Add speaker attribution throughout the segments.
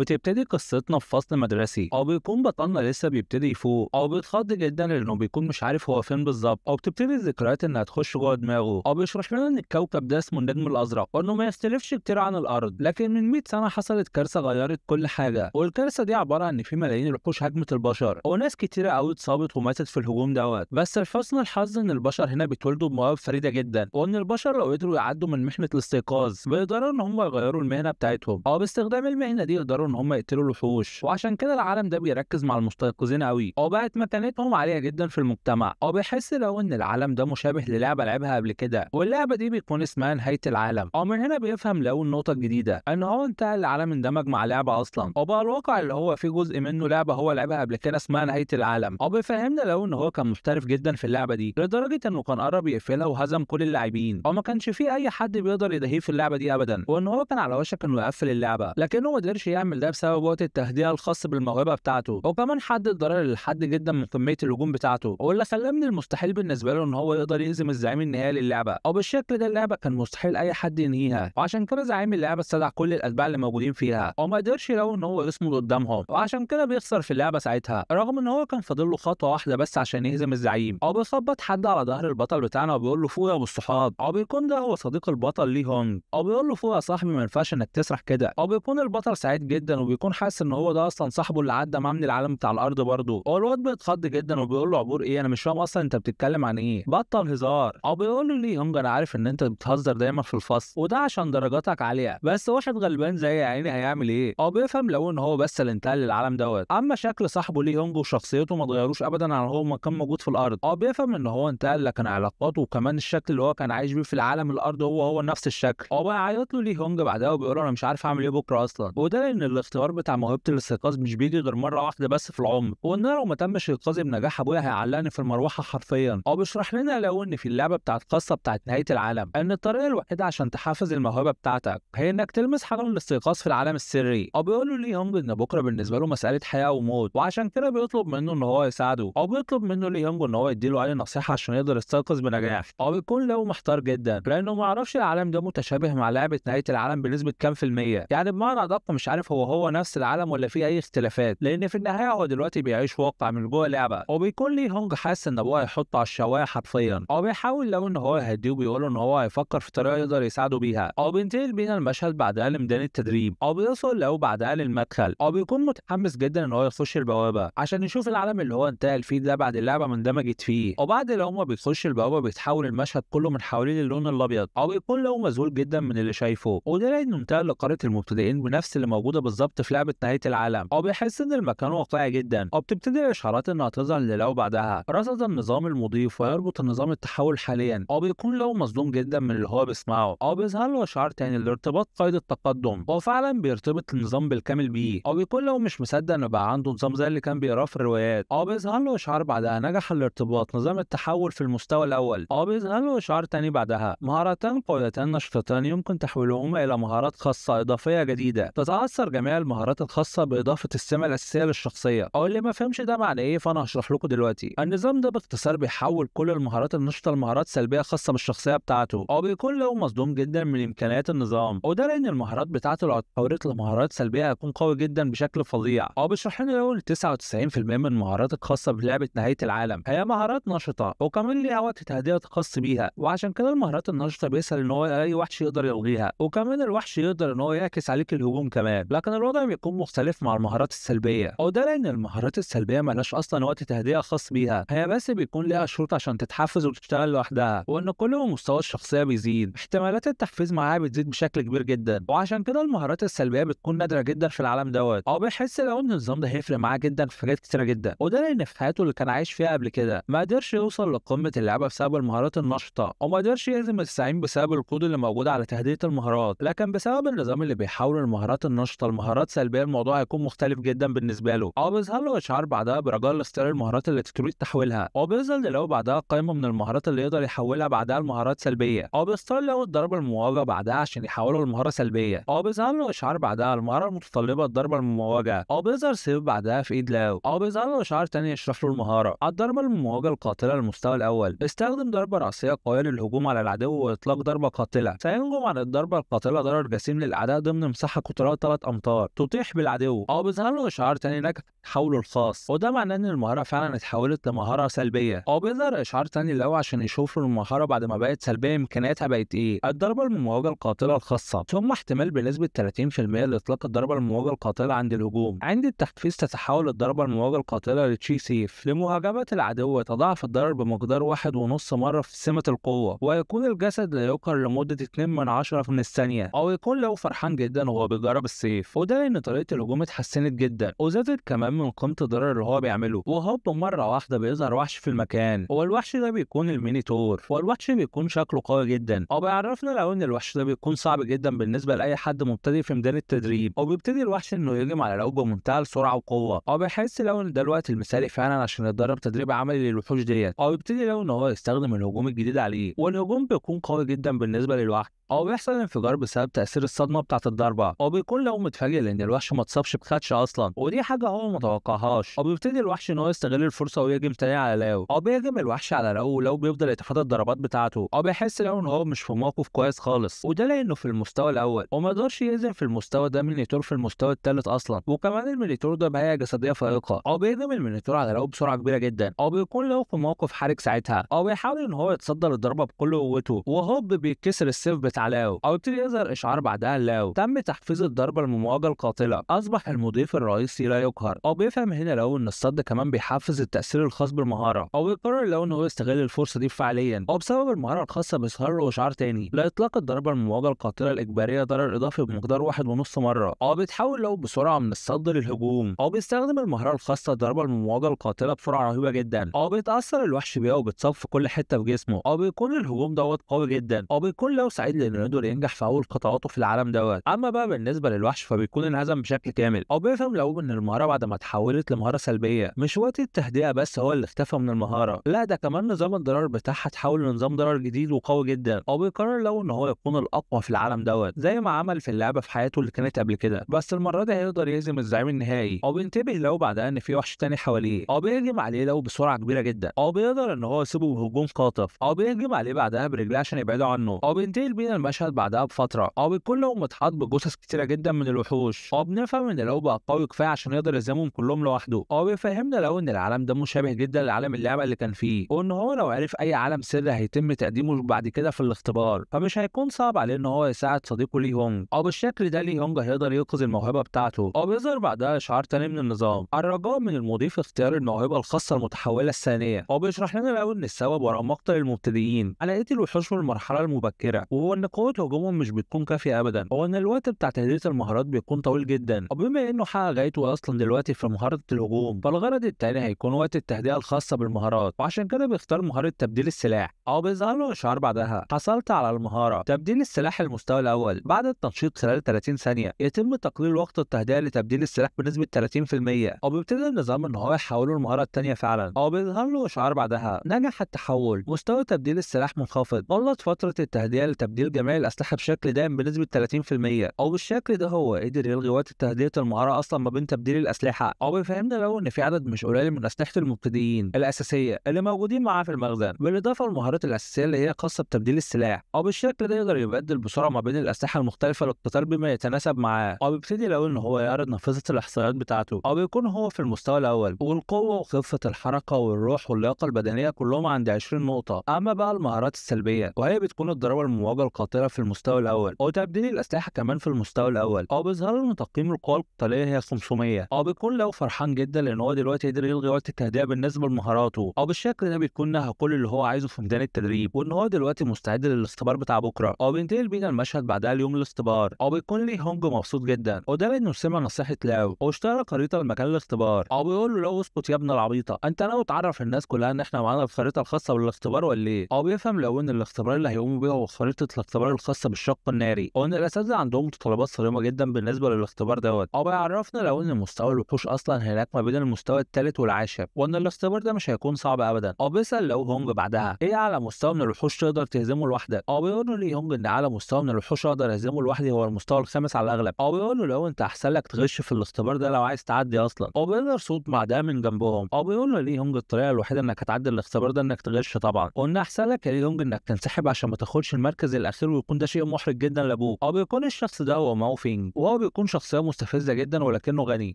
Speaker 1: بتبتدي قصتنا في فصل مدرسي، او بيكون بطلنا لسه بيبتدي يفوق، او بيتخض جدا لانه بيكون مش عارف هو فين بالظبط، او بتبتدي الذكريات انها تخش جوه دماغه، او بيشرح لنا ان الكوكب ده اسمه النجم الازرق، وانه ما يختلفش كتير عن الارض، لكن من 100 سنه حصلت كارثه غيرت كل حاجه، والكارثه دي عباره عن ان في ملايين الوحوش هاجمت البشر، وناس كتيره قوي اتصابت وماتت في الهجوم دوت. بس لحسن الحظ ان البشر هنا بيتولدوا بمواهب فريده جدا، وان البشر لو قدروا يعدوا من محنه الاستيقاظ بيقدروا ان هم يغيروا المهنه بتاعتهم، او باستخدام المهنه دي يقدروا ان هم يقتلوا الوحوش. وعشان كده العالم ده بيركز مع المستيقظين قوي، او بقت مكانتهم عاليه جدا في المجتمع، او بيحس لو ان العالم ده مشابه للعبه لعبها قبل كده، واللعبه دي بيكون اسمها نهايه العالم. او من هنا بيفهم لو النقطه الجديده ان هو انتهى العالم اندمج مع لعبه اصلا، او بقى الواقع اللي هو فيه جزء منه لعبه هو لعبها قبل كده اسمها نهايه العالم. او بيفهمنا لو ان هو كان محترف جدا في اللعبه دي لدرجه انه كان قرب يقفلها وهزم كل اللاعبين، او ما كانش فيه اي حد بيقدر يدهيه في اللعبه دي ابدا، وان هو كان على وشك انه يقفل اللعبه، لكنه ما قدرش يعمل ده بسبب وقت التهدئه الخاص بالموهبه بتاعته، وكمان حدد ضرر للحد جدا من كميه الهجوم بتاعته، واللي خلاه من المستحيل بالنسبه له ان هو يقدر يهزم الزعيم النهائي للعبه. او بالشكل ده اللعبه كان مستحيل اي حد ينهيها، وعشان كده زعيم اللعبه استدعى كل الاتباع اللي موجودين فيها، وما قدرش لو ان هو يصمد قدامهم، وعشان كده بيخسر في اللعبه ساعتها، رغم ان هو كان فاضل له خطوه واحده بس عشان يهزم الزعيم. او بيخبط حد على ظهر البطل بتاعنا وبيقول له فوق يا ابو الصحاب، او بيكون ده هو صديق البطل لي هونج، او بيقول له فوق يا صاحبي ما ينفعش انك تسرح كده. او بيكون البطل سعيد جدا وبيكون حاسس ان هو ده اصلا صاحبه اللي عدى معاه من العالم بتاع الارض برضه. هو الواد بيتخض جدا وبيقول له عبور ايه، انا مش فاهم اصلا انت بتتكلم عن ايه، بطل هزار. او بيقول له لي هونج انا عارف ان انت بتهزر دايما في الفصل وده عشان درجاتك عاليه، بس واحد غلبان زي يا عيني هيعمل ايه. او بيفهم لو ان هو بس اللي انتقل للعالم دوت، اما شكل صاحبه لي هونج وشخصيته ما اتغيروش ابدا عن هو ما كان موجود في الارض. او بيفهم ان هو انتقل، لكن علاقاته وكمان الشكل اللي هو كان عايش بيه في العالم الارض هو نفس الشكل. هو بقى يعيط له لي هونج بعدها وبيقول له انا مش عارف اعمل ايه بكره اصلا، وده لان الاختبار بتاع موهبه الاستيقاظ مش بيجي غير مره واحده بس في العمر، وان أنا لو ما تمش انقاذي بنجاح ابويا هيعلقني في المروحه حرفيا. او بيشرح لنا لو ان في اللعبه بتاعت القصه بتاعت نهايه العالم ان الطريقه الوحيده عشان تحفز الموهبه بتاعتك هي انك تلمس حجر الاستيقاظ في العالم السري. او بيقول له لي هونج ان بكره بالنسبه له مساله حياه وموت، وعشان كده بيطلب منه ان هو يساعده، او بيطلب منه لي هونج ان هو يديله اي نصيحه عشان يقدر يستيقظ بنجاح. او بيكون له محتار جدا لانه ما يعرفش العالم ده متشابه مع لعبه نهايه العالم بنسبه كام في الميه، يعني بمعنى ادق مش عارف هو نفس العالم ولا في اي اختلافات، لان في النهايه هو دلوقتي بيعيش واقع من جوه لعبه. وبيكون لي هونج حاسس ان ابوه هيحطه على الشوايه حرفيا، او بيحاول لو ان هو يهديه وبيقول ان هو هيفكر في طريقه يقدر يساعده بيها. او بينتقل بينا المشهد بعدها لميدان التدريب، او بيوصل له بعدها للمدخل، او بيكون متحمس جدا ان هو يخش البوابه عشان يشوف العالم اللي هو انتقل فيه ده بعد اللعبه ما اندمجت فيه. وبعد لو ما بيخش البوابه بيتحول المشهد كله من حوالين اللون الابيض، او بيكون له مذهول جدا من اللي شايفه، وده لانه انتقل لقاره المبتدئين بنفس اللي موجوده بالظبط في لعبه نهايه العالم. او بيحس ان المكان واقعي جدا، او بتبتدي الاشارات انها تظهر لو بعدها رصد النظام المضيف ويربط النظام التحول حاليا. او بيكون له مصدوم جدا من اللي هو بيسمعه، او بيظهر له اشعار تاني الارتباط قيد التقدم، هو فعلا بيرتبط النظام بالكامل بيه. او بيكون له مش مصدق انه بقى عنده نظام زي اللي كان بيقراه في الروايات. او بيظهر له اشعار بعدها نجح الارتباط نظام التحول في المستوى الاول. او بيظهر له اشعار تاني بعدها مهارتان قويتان نشطتان يمكن تحويلهما الى مهارات خاصه اضافيه جديده تتاثر جميع المهارات الخاصه باضافه السمه الاساسيه للشخصيه. او اللي ما فهمش ده معنى ايه فانا هشرح لكم دلوقتي. النظام ده باختصار بيحول كل المهارات النشطه لمهارات سلبيه خاصه بالشخصيه بتاعته. او بيكون له مصدوم جدا من امكانيات النظام، وده لان المهارات بتاعته لو اتحولت لمهارات سلبيه هيكون قوي جدا بشكل فظيع. او بيشرح لنا ان 99% من المهارات الخاصه بلعبه نهايه العالم هي مهارات نشطه، وكمان ليها وقت تهدئه خاص بيها، وعشان كده المهارات النشطه بيسهل ان هو اي وحش يقدر يلغيها، وكمان الوحش يقدر ان هو يعكس عليك الهجوم كمان. لكن الوضع بيكون مختلف مع المهارات السلبيه، وده لان المهارات السلبيه مالهاش اصلا وقت تهدئه خاص بيها، هي بس بيكون ليها شروط عشان تتحفز وتشتغل لوحدها، وان كل ما مستوى الشخصيه بيزيد احتمالات التحفيز معاها بتزيد بشكل كبير جدا، وعشان كده المهارات السلبيه بتكون نادره جدا في العالم دوت. او بيحس لو ان النظام ده هيفرق معاه جدا في حاجات كتيره جدا، وده لان في حياته اللي كان عايش فيها قبل كده ما قدرش يوصل لقمه اللعبه بسبب المهارات النشطه، وما قدرش يهزم الزعيم بسبب القيود اللي موجوده على تهدئه المهارات، لكن بسبب النظام اللي بيحول المهارات النشطه لمهارات سلبيه الموضوع هيكون مختلف جدا بالنسبه له. او بيظهر له اشعار بعدها برجاء لاختيار المهارات اللي تريد تحويلها، او بيظهر له بعدها قائمه من المهارات اللي يقدر يحولها بعدها لمهارات سلبيه، او بيختار له الضربه المموجه بعدها عشان يحولها لمهاره سلبيه. او بيظهر له اشعار بعدها المهاره المتطلبه الضربه المموجه، او بيظهر سيف بعدها في ايد لاو. او بيظهر له اشعار تاني يشرح له المهاره الضربه المموجه القاتله للمستوى الاول، استخدم ضربه راسيه قويه للهجوم على العدو واطلاق ضربه قاتله سينجم عن الضربه القاتله ضرر جسيم للاعداء ضمن مساحه قطرها 3 امتار. الخطر تطيح بالعدو، او بيظهر له اشعار تاني نجح تحوله الخاص، وده معناه ان المهاره فعلا اتحولت لمهاره سلبيه. او بيظهر اشعار تاني اللي هو عشان يشوفوا المهاره بعد ما بقت سلبيه امكانياتها بقت ايه، الضربه المموجه القاتله الخاصه، ثم احتمال بنسبه 30% لاطلاق الضربه المموجه القاتله عند الهجوم. عند التحفيز تتحول الضربه المموجه القاتله لتشي سيف لمهاجمه العدو، يتضاعف الضرر بمقدار 1.5 مره في سمه القوه، ويكون الجسد لا يقهر لمده 2/10 من الثانيه، او يكون لو فرحان جدا وهو بيجرب السيف، وده لان طريقه الهجوم اتحسنت جدا وزادت كمان من قيمه الضرر اللي هو بيعمله. وهوب مره واحده بيظهر وحش في المكان، والوحش ده بيكون المينيتور، والوحش بيكون شكله قوي جدا، او بيعرفنا لو ان الوحش ده بيكون صعب جدا بالنسبه لاي حد مبتدئ في ميدان التدريب، او بيبتدي الوحش انه يهجم على العدو بمنتهى السرعه وقوه، او بيحس لو ان ده الوقت المثالي فعلا عشان يتدرب تدريب عملي للوحوش ديت، او يبتدي لو ان هو يستخدم الهجوم الجديد عليه، والهجوم بيكون قوي جدا بالنسبه للوحش، او بيحصل انفجار بسبب تاثير الصدمه بتاعه الضربه، او بيكون لو متفاجئ لان الوحش ما اتصابش بخدش اصلا، ودي حاجه هو متوقعهاش، او بيبتدي الوحش ان هو يستغل الفرصه ويهجم تاني على لاو، او بيهجم الوحش على لاو لو بيفضل يتفادى الضربات بتاعته، او بيحس لو ان هو مش في موقف كويس خالص، وده لانه في المستوى الاول وما يقدرش يهزم في المستوى ده مينيتور في المستوى الثالث اصلا، وكمان المينيتور ده بهيئه جسديه فائقه، او بيهجم المينيتور على لاو بسرعه كبيره جدا، او بيكون له في موقف حرج ساعتها، او بيحاول ان هو يتصدى للضربه بكل قوته، وهوب بيتكسر السيف بتاع لاو، او يبتدي يظهر اشعار بعدها لاو تم تحفيز الضربه المموجه القاتله، اصبح المضيف الرئيسي لا يقهر، او بيفهم هنا لو ان الصد كمان بيحفز التاثير الخاص بالمهاره، او بيقرر لو ان هو يستغل الفرصه دي فعليا، او بسبب المهاره الخاصه بيظهر له اشعار تاني لاطلاق الضربه المموجه القاتله الاجباريه ضرر اضافي بمقدار 1.5 مره، او بيتحول له بسرعه من الصد للهجوم، او بيستخدم المهاره الخاصه الضربه المموجه القاتله بسرعه رهيبه جدا، او بيتاثر الوحش بيها وبيتصاب في كل حته في جسمه، او بيكون الهجوم دوت قوي جدا، او بيكون له سعيد لانه يقدر ينجح في اول خطواته في العالم دوت. اما بقى بالنسبه للوحش فبيكون انهزم بشكل كامل، او بيفهم لو ان المهاره بعد ما اتحولت لمهاره سلبيه مش وقت التهدئه بس هو اللي اختفى من المهاره، لا ده كمان نظام الضرر بتاعها اتحول لنظام ضرر جديد وقوي جدا، او بيقرر لو ان هو يكون الاقوى في العالم دوت زي ما عمل في اللعبه في حياته اللي كانت قبل كده، بس المره دي هيقدر يهزم الزعيم النهائي، او بينتبه لو بعدها ان في وحش تاني حواليه، او بيهجم عليه لو بسرعه كبيره جدا، او بيقدر ان هو يسيبه بهجوم خاطف، او بيهجم عليه بعدها برجليه عشان يبعدوا عنه، او بينتقل بينا المشهد بعدها بفتره، او بيكون له متحاط بجثث كتيره جدا من الوحوش، او بنفهم ان لو بقى قوي كفايه عشان يقدر يهزمهم كلهم لوحده، او بيفهمنا لو ان العالم ده مشابه جدا لعالم اللعبه اللي كان فيه، وان هو لو عرف اي عالم سري هيتم تقديمه بعد كده في الاختبار فمش هيكون صعب عليه ان هو يساعد صديقه لي هونج، او بالشكل ده لي هونج هيقدر ينقذ الموهبه بتاعته، او بيظهر بعدها اشعار تاني من النظام الرجاء من المضيف اختيار الموهبه الخاصه المتحوله الثانيه، او بيشرح لنا لو ان السبب وراء مقتل المبتدئين على ايدي الوحوش في المرحله المبكره، وهو ان قوه هجومهم مش بتكون كافيه ابدا، هو ان الوقت بتاع تهدئه المهارات بيكون طويل جدا، وبما انه حقق غايته اصلا دلوقتي في مهاره الهجوم فالغرض التاني هيكون وقت التهدئه الخاصه بالمهارات، وعشان كده بيختار مهاره تبديل السلاح، او بيظهر له اشعار بعدها حصلت على المهاره تبديل السلاح المستوى الاول بعد التنشيط خلال 30 ثانيه، يتم تقليل وقت التهدئه لتبديل السلاح بنسبه 30%، او بيبتدي النظام ان هو يحوله المهاره الثانيه فعلا، او بيظهر له اشعار بعدها نجح التحول مستوى تبديل السلاح منخفض، ظلت فتره التهدئه لتبديل جميع الاسلحه بشكل دائم بنسبه 30%، او بالشكل ده هو قدر يلغي وقت تهدئه المهاره اصلا ما بين تبديل الاسلحه، او بيفهمنا لو ان في عدد مش قليل من اسلحه المبتدئين الاساسيه اللي موجودين معاه في المخزن، بالاضافه للمهارات الاساسيه اللي هي خاصه بتبديل السلاح، او بالشكل ده يقدر يبدل بسرعه ما بين الاسلحه المختلفه للقتال بما يتناسب معاه، او بيبتدي لو ان هو يعرض نافذه الاحصائيات بتاعته، او بيكون هو في المستوى الاول والقوه وخفه الحركه والروح واللياقه البدنيه كلهم عند 20 نقطه. اما بقى المهارات السلبيه وهي بتكون الضربه المموجه القاتله في المستوى الاول، وتبديل الاسلحه كمان في المستوى الاول، او بيظهر له تقييم القوى القتاليه هي 500، او بيكون له فرحان جدا لان هو دلوقتي قدر يلغي وقت التهدئه بالنسبه لمهاراته، او بالشكل ده بيكون نهى كل اللي هو عايزه في ميدان التدريب، وان هو دلوقتي مستعد للاختبار بتاع بكره، او بينتقل بينا المشهد بعدها ليوم الاختبار، او بيكون لي هونج مبسوط جدا، وده لانه سمع نصيحه لاو واشترى خريطه لمكان الاختبار، او بيقول له لو اسكت يا ابن العبيطه انت ناوي تعرف الناس كلها ان احنا معانا الخريطه الخاصه بالاختبار ولا ايه، او بيفهم لو ان الاختبار اللي هيقوموا بيه هو خريطه الاختبار الخاصه بالشق الناري، وان الاساتذه عندهم متطلبات صارمه جدا بالنسبه للاختبار دوت، او بيعرفنا لو ان مستوى الوحوش اصلا هناك ما بين المستوى الثالث والعاشر، وان الاختبار ده مش هيكون صعب ابدا، او بيسال لو هونج بعدها ايه اعلى مستوى من الوحوش تقدر تهزمه لوحدك، او بيقول له ليه هونج ان اعلى مستوى من الوحوش اقدر اهزمه لوحدي هو المستوى الخامس على الاغلب، او بيقول له لو انت احسن لك تغش في الاختبار ده لو عايز تعدي اصلا، او بيقدر صوت مع ده من جنبهم، او بيقول له ليه هونج الطريقه الوحيده انك هتعدي الاختبار ده انك تغش طبعا، وان احسن لك يا ليه هونج انك تنسحب عشان ما تاخدش المركز الاخير ويكون ده شيء محرج جدا لابوك، او بيكون الشخص ده هو ماو فينج، وهو وهو بيكون شخصيه مستفزه جدا ولكنه غني،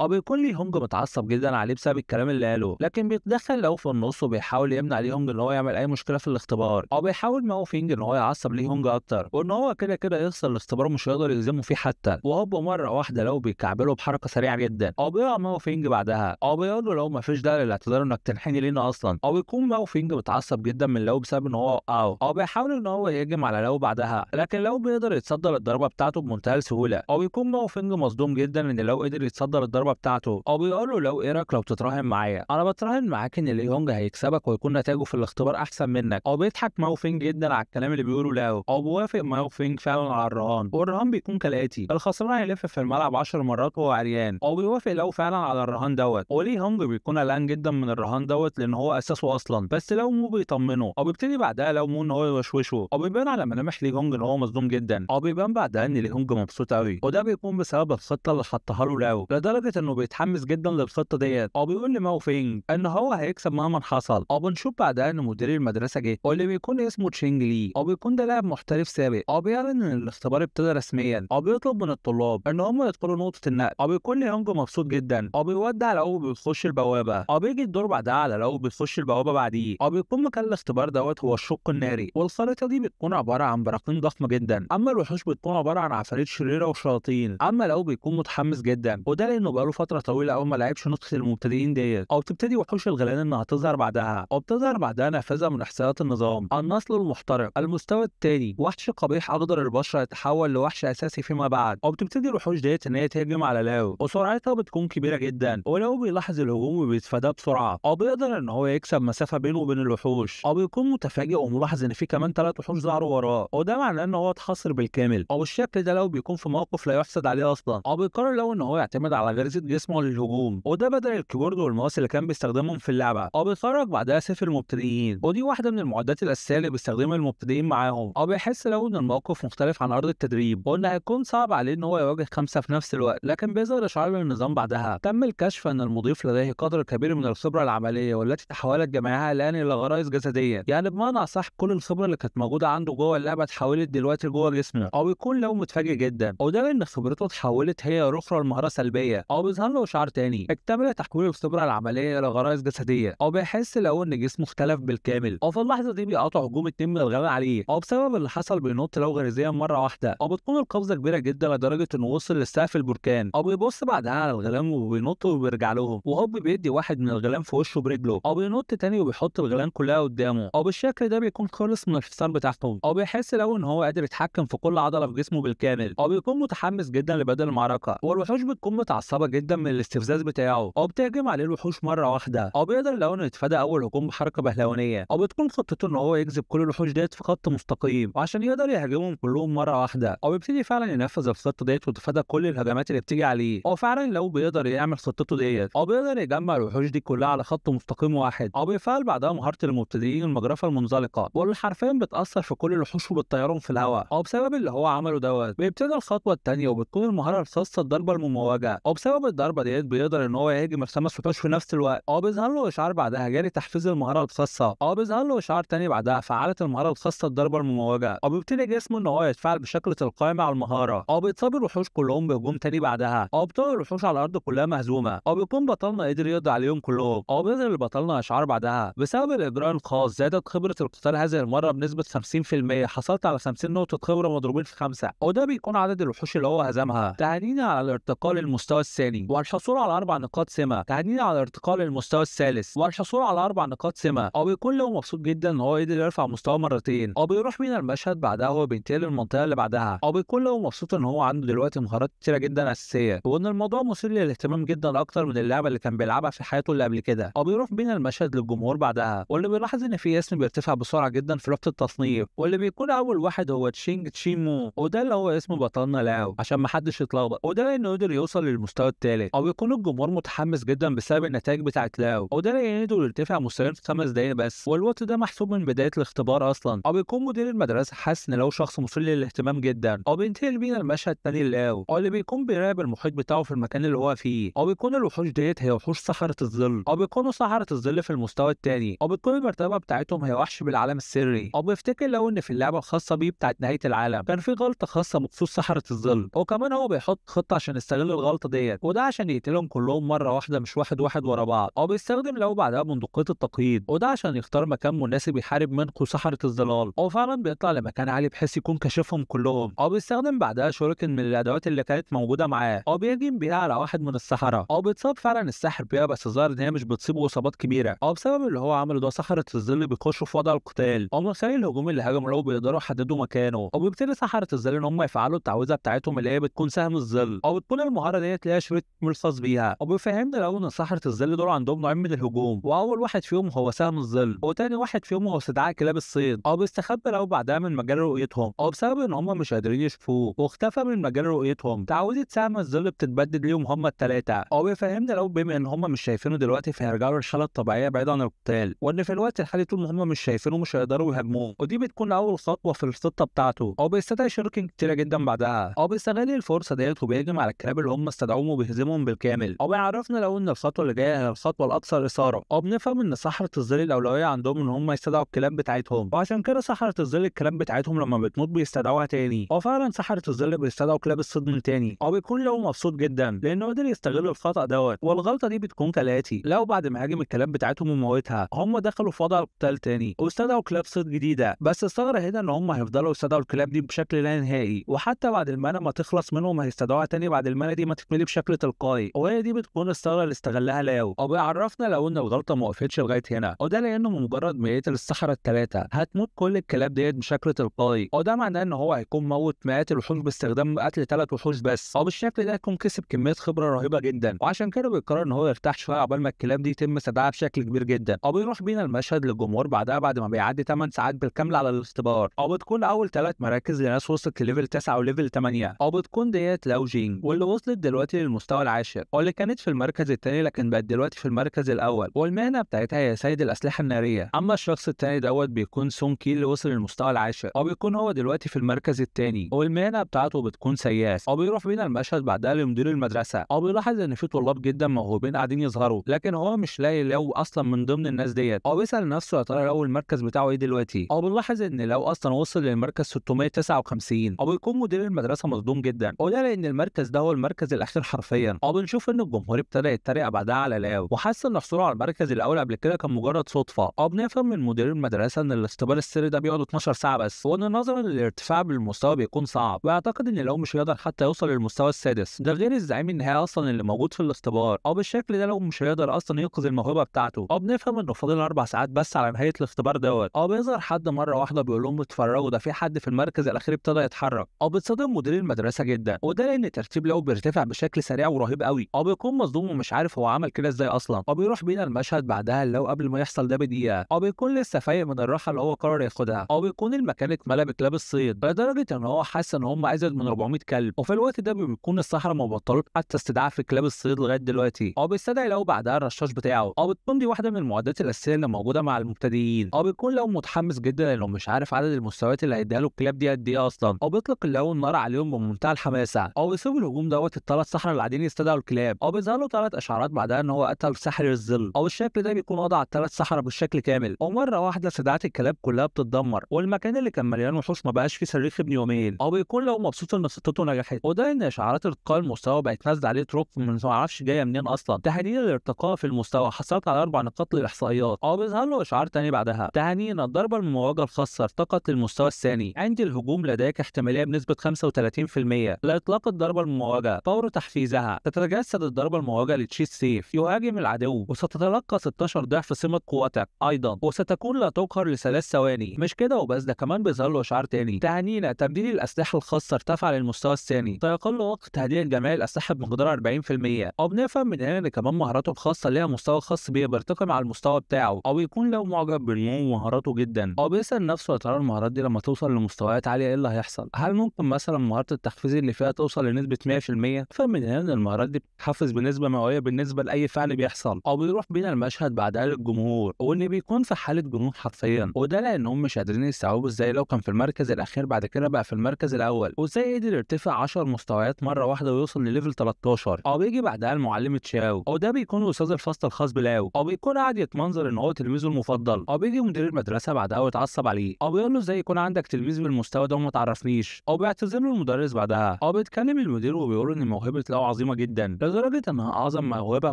Speaker 1: او بيكون ليه هونج متعصب جدا عليه بسبب الكلام اللي قاله، لكن بيتدخل لو في النص وبيحاول يمنع ليه هونج ان هو يعمل اي مشكله في الاختبار، او بيحاول ماو فينج ان هو يعصب ليه هونج اكتر، وان هو كده كده يخسر الاختبار ومش هيقدر يهزمه فيه حتى. وهوب مره واحده لو بيكعبله بحركه سريعه جدا، او بيقع ماو فينج بعدها، او بيقول له لو ما فيش داعي للاعتذار انك تنحني لينا اصلا، او بيكون ماو فينج متعصب جدا من لو بسبب ان هو وقعه، او بيحاول ان هو يهجم على لو بعدها، لكن لو بيقدر يتصدى للضربه بتاعته بمنتهى السهوله، او بيكون ماو فينج مصدوم جدا ان لو قدر يتصدى للضربه بتاعته، او بيقول له لو ايه رايك لو تتراهن معايا، انا بتراهن معاك ان لي هونج هيكسبك ويكون نتائجه في الاختبار احسن منك، او بيضحك ماو فينج جدا على الكلام اللي بيقوله لاو، او بيوافق ماو فينج فعلا على الرهان، والرهان بيكون كالاتي: الخسران هيلف في الملعب 10 مرات وهو عريان، او بيوافق لو فعلا على الرهان دوت، ولي هونج بيكون قلقان جدا من الرهان دوت لان هو اساسه اصلا، بس لو مو بيطمنه، او بيبتدي بعدها لو مو ان هو يوشوشه، او بيبان على ملامح لي هونج ان هو مصدوم جدا، او بيبان بعدها ان لي هونج مبسوط قوي، وده بيكون بسبب الخطه اللي حطها له لاو، لدرجه انه بيتحمس جدا للخطه ديت، او بيقول لماو فينج ان هو هيكسب مهما حصل، او بنشوف بعدها ان مدير المدرسه جه واللي بيكون اسمه تشينج لي، او بيكون ده لاعب محترف سابق، او بيعلن ان الاختبار ابتدى رسميا، او بيطلب من الطلاب ان هم يدخلوا نقطه النقل، او بيكون لي هونج مبسوط جدا، او بيودع لو بيخش البوابه، او بيجي الدور بعدها على لو بيخش البوابه بعديه، او بيكون مكان الاختبار دوت هو الشق الناري، والخريطه دي بتكون عباره عن براكين ضخمه جدا، اما الوحوش بتكون عباره عن عفاريت شريره وشياطين، اما لو بيكون متحمس جدا، وده لانه بقاله فتره طويله اول ما لعبش نسخه المبتدئين ديت، او بتبتدي وحوش الغليان انها تظهر بعدها، او بتظهر بعدها نافذه من احصائيات النظام: النسل المحترق، المستوى الثاني، وحش قبيح اخضر البشره يتحول لوحش اساسي فيما بعد، او بتبتدي الوحوش ديت ان هي تهجم على لاو، وسرعتها بتكون كبيره جدا، ولو بيلاحظ الهجوم وبيتفاداه بسرعه، او بيقدر ان هو يكسب مسافه بينه وبين الوحوش، او بيكون متفاجئ وملاحظ ان في كمان 3 وحوش ظهروا وراه، وده معناه ان هو اتحصر بالكامل، او الشكل ده لو بيكون في موقف لا يحسد عليه اصلا، او بيقرر لو ان هو يعتمد على غريزه جسمه للهجوم، وده بدل الكيبورد والماوس اللي كان بيستخدمهم في اللعبه، او بيخرج بعدها سيف المبتدئين، ودي واحده من المعدات الاساسيه اللي بيستخدمها المبتدئين معاهم، او بيحس لو ان الموقف مختلف عن ارض التدريب، وان هيكون صعب عليه ان هو يواجه 5 في نفس الوقت، لكن بيظهر اشعار للنظام بعدها: تم الكشف ان المضيف لديه قدر كبير من الخبره العمليه والتي تحولت جميعها الان الى غرائز جسديه، يعني بمعنى اصح كل الخبره اللي كانت موجوده عنده جوه اللعبه اتحولت دلوقتي جوه جسمه، او يكون لو متفاجئ جدا، وده لان خبرته اتحولت هي اخرى لمهاره سلبيه، او بيظهر له اشعار تاني: اكتمل تحويل الخبره العمليه الى غرائز جسديه، او بيحس لو ان جسمه اختلف بالكامل، او في اللحظه دي بيقاطع هجوم 2 من الغباء عليه، او بسبب اللي حصل بينط لو غريزيا مره واحده، او بتكون القفزه كبيره جدا لدرجه انه وصل لسقف البركان، او بيبص بعدها على الغلام وبينط وبيرجع لهم، وهوب بيدي واحد من الغلام في وشه برجله، او بينط تاني وبيحط الغلام كلها قدامه، او بالشكل ده بيكون خلص من الحصار بتاعهم، او بيحس لو ان هو قادر يتحكم في كل عضله في جسمه بالكامل، او بيكون متحمس جدا لبدء المعركه، والوحوش بتكون متعصبه جدا من الاستفزاز بتاعه، او بتهجم عليه الوحوش مره واحده، او بيقدر لو انه يتفادى اول هجوم بحركه بهلوانيه، او بتكون خطته ان هو يجذب كل الوحوش ديت في خط مستقيم وعشان يقدر يهاجمهم كلهم مره واحده، او بيبتدي فعلا ينفذ الخطه ديت ويتفادى كل الهجمات اللي بتيجي عليه، او فعلا لو بيقدر يعمل خطته ديت، او بيقدر يجمع الوحوش دي كلها على خط مستقيم واحد، او بيفعل بعدها مهاره المبتدئين المجرفه المنزلقه، واللي حرفيا بتاثر في كل الوحوش وبتطيرهم في الهواء، او بسبب اللي هو عمله دوت بيبتدي الخطوه الثانيه وبتكون المهاره الخاصه الضربه المموجه، او بسبب الضربه ديت بيقدر ان هو يهاجم ال5 وحوش في نفس الوقت، او بيظهر له اشعار بعدها جاري تحفيز المهاره الخاصه، او بيظهر له اشعار تاني بعدها فعلت المهاره الخاصه الضربه المموجه، او بيبتدي جسمه ان هو يتفاعل بشكل تلقائي مع المهاره، او بيتصاب الوحوش كلهم بهجوم تاني بعدها، او بتقع الوحوش على الارض كلها مهزومه، او بيكون بطلنا قدر يقضي عليهم كلهم، او بيظهر لبطلنا اشعار بعدها: بسبب الاجراء الخاص زادت خبره القتال هذه المره بنسبه 50%، حصلت على 50 نقطه خبره مضروبين في 5، وده بيكون عدد الوحوش اللي هو هزمها. تهانينا على الارتقاء للمستوى الثاني والحصول على 4 نقاط سمه. تهانينا على الارتقاء للمستوى الثالث والحصول على 4 نقاط سمه، او بيكون له مبسوط جدا ان هو قدر يرفع مستواه مرتين، او بيروح بينا المشهد بعدها هو بينتقل للمنطقه اللي بعدها، او بيكون له مبسوط ان هو عنده دلوقتي مهارات كتيره جدا اساسيه، وان الموضوع مثير للاهتمام جدا اكتر من اللعبه اللي كان بيلعبها في حياته اللي قبل كده، او بيروح بينا المشهد للجمهور بعدها، واللي بيلاحظ ان في اسم بيرتفع بسرعه جدا في لوحه التصنيف، واللي بيكون اول واحد هو تشينج تشيمو، وده اللي هو اسم بطلنا لاو عشان ما حدش يتلخبط، وده لانه قدر يوصل للمستوى الثالث، او بيكون الجمهور متحمس جدا بسبب النتائج بتاعت لاو، وده لانه يقدر يرتفع مستويين في 5 دقايق بس، والوقت ده محسوب من بدايه الاختبار اصلا، او بيكون مدير المدرسه حاسس ان لاو شخص مثير للاهتمام جدا، او بينتقل بينا المشهد الثاني لاو، او اللي بيكون بيراقب المحيط بتاعه في المكان اللي هو فيه، او بيكون الوحوش ديت هي وحوش صحراء الظل، او بيكونوا صحراء الظل في المستوى الثاني، او بتكون المرتبه بتاعتهم هي وحش بالعالم السري، او بيفتكر لو ان في اللعبه الخاصه بيه بتاعت نهايه العالم كان في غلطه خاصه بخصوص صحراء الظل، وكمان وكمان هو بيحط خطه عشان يستغل الغلطه ديت، وده عشان يقتلهم كلهم مره واحده مش واحد واحد ورا بعض. او بيستخدم لو بعدها بندقيه التقييد، وده عشان يختار مكان مناسب يحارب منه سحره الظلال. هو فعلا بيطلع لمكان عالي بحيث يكون كاشفهم كلهم. او بيستخدم بعدها شuriken من الادوات اللي كانت موجوده معاه، او بيهجم بيها على واحد من السحره. او بيتصاب فعلا الساحر بيها، بس الظاهر ان هي مش بتصيبه اصابات كبيره. او بسبب اللي هو عمله ده سحره الظل بيخشوا في وضع القتال، او من خلال الهجوم اللي هاجموا له بيقدروا يحددوا مكانه. او بيبتدي سحره الظل ان هم يفعلوا التعويذه بتاعتهم اللي هي بتكون سهم الظل. او بتكون المهاره ديت ليها شريط خاص بيها. وبيفهمنا الاول ان سحره الظل دول عندهم نوعين من الهجوم، واول واحد فيهم هو سهم الظل، وتاني واحد فيهم هو استدعاء كلاب الصيد. او بيستخبى لو بعدها من مجال رؤيتهم، او بسبب ان هم مش قادرين يشوفوه واختفى من مجال رؤيتهم. تعويذه سهم الظل بتتبدد ليهم هم الثلاثه. او بيفهمنا لو بما ان هم مش شايفينه دلوقتي فهيرجعوا للحاله الطبيعيه بعيد عن القتال، وان في الوقت الحالي طول ما هم مش شايفينه مش هيقدروا يهاجموه، ودي بتكون اول خطوه في الخطه بتاعته. او بيستدعي شuriken كتيره جدا بعدها. او بيستغل الفرصه ديت وبيهجم على الكلاب اللي هم استدعوهم وبيهزمهم بالكامل. او بيعرفنا لو ان الخطوه اللي جايه هي الخطوه الاكثر اثاره. او بنفهم ان سحره الظل الاولويه عندهم ان هم يستدعوا الكلاب بتاعتهم، وعشان كده سحره الظل الكلاب بتاعتهم لما بتموت بيستدعوها تاني. وفعلا سحره الظل بيستدعوا كلاب الصيد من تاني. او بيكون لو مبسوط جدا لانه قدر يستغل الخطا دوت. والغلطه دي بتكون كالاتي: لو بعد ما هاجم الكلاب بتاعتهم وموتها هم دخلوا في وضع القتال تاني واستدعوا كلاب صيد جديده، بس الثغره هنا ان هم هيفضلوا يستدعوا الكلاب دي بشكل لا نهائي، وحتى بعد المانا ما تخلص منهم هيستدعوها تاني بعد المانا دي ما تتملي بشكل تلقائي. وهي دي بتكون الثغره اللي استغلها لاو. او بيعرفنا لو ان الغلطه ما وقفتش لغايه هنا، وده لانه مجرد ما يقتل السحره الثلاثه هتموت كل الكلاب ديت بشكل تلقائي. وده معناه ان هو هيكون موت مئات الوحوش باستخدام قتل 3 وحوش بس. او بالشكل ده هيكون كسب كميه خبره رهيبه جدا، وعشان كده بيقرر ان هو يرتاح شويه عقبال ما الكلاب دي يتم استدعائها بشكل كبير جدا. او بيروح بينا المشهد للجمهور بعدها بعد ما بيعدي 8 ساعات بالكامل على الاختبار. او بتكون اول 3 مراكز لناس وصلت لليفل 9 وليفل 8. او بتكون ديت لاو جينج واللي وصلت دلوقتي للمستوى العاشر، واللي كانت في المركز الثاني لكن بقت دلوقتي في المركز الاول، والمهنه بتاعتها هي سيد الاسلحه الناريه. اما الشخص الثاني دوت بيكون سون كي اللي وصل للمستوى العاشر، او بيكون هو دلوقتي في المركز الثاني، والمهنه بتاعته بتكون سياس. او بيروح بينا المشهد بعدها لمدير المدرسه. او بيلاحظ ان في طلاب جدا موهوبين قاعدين يظهروا، لكن هو مش لاقي لو اصلا من ضمن الناس ديت. او بيسال نفسه يا ترى لو المركز بتاعه ايه دلوقتي. او بنلاحظ ان لو اصلا وصل للمركز 659. او بيكون مدير المدرسه مصدوم جدا، وده لان المركز ده هو المركز الاخير حرفيا. او بنشوف ان الجمهور ابتدى يتريق بعدها على لاو، وحس ان حصوله على المركز الاول قبل كده كان مجرد صدفه. او بنفهم من مدير المدرسه ان الاختبار السري ده بيقعد 12 ساعه بس، وان نظرا للارتفاع بالمستوى بيكون صعب، ويعتقد ان لو مش هيقدر حتى يوصل للمستوى السادس، ده غير الزعيم النهائي اصلا اللي موجود في الاختبار. او بالشكل ده لو مش هيقدر اصلا ينقذ الموهبه بتاعته. او بنفهم انه فاضل 4 ساعات بس على نهايه الاختبار دوت. او بيظهر حد مره واحده بيقول لهم اتفرجوا ده في حد في المركز الاخير ابتدى يتحرك. او بتصدم مدير المدرسه جدا، وده لان ترتيب لو بيرتفع بشكل سريع ورهيب قوي. او بيكون مصدوم ومش عارف هو عمل كده ازاي اصلا. او بيروح بينا المشهد بعدها لو قبل ما يحصل ده بدقيقه. او بيكون لسه فايق من الراحه اللي هو قرر ياخدها. او بيكون المكان اتملى بكلاب الصيد لدرجه ان هو حاسس ان هم ازيد من 400 كلب. وفي الوقت ده بيكون الصحراء ما بطلوش حتى استدعاء في كلاب الصيد لغايه دلوقتي. او بيستدعي لو بعدها الرشاش بتاعه. او بتكون دي واحده من المعدات الاساسيه اللي موجوده مع المبتدئين. او بيكون لو متحمس جدا لانه مش عارف عدد المستويات اللي هيديها له الكلاب دي قد ايه اصلا. او بيطلق اللي النار عليهم بمنتهى الحماسه. او بيسيب الهجوم دوت الثلاث سحرة اللي قاعدين يستدعوا الكلاب. او بيظهر له 3 اشعارات بعدها ان هو قتل ساحر الظل. او الشكل ده بيكون وضع ال3 سحرة بالشكل كامل. ومره واحده استدعاءات الكلاب كلها بتتدمر، والمكان اللي كان مليان وحوش ما بقاش فيه صريخ ابن يومين. او بيكون لو مبسوط ان خطته نجحت، وده ان اشعارات ارتقاء المستوى بقت نازله عليه تروب من ما اعرفش جايه منين اصلا. تهديد الارتقاء في المستوى حصلت على 4 نقاط للاحصائيات. او بيظهر له اشعار تاني بعدها: تهانينا الضربه المموجه الخاصه ارتقت للمستوى الثاني. عند الهجوم لديك احتماليه بنسبه 35% لاطلاق الضربه المموجه. فور تحفيزها تتجسد الضربه المموجه لتشيت سيف يهاجم العدو، وستتلقى 16 ضعف سمه قوتك ايضا، وستكون لا تقهر ل3 ثواني. مش كده وبس، ده كمان بيظهر له اشعار تاني: تهانينا تبديل الاسلحه الخاصه ارتفع للمستوى الثاني. سيقل وقت تهديد جميع الاسلحه بمقدار 40%. او بنفهم من هنا ان كمان مهاراته الخاصه ليها مستوى خاص بيه بيرتقي مع المستوى بتاعه. او يكون له معجب بمهاراته جدا. او بيسال نفسه يا ترى المهارات دي لما توصل لمستويات عاليه ايه اللي هيحصل؟ هل ممكن مثلا مهاره التحفيز اللي فيها توصل لنسبه 100%؟ فمن هنا ان المهارات دي بتتحفز بنسبه مئويه بالنسبه لاي فعل بيحصل. او بيروح بينا المشهد بعدها للجمهور، وان بيكون في حاله جنون حرفيا، وده لانهم مش قادرين يستوعبوا ازاي لو كان في المركز الاخير بعد كده بقى في المركز الاول، وازاي قدر يرتفع 10 مستويات مره واحده ويوصل لليفل 13. او بيجي بعدها المعلم تشاو، وده بيكون استاذ الفصل الخاص بلاو. او بيكون قاعد يتمنظر ان هو تلميذه المفضل. او بيجي مدير المدرسه بعدها ويتعصب عليه. او بيقول له ازاي يكون عندك تلميذ بالمستوى ده وما تعرفنيش. او بيعتذر له المدرس بعدها. بعدها. بيتكلم المدير وبيقول ان موهبه لاو عظيمه جدا لدرجه انها اعظم موهبه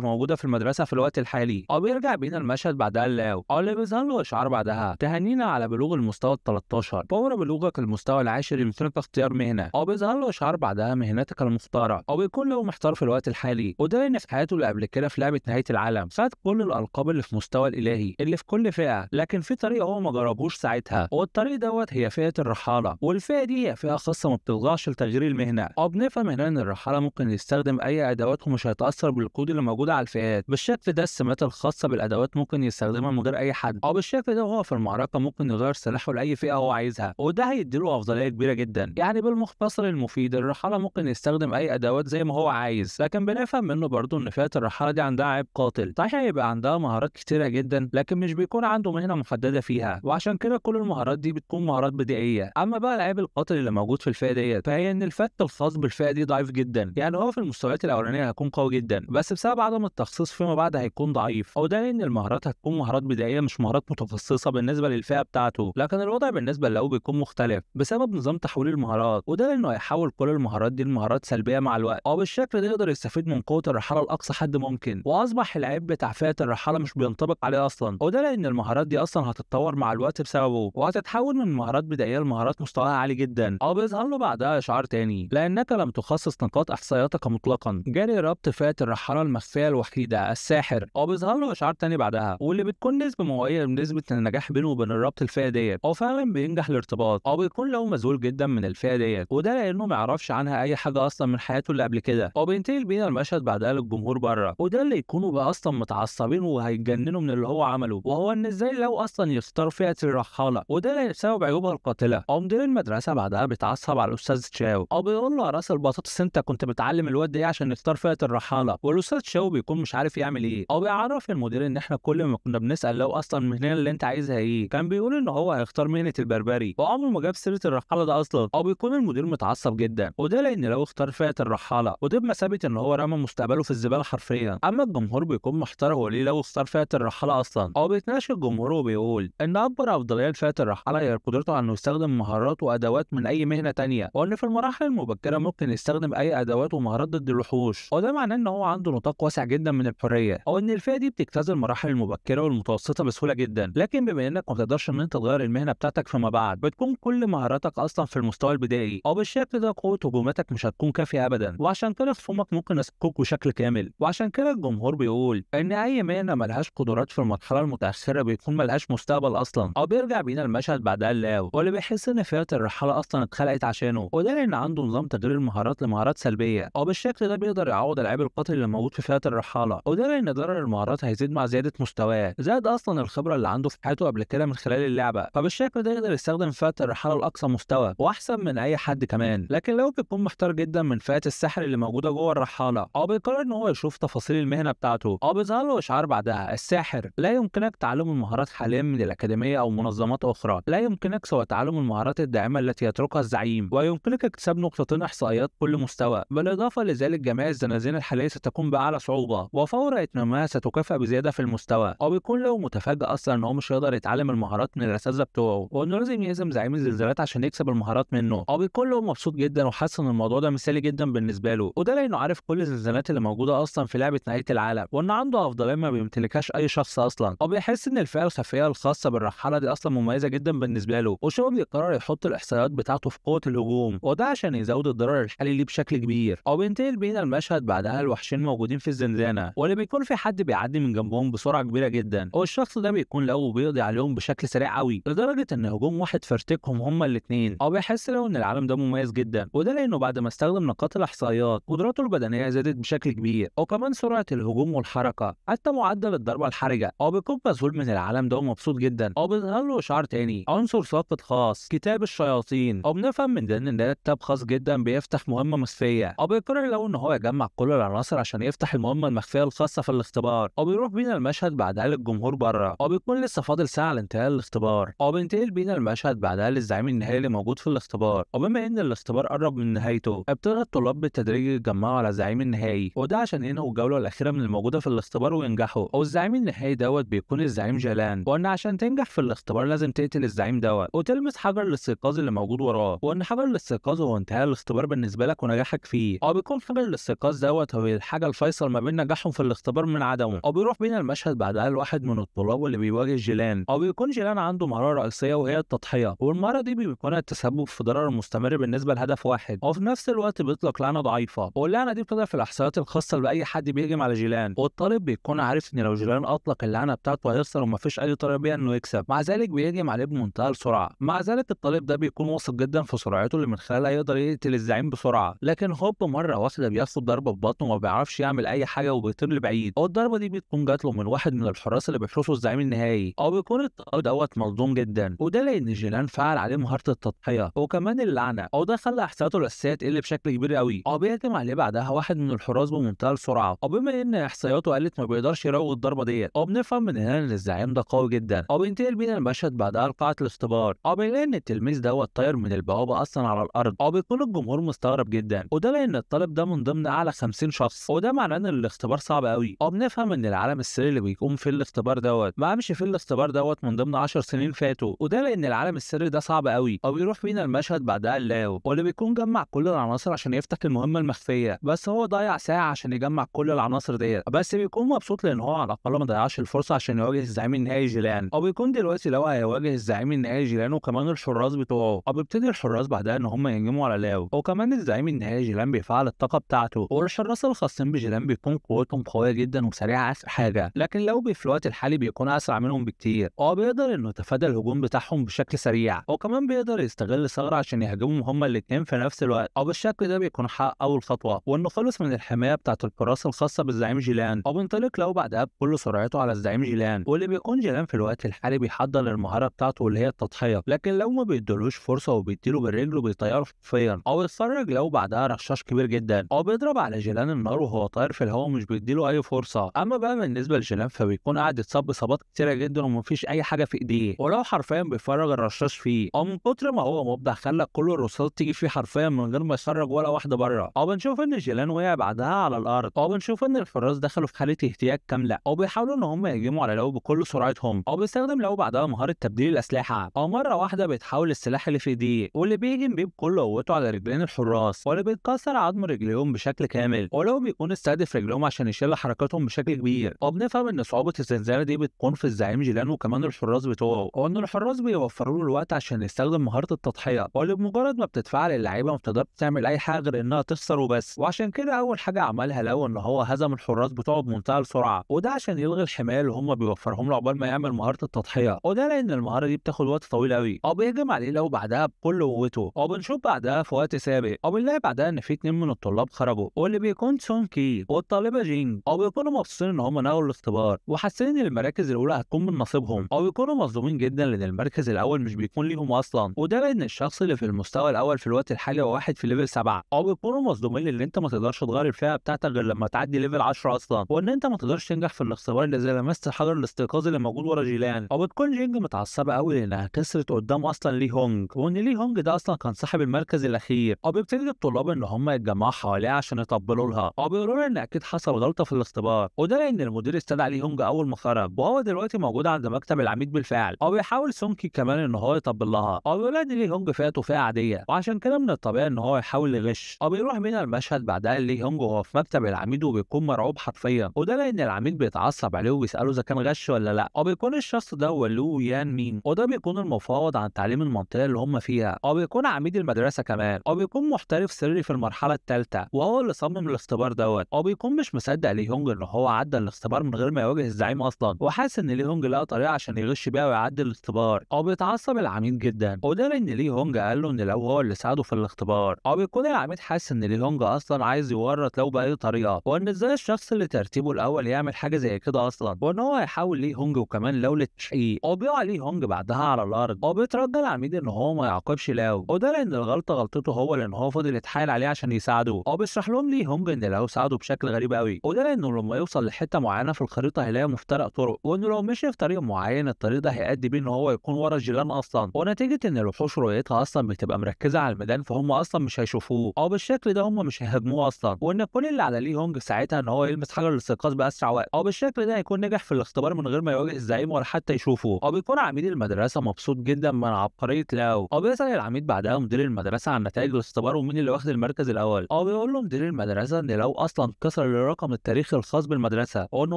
Speaker 1: موجوده في المدرسه في الوقت الحالي. بيرجع بينا المشهد بعدها لاو اللي بيظهر له اشعار بعدها تهانينا على بلوغ المستوى ال 13، فور بلوغك المستوى العاشر يمكنك اختيار مهنه. بيظهر له اشعار بعدها مهنتك المختاره. بيكون له محتار في الوقت الحالي، وده ان في حياته اللي قبل كده في لعبه نهايه العالم خد كل الالقاب اللي في مستوى الالهي اللي في كل فئه، لكن في طريق هو ما جربوش ساعتها، والطريق دوت هي فئه الرحاله، والفئه دي هي فئه خاصه ما بتخضعش لتغيير المهنه. بنفهم هنا ان الرحاله ممكن يستخدم اي ادوات ومش هيتاثر بالكود اللي موجوده على الفئات. بالشكل ده السمات الخاصه بالادوات ممكن يستخدمها من غير اي حد، بالشكل ده هو في المعركه ممكن يغير سلاحه لاي فئه هو عايزها، وده هيديله افضليه كبيره جدا. يعني بالمختصر المفيد الرحاله ممكن يستخدم اي ادوات زي ما هو عايز، لكن بنفهم منه برضه ان فئه الرحاله دي عندها عيب قاتل. صحيح هيبقى عندها مهارات كتيره جدا، لكن مش بيكون عنده مهنه محدده فيها، وعشان كده كل المهارات دي بتكون مهارات بدائيه. اما بقى العيب القاتل اللي موجود في الفئه ديت فهي ان الفك الخاص بالفئه دي ضعيف جدا. يعني هو في المستويات الاولانيه هيكون قوي جدا، بس بسبب عدم التخصيص فيما بعد هيكون ضعيف، او ده لان المهارات هتكون مهارات بدائيه مش مهارات متخصصه بالنسبه للفئه بتاعته. لكن الوضع بالنسبه له بيكون مختلف بسبب نظام تحويل المهارات، وده لانه هيحول كل المهارات دي لمهارات سلبيه مع الوقت. بالشكل ده يقدر يستفيد من قوه الرحاله لاقصى حد ممكن، واصبح العيب بتاع فئه الرحاله مش بينطبق عليه اصلا، وده لان المهارات دي اصلا هتتطور مع الوقت بسببه، وهتتحول من مهارات بدائيه لمهارات مستواها عالي جدا. بيظهر له بعدها اشعار تاني لانك لم تخصص نقاط احصائياتك مطلقا، جاري ربط فئه الرحاله المخفيه الوحيده الساحر. بيظهر له اشعار تاني بعدها واللي بتكون نسبه مئويه لنسبه النجاح بينه وبين الربط الفئه ديت، فعلا بينجح الارتباط. بيكون له مذهول جدا من الفئه ديت، وده لانه ما يعرفش عنها اي حاجه اصلا من حياته اللي قبل كده. بينتقل بينا المشهد بعدها للجمهور بره، وده اللي يكونوا بقى اصلا متعصبين وهيتجننوا من اللي هو عمله، وهو ان ازاي لو اصلا يختار فئه الرحاله، وده بسبب عيوبها القاتله. مدير المدرسه بعدها بيتعصب على الاستاذ تشاو، بيقول له يا راس البطاطس انت كنت بتعلم الواد ده عشان يختار فئه الرحاله، والاستاذ تشاو بيكون مش عارف يعمل ايه. بيعرف المدير ان احنا كل ما كنا بنسال لو اصلا المهنه اللي انت عايزها ايه كان بيقول ان هو هيختار مهنه البربري، وعمره ما جاب سيره الرحاله ده اصلا. بيكون المدير متعصب جدا، وده لان لو اختار فئه الرحاله وده بمثابه ان هو رمى مستقبله في الزباله حرفيا. اما الجمهور بيكون محتار هو ليه لو اختار فئه الرحاله اصلا. بيتناقش الجمهور وبيقول ان اكبر افضليه لفئه الرحاله هي قدرته على انه يستخدم مهارات وادوات من اي مهنه تانيه، وان في المراحل المبكره ممكن يستخدم اي ادوات ومهارات ضد الوحوش، وده معناه ان هو عنده نطاق واسع جدا من الحريه، او ان الفئه دي بتجتاز المراحل المبكره والمتوسطه بسهوله جدا. لكن بما انك ما تقدرش ان انت تغير المهنه بتاعتك فيما بعد، بتكون كل مهاراتك اصلا في المستوى البدائي، بالشكل ده قوه هجوماتك مش هتكون كافيه ابدا، وعشان كده خصومك ممكن يسقطوك بشكل كامل. وعشان كده الجمهور بيقول ان اي مهنه ملهاش قدرات في المرحله المتاخره بيكون ملهاش مستقبل اصلا. بيرجع بينا المشهد بعدها لاو واللي بيحس ان فئه الرحاله اصلا اتخلقت عشانه، وده لان عنده نظام تغيير المهارات لمهارات سلبيه، بالشكل ده بيقدر يعوض العيب القاتل اللي موجود في فئه الرحاله، وده لان ضرر المهارات هيزيد مع زياده مستواه، زاد اصلا الخبره اللي عنده في حياته قبل كده من خلال اللعبه، فبالشكل ده يقدر يستخدم فئه الرحاله لاقصى مستوى واحسن من اي حد كمان. لكن لو بيكون محتار جدا من فئه السحر اللي موجوده جوه الرحاله، بيقرر ان هو يشوف تفاصيل المهنه بتاعته. بيظهر له اشعار بعدها الساحر لا يمكنك تعلم المهارات حاليا من الاكاديميه او منظمات اخرى، لا يمكنك سوى تعلم المهارات الداعمه التي يتركها الزعيم، ويمكنك اكتساب نقطتين احصائيات كل مستوى. بالاضافه لذلك جميع الزنازين الحاليه ستكون باعلى صعوبه، وفور اتمامها ستكافئ بزياده في المستوى. بيكون له متفاجئ اصلا ان هو مش هيقدر يتعلم المهارات من الاساتذه بتوعه، وانه لازم يهزم زعيم الزلزالات عشان يكسب المهارات منه. بيكون له مبسوط جدا وحاسس ان الموضوع ده مثالي جدا بالنسبه له، وده لانه عارف كل الزلزالات اللي موجوده اصلا في لعبه نهايه العالم، وان عنده افضليه ما بيمتلكهاش اي شخص اصلا. بيحس ان الفئه الخفيه الخاصه بالرحاله دي اصلا مميزه جدا بالنسبه له، وشو بيقرر يحط الاحصائيات بتاعته في قوه الهجوم، وده عشان يزود الضرر الحالي ليه بشكل كبير. بينتقل بينا المشهد بعدها الوحشين موجودين في الزنزانه، واللي بيكون في حد بيعدي من جنبهم بسرعه كبيره جدا، والشخص ده بيكون له وبيقضي عليهم بشكل سريع قوي لدرجه ان هجوم واحد فرتكهم هما الاثنين. بيحس له ان العالم ده مميز جدا، وده لانه بعد ما استخدم نقاط الاحصائيات قدراته البدنيه زادت بشكل كبير، وكمان سرعه الهجوم والحركه حتى معدل الضربه الحرجه. بيكون مذهول من العالم ده ومبسوط جدا. بيظهر له اشعار تاني عنصر ساقط خاص كتاب الشياطين. بنفهم من ده ان ده كتاب خاص جدا بيفتح مهمه مخفيه. بيقرر له ان هو يجمع كل العناصر عشان يفتح المهمه المخفيه الخاصه في الاختبار. بيروح بينا المشهد بعدها للجمهور بره، بيكون لسه فاضل ساعه لانتهاء الاختبار. بينتقل بينا المشهد بعدها للزعيم النهائي اللي موجود في الاختبار. بما ان الاختبار قرب من نهايته ابتدى الطلاب بالتدريج يتجمعوا على الزعيم النهائي، وده عشان ينهوا الجوله الاخيره من الموجوده في الاختبار وينجحوا. والزعيم النهائي دوت بيكون الزعيم جالان، وان عشان تنجح في الاختبار لازم تقتل الزعيم دوت وتلمس حجر الاستيقاظ اللي موجود وراه، وان حجر الاستيقاظ هو انتهاء الاختبار بالنسبه لك ونجاحك فيه. او بيكون حاجه الاستيقاظ دوت هو الحاجه الفيصل ما بين نجاحهم في الاختبار من عدمه. او بيروح بينا المشهد بعدها لواحد من الطلاب واللي بيواجه جيلان. او بيكون جيلان عنده مهاره رئيسيه وهي التضحيه، والمهاره دي بيكون التسبب في ضرر مستمر بالنسبه لهدف واحد، وفي نفس الوقت بيطلق لعنه ضعيفه. واللعنه دي بتظهر في الاحصائيات الخاصه باي حد بيهجم على جيلان، والطالب بيكون عارف ان لو جيلان اطلق اللعنه بتاعته هيخسر ومفيش اي طريقه بيها انه يكسب، مع ذلك بيهجم عليه بمنتهى السرعه. مع ذلك الطالب ده بيكون واثق جدا في سرعته اللي من خلالها يقدر يقتل الزعيم بسرعه، لكن هوب مره واحده بياخد ضربه في بطنه وما بيعرفش يعمل اي حاجه وبيطير لبعيد. والضربه دي بتكون جات له من واحد من الحراس اللي بيحرسوا الزعيم النهائي. او بيكون الطالب دوت مصدوم جدا، وده لان جيلان فعل عليه مهاره التضحيه وكمان اللعنه، او ده خلى احصائياته الاساسيه تقل بشكل كبير قوي. او بيهجم عليه بعدها واحد من الحراس بمنتهى السرعه، وبما ان احصائياته قلت ما بيقدرش يروج الضربه ديت. او بنفهم من هنا ان الزعيم ده قوي جدا. او بينتقل بينا المشهد بعدها لقاعه الاختبار. او بيلاقي ان التلميذ دوت طاير من البوابه اصلا على الارض. او بيكون الجمهور مستغرب جدا، وده لان الطالب ده من ضمن اعلى 50 شخص، وده معناه ان الاختبار صعب قوي. او بنفهم ان العالم السري اللي بيقوم في الاختبار دوت ما قامش في الاختبار دوت من ضمن 10 سنين فاتوا، وده لان العالم السري ده صعب قوي. او بيروح بينا المشهد بعدها لاو، واللي بيكون جمع كل العناصر عشان يفتح المهمه المخفيه، بس هو ضيع ساعه عشان يجمع كل العناصر ديت، بس بيكون مبسوط لان هو على الاقل ما ضيعش الفرصه عشان يواجه الزعيم النهائي جيلان. او بيكون دلوقتي لو هيواجه الزعيم النهائي جيلان وكمان الحراس بتوعه. او بيبتدي الحراس بعدها ان هم يهجموا على لاو، وكمان الزعيم النهائي جيلان بيفعل الطاقه بتاعته. والحراس الخاصين بجيلان بيكون قوتهم قويه جدا وسريعه اسرع حاجه، لكن لو في الوقت الحالي بيكون اسرع منهم بكتير. هو بيقدر انه يتفادى الهجوم بتاعهم بشكل سريع، وكمان بيقدر يستغل الثغره عشان يهاجمهم هما الاثنين في نفس الوقت. او بالشكل ده بيكون حقق اول خطوه، وانه خلص من الحمايه بتاعه الحراس الخاصه بالزعيم جيلان. او بينطلق له بعدها بكل سرعته على الزعيم جيلان، واللي بيكون جيلان في الوقت الحالي بيحضر المهاره بتاعته اللي هي التضحيه، لكن لو ما بيدلوش فرصه وبيديله بالرجل وبيطيره حرفيا. او يتفرج لو بعدها رشاش كبير جدا، او بيضرب على جيلان النار وهو طاير في الهواء مش بيديله اي فرصه. اما بقى بالنسبه لجيلان فبيكون قاعد يتصاب اصابات كتيره جدا ومفيش اي حاجه في ايديه، ولو حرفيا بيفرج الرشاش فيه. او من كتر ما هو مبدع خلى كل الرصاصات تيجي فيه حرفيا من غير ما يخرج ولا واحده بره. او بنشوف ان جيلان وقع بعدها على الارض. او بنشوف ان الحراس دخلوا في حاله اهتياج كامله، او بيحاولوا ان هم يهجموا على لو بكل سرعتهم. او بيستخدم لو بعدها مهاره تبديل الاسلحه. او مره واحده بيتحول السلاح اللي في ايديه واللي بيهجم بيه بكل قوته على رجلين الحراس، واللي بيتكسر عظم رجليهم بشكل كامل، ولو بيكون استهدف رجلهم عشان يشيل حركاتهم بشكل كبير. وبنفهم ان صعوبه الزنزانه دي بتكون في الزعيم جيلان وكمان الحراس بتوعه، وان الحراس بيوفروا له الوقت عشان يستخدم مهاره التضحيه، واللي بمجرد ما بتتفعل اللعيبه ما بتقدرش تعمل اي حاجه غير انها تخسر وبس. وعشان كده اول حاجه عملها لو ان هو هزم الحراس بتوعه بمنتهى السرعه، وده عشان يلغي الحمايه اللي هم بيوفرهم له عقبال ما يعمل مهاره التضحيه، وده لان المهاره دي بتاخد وقت طويل قوي. او بيهجم عليه لو بعدها بكل قوته. او بنشوف بعدها في وقت سابق او بنلاقي بعدها ان في 2 من الطلاب خرجوا، واللي بيكون سون كي والطالبه جينج. او بيكونوا مبسوطين ان هم نجحوا الاختبار وحاسين ان المراكز الاولى هتكون من نصيبهم. او بيكونوا مصدومين جدا لان المركز الاول مش بيكون ليهم اصلا، وده لان الشخص اللي في المستوى الاول في الوقت الحالي هو واحد في ليفل 7. او بيكونوا مصدومين لان انت ما تقدرش تغير الفئه بتاعتك غير لما تعدي ليفل 10 اصلا، وان انت ما تقدرش تنجح في الاختبار اللي زي لمست حجر الاستيقاظ اللي موجود ورا جيلان. او بتكون جينج متعصبه قوي لانها خسرت قدام اصلا لي هونج، وان لي هونج ده اصلا كان صاحب المركز الاخير. او بيبتدي الطلاب ان هم يتجمعوا حواليها عشان يطبلوا لها. او بيقولوا لها ان اكيد حصل غلطه في الاختبار، وده لان المدير استدعى لي هونج اول ما خرج، وهو دلوقتي موجود عند مكتب العميد بالفعل. او بيحاول سونكي كمان ان هو يطبل لها. او بيقول ان لي هونج فئته فئه عاديه، وعشان كده من الطبيعي ان هو يحاول يغش. او بيروح بينا المشهد بعدها لي هونج وهو في مكتب العميد وبيكون مرعوب حرفيا، وده لان العميد بيتعصب عليه وبيساله اذا كان غش ولا لا. او بيكون الشخص ده هو لو يان مين، وده بيكون المفوض عن تعليم المنطقه اللي هم فيها. او بيكون عميد المدرسه كمان. او بيكون محترف سري في المرحله الثالثه، وهو اللي صمم الاختبار دوت. او بيكون مش مصدق لي هونج ان هو عدى الاختبار من غير ما يواجه الزعيم اصلا، وحاسس ان لي هونج لقى طريقه عشان يغش بيها ويعدي الاختبار. او بيتعصب العميد جدا، وده لان لي هونج قال له ان لو هو اللي ساعده في الاختبار. او بيكون العميد حاسس ان لي هونج اصلا عايز يورط لو باي طريقه، وان ازاي الشخص اللي ترتيبه الاول يعمل حاجه زي كده اصلا، وان هو هيحاول لي هونج وكمان لو للتحقيق. او بيقع لي هونج بعدها على الارض. او بيترجى العميد ان هو ما يعاقبش لاو، وده لان الغلطه غلطته هو لان هو فضل يتحايل عليه عشان يساعده. او بيشرح لهم لي هونج ان لاو ساعده بشكل غريب قوي، وده لانه لما يوصل لحته معينه في الخريطه هيلاقي مفترق طرق، وانه لو مشي في طريق معين الطريق ده هيؤدي بيه ان هو يكون ورا جيلان اصلا، ونتيجه ان الوحوش رؤيتها اصلا بتبقى مركزه على الميدان فهم اصلا مش هيشوفوه. او بالشكل ده هم مش هيهاجموه اصلا، وان كل اللي على لي هونج ساعتها ان هو يلمس حجر الاستيقاظ باسرع وقت. او بالشكل ده هيكون نجح في الاختبار من غير ما يواجه الزعيم ولا حتى يشوفه. او بيكون عميد المدرسه مبسوط جدا من عبقريه لاو. او بيسال العميد بعدها مدير المدرسه عن نتائج نتائج الاختبار ومين اللي واخد المركز الاول. هو بيقول له مدير المدرسه ان لو اصلا كسر الرقم التاريخي الخاص بالمدرسه وانه